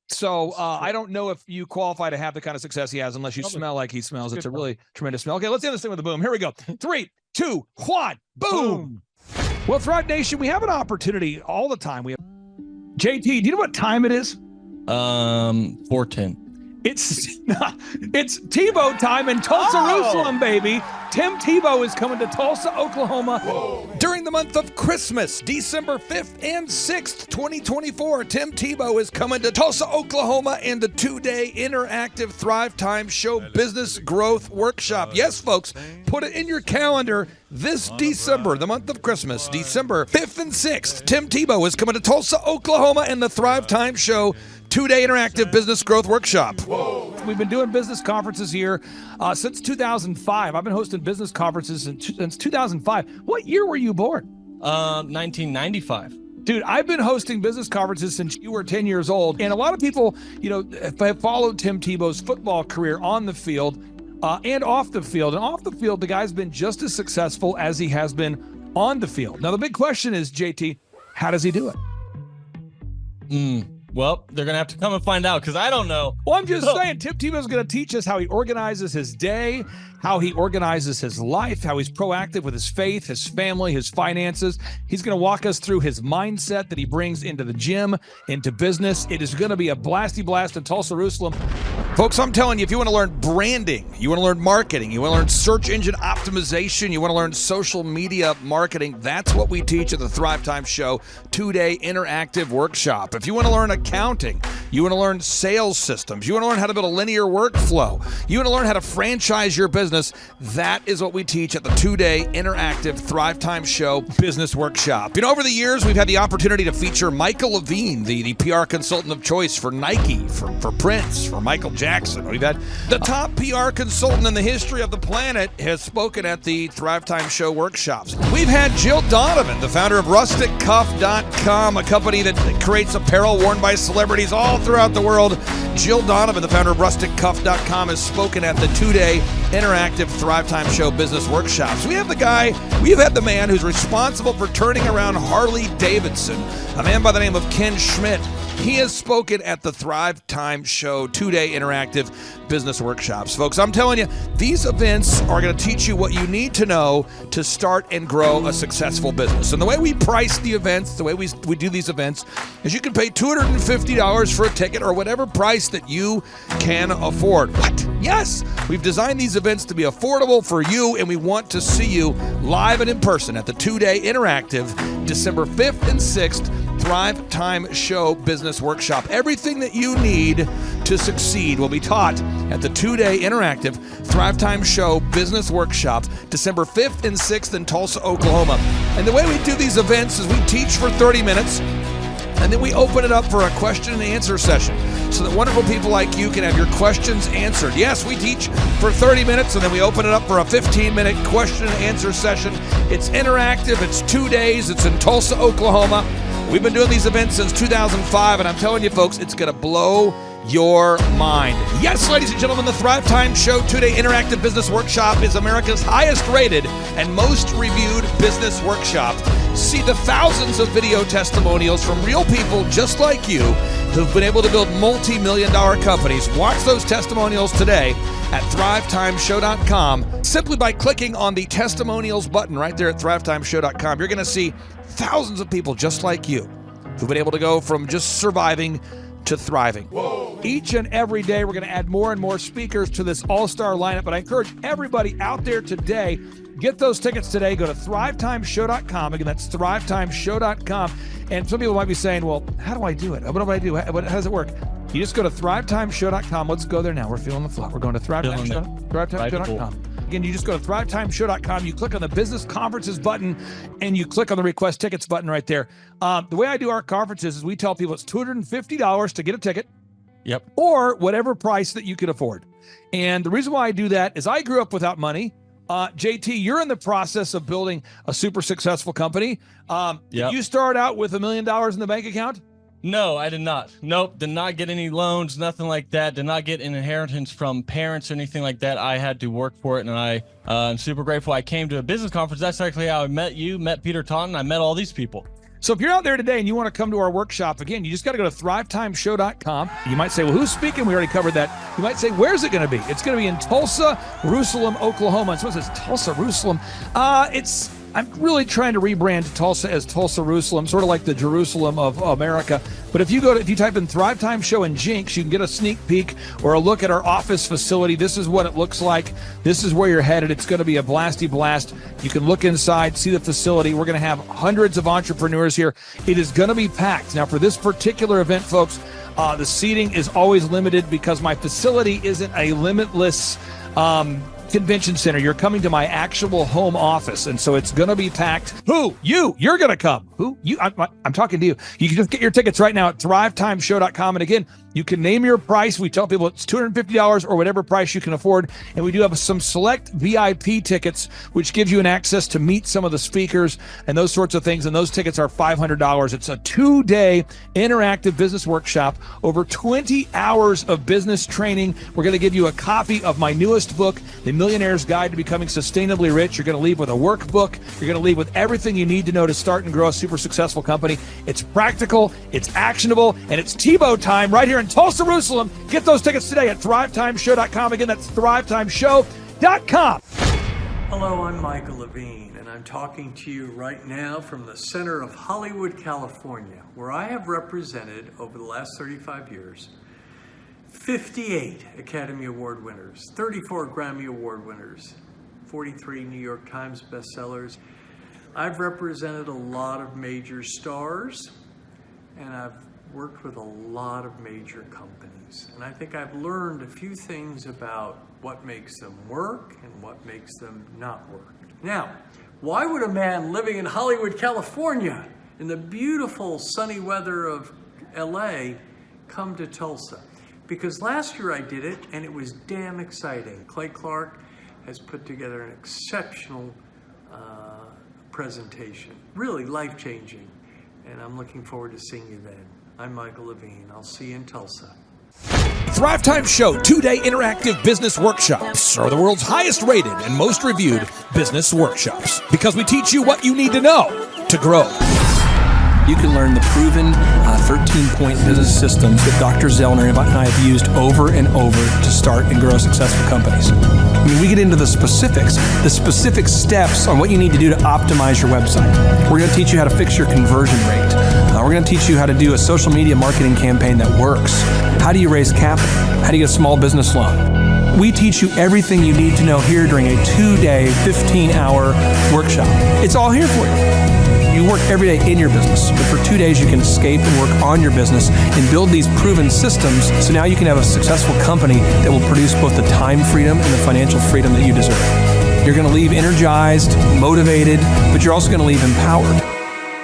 So I don't know if you qualify to have the kind of success he has unless you smell like he smells. It's a really tremendous smell. Okay, let's end this thing with a boom. Here we go. 3, 2, 1, boom. Well, Thrive Nation, we have an opportunity all the time. JT, do you know what time it is? 4:10. It's Tebow time in Tulsa, Jerusalem, baby. Tim Tebow is coming to Tulsa, Oklahoma. Whoa. During the month of Christmas, December 5th and 6th, 2024, Tim Tebow is coming to Tulsa, Oklahoma in the 2-day interactive Thrivetime Show Business Growth Workshop. Yes, folks, put it in your calendar. This December, the month of Christmas, December 5th and 6th, Tim Tebow is coming to Tulsa, Oklahoma in the Thrivetime Show 2-day interactive business growth workshop. Whoa. We've been doing business conferences here since 2005. I've been hosting business conferences since 2005. What year were you born? 1995. Dude, I've been hosting business conferences since you were 10 years old. And a lot of people, have followed Tim Tebow's football career on the field and off the field. And off the field, the guy's been just as successful as he has been on the field. Now, the big question is, JT, How does he do it? Well, they're going to have to come and find out because I don't know. Well, I'm just saying, Tim Tebow is going to teach us how he organizes his day, how he organizes his life, how he's proactive with his faith, his family, his finances. He's going to walk us through his mindset that he brings into the gym, into business. It is going to be a blasty blast in Tulsa, Jerusalem. Folks, I'm telling you, if you want to learn branding, you want to learn marketing, you want to learn search engine optimization, you want to learn social media marketing, that's what we teach at the Thrivetime Show 2-day interactive workshop. If you want to learn accounting, you want to learn sales systems, you want to learn how to build a linear workflow, you want to learn how to franchise your business, that is what we teach at the 2-day interactive Thrivetime Show business workshop. You know, over the years, we've had the opportunity to feature Michael Levine, the PR consultant of choice for Nike, for Prince, for Michael Jackson. We've had the top PR consultant in the history of the planet has spoken at the Thrivetime Show workshops. We've had Jill Donovan, the founder of RusticCuff.com, a company that creates apparel worn by celebrities all throughout the world. Jill Donovan, the founder of RusticCuff.com, has spoken at the 2-day interactive Thrivetime Show business workshops. We have the man who's responsible for turning around Harley Davidson, a man by the name of Ken Schmidt. He has spoken at the Thrivetime Show 2-day interactive business workshops. Folks, I'm telling you, these events are going to teach you what you need to know to start and grow a successful business. And the way we price the events, the way we do these events, is you can pay $250 for a ticket or whatever price that you can afford. What? Yes, we've designed these events to be affordable for you, and we want to see you live and in person at the 2-day interactive December 5th and 6th Thrivetime Show Business Workshop. Everything that you need to succeed will be taught at the 2-day interactive Thrivetime Show Business Workshop, December 5th and 6th in Tulsa, Oklahoma. And the way we do these events is we teach for 30 minutes, and then we open it up for a question and answer session so that wonderful people like you can have your questions answered. Yes, we teach for 30 minutes, and then we open it up for a 15-minute question and answer session. It's interactive. It's 2 days. It's in Tulsa, Oklahoma. We've been doing these events since 2005, and I'm telling you, folks, it's going to blow your mind. Yes, ladies and gentlemen, the Thrivetime Show 2-day interactive business workshop is America's highest rated and most reviewed business workshop. See the thousands of video testimonials from real people just like you who've been able to build multi-million-dollar companies. Watch those testimonials today at thrivetimeshow.com. Simply by clicking on the testimonials button right there at thrivetimeshow.com, you're going to see thousands of people just like you who've been able to go from just surviving to thriving. Whoa. Each and every day, we're going to add more and more speakers to this all-star lineup, but I encourage everybody out there today, get those tickets today. Go to thrivetimeshow.com. Again, that's thrivetimeshow.com. And some people might be saying, well, how do I do it? What do I do? How does it work? You just go to thrivetimeshow.com. Let's go there now. We're feeling the flow. We're going to thrivetimeshow.com. Again, you just go to thrivetimeshow.com. You click on the business conferences button, and you click on the request tickets button right there. The way I do our conferences is we tell people it's $250 to get a ticket. Yep. Or whatever price that you can afford. And the reason why I do that is I grew up without money. JT, you're in the process of building a super successful company. Did you start out with $1 million in the bank account? No, I did not. Nope, did not get any loans, nothing like that. Did not get an inheritance from parents or anything like that. I had to work for it, and I'm super grateful. I came to a business conference. That's actually how I met you, met Peter Taunton. I met all these people. So if you're out there today and you want to come to our workshop, again, you just got to go to thrivetimeshow.com. You might say, well, who's speaking? We already covered that. You might say, where's it going to be? It's going to be in Tulsa, Jerusalem, Oklahoma. And someone says, Tulsa, Jerusalem. I'm really trying to rebrand Tulsa as Tulsa, Jerusalem, sort of like the Jerusalem of America. But if you type in Thrivetime Show and Jinx, you can get a sneak peek or a look at our office facility. This is what it looks like. This is where you're headed. It's going to be a blasty blast. You can look inside, see the facility. We're going to have hundreds of entrepreneurs here. It is going to be packed. Now, for this particular event, folks, the seating is always limited because my facility isn't a limitless convention center. You're coming to my actual home office, and so it's going to be packed. Who? You're going to come. Who? You? I'm talking to you. You can just get your tickets right now at thrivetimeshow.com. And again, You can name your price. We tell people it's $250 or whatever price you can afford. And we do have some select VIP tickets, which gives you an access to meet some of the speakers and those sorts of things. And those tickets are $500. It's a 2-day interactive business workshop, over 20 hours of business training. We're going to give you a copy of my newest book, The Millionaire's Guide to Becoming Sustainably Rich. You're going to leave with a workbook. You're going to leave with everything you need to know to start and grow a super successful company. It's practical, it's actionable, and it's Tebow time right here in Tulsa, Jerusalem. Get those tickets today at thrivetimeshow.com. Again, that's thrivetimeshow.com. Hello, I'm Michael Levine, and I'm talking to you right now from the center of Hollywood, California, where I have represented over the last 35 years 58 Academy Award winners, 34 Grammy Award winners, 43 New York Times bestsellers. I've represented a lot of major stars, and I've worked with a lot of major companies. And I think I've learned a few things about what makes them work and what makes them not work. Now, why would a man living in Hollywood, California, in the beautiful sunny weather of LA, come to Tulsa? Because last year I did it, and it was damn exciting. Clay Clark has put together an exceptional presentation, really life-changing, and I'm looking forward to seeing you then. I'm Michael Levine. I'll see you in Tulsa. Thrivetime Show 2-day interactive business workshops are the world's highest rated and most reviewed business workshops because we teach you what you need to know to grow. You can learn the proven 13-point business systems that Dr. Zellner and I have used over and over to start and grow successful companies. I mean, we get into the specific steps on what you need to do to optimize your website. We're going to teach you how to fix your conversion rate. We're going to teach you how to do a social media marketing campaign that works. How do you raise capital? How do you get a small business loan? We teach you everything you need to know here during a 2-day, 15-hour workshop. It's all here for you. You work every day in your business, but for 2 days you can escape and work on your business and build these proven systems so now you can have a successful company that will produce both the time freedom and the financial freedom that you deserve. You're going to leave energized, motivated, but you're also going to leave empowered.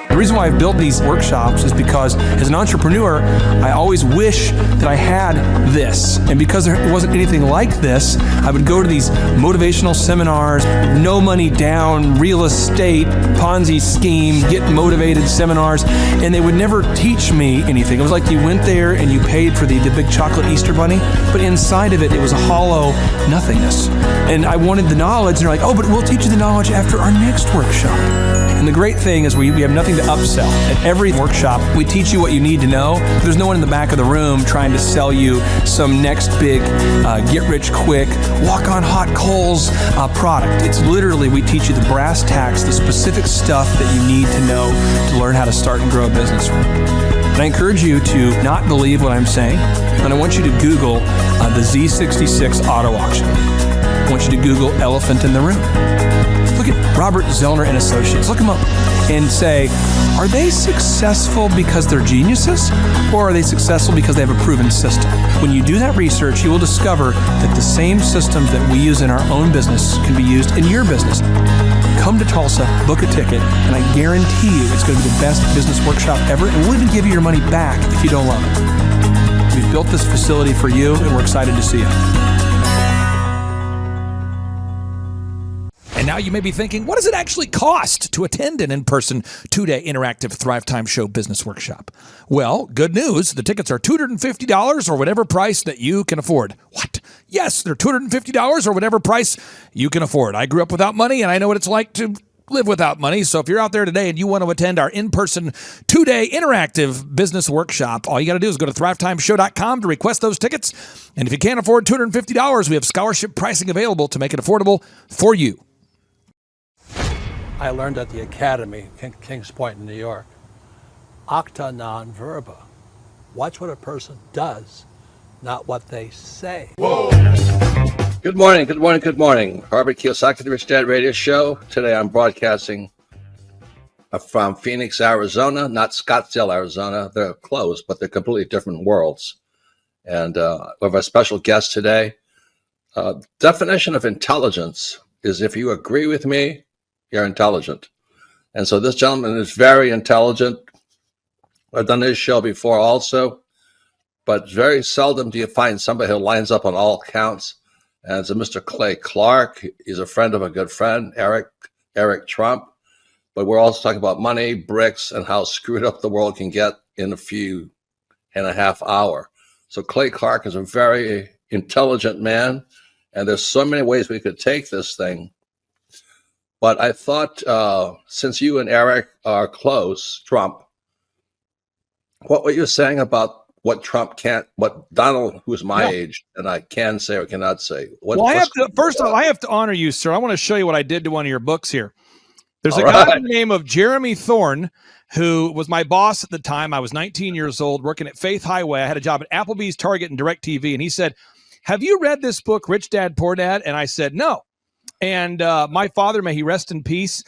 The reason why I've built these workshops is because as an entrepreneur, I always wish that I had this. And because there wasn't anything like this, I would go to these motivational seminars, no money down, real estate, Ponzi scheme, get motivated seminars, and they would never teach me anything. It was like you went there and you paid for the big chocolate Easter bunny, but inside of it, it was a hollow nothingness. And I wanted the knowledge, and they're like, oh, but we'll teach you the knowledge after our next workshop. And the great thing is we have nothing to upsell. At every workshop, we teach you what you need to know. There's no one in the back of the room trying to sell you some next big get-rich-quick, walk-on-hot coals product. It's literally, we teach you the brass tacks, the specific stuff that you need to know to learn how to start and grow a business. And I encourage you to not believe what I'm saying, and I want you to Google the Z66 auto auction. I want you to Google elephant in the room. Look at Robert Zellner and Associates. Look them up and say, are they successful because they're geniuses, or are they successful because they have a proven system? When you do that research, you will discover that the same systems that we use in our own business can be used in your business. Come to Tulsa, book a ticket, and I guarantee you it's going to be the best business workshop ever, and we'll even give you your money back if you don't love it. We've built this facility for you, and we're excited to see you. And now you may be thinking, what does it actually cost to attend an in-person 2-day interactive Thrivetime Show business workshop? Well, good news. The tickets are $250 or whatever price that you can afford. What? Yes, they're $250 or whatever price you can afford. I grew up without money, and I know what it's like to live without money. So if you're out there today and you want to attend our in-person 2-day interactive business workshop, all you got to do is go to thrivetimeshow.com to request those tickets. And if you can't afford $250, we have scholarship pricing available to make it affordable for you. I learned at the Academy, Kings Point in New York. Acta non verba. Watch what a person does, not what they say. Whoa. Good morning, good morning, good morning. Robert Kiyosaki, the Rich Dad Radio Show. Today I'm broadcasting from Phoenix, Arizona, not Scottsdale, Arizona. They're close, but they're completely different worlds. And we have a special guest today. Definition of intelligence is if you agree with me, you're intelligent. And so this gentleman is very intelligent. I've done his show before also. but very seldom do you find somebody who lines up on all counts. And it's a Mr. Clay Clark. He's a friend of a good friend, Eric Trump. But we're also talking about money, bricks, and how screwed up the world can get in a few and a half hour. So Clay Clark is a very intelligent man, and there's so many ways we could take this thing. But I thought, since you and Eric are close, Trump, what were you saying about what Trump can't, what Donald, who's my age, and I can say or cannot say? Well, I have to, first of all, I have to honor you, sir. I want to show you what I did to one of your books here. There's a guy by the name of Jeremy Thorne, who was my boss at the time. I was 19 years old, working at Faith Highway. I had a job at Applebee's, Target, and DirecTV. And he said, "Have you read this book, Rich Dad, Poor Dad?" And I said, "No." And my father, may he rest in peace,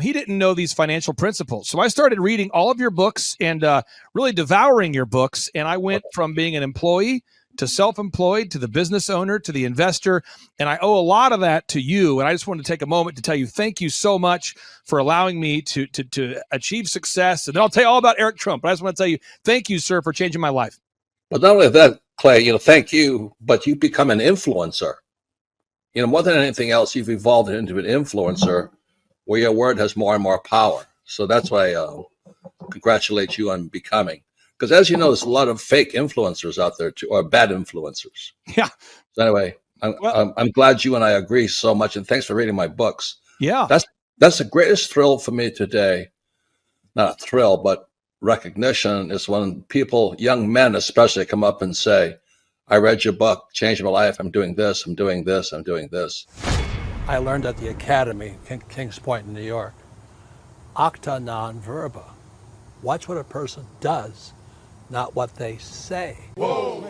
he didn't know these financial principles. So I started reading all of your books and really devouring your books. And I went from being an employee to self-employed, to the business owner, to the investor. And I owe a lot of that to you. And I just wanted to take a moment to tell you, thank you so much for allowing me to achieve success. And then I'll tell you all about Eric Trump. But I just want to tell you, thank you, sir, for changing my life. But not only that, Clay, thank you, but you become an influencer. More than anything else, you've evolved into an influencer where your word has more and more power. So that's why I congratulate you on becoming. Because as you know, there's a lot of fake influencers out there too, or bad influencers. Yeah. So anyway, I'm glad you and I agree so much, and thanks for reading my books. Yeah. That's the greatest thrill for me today. Not a thrill, but recognition is when people, young men especially, come up and say, "I read your book, changed my life. I'm doing this, I'm doing this, I'm doing this." I learned at the academy, Kings Point in New York, acta non verba. Watch what a person does, not what they say. Whoa.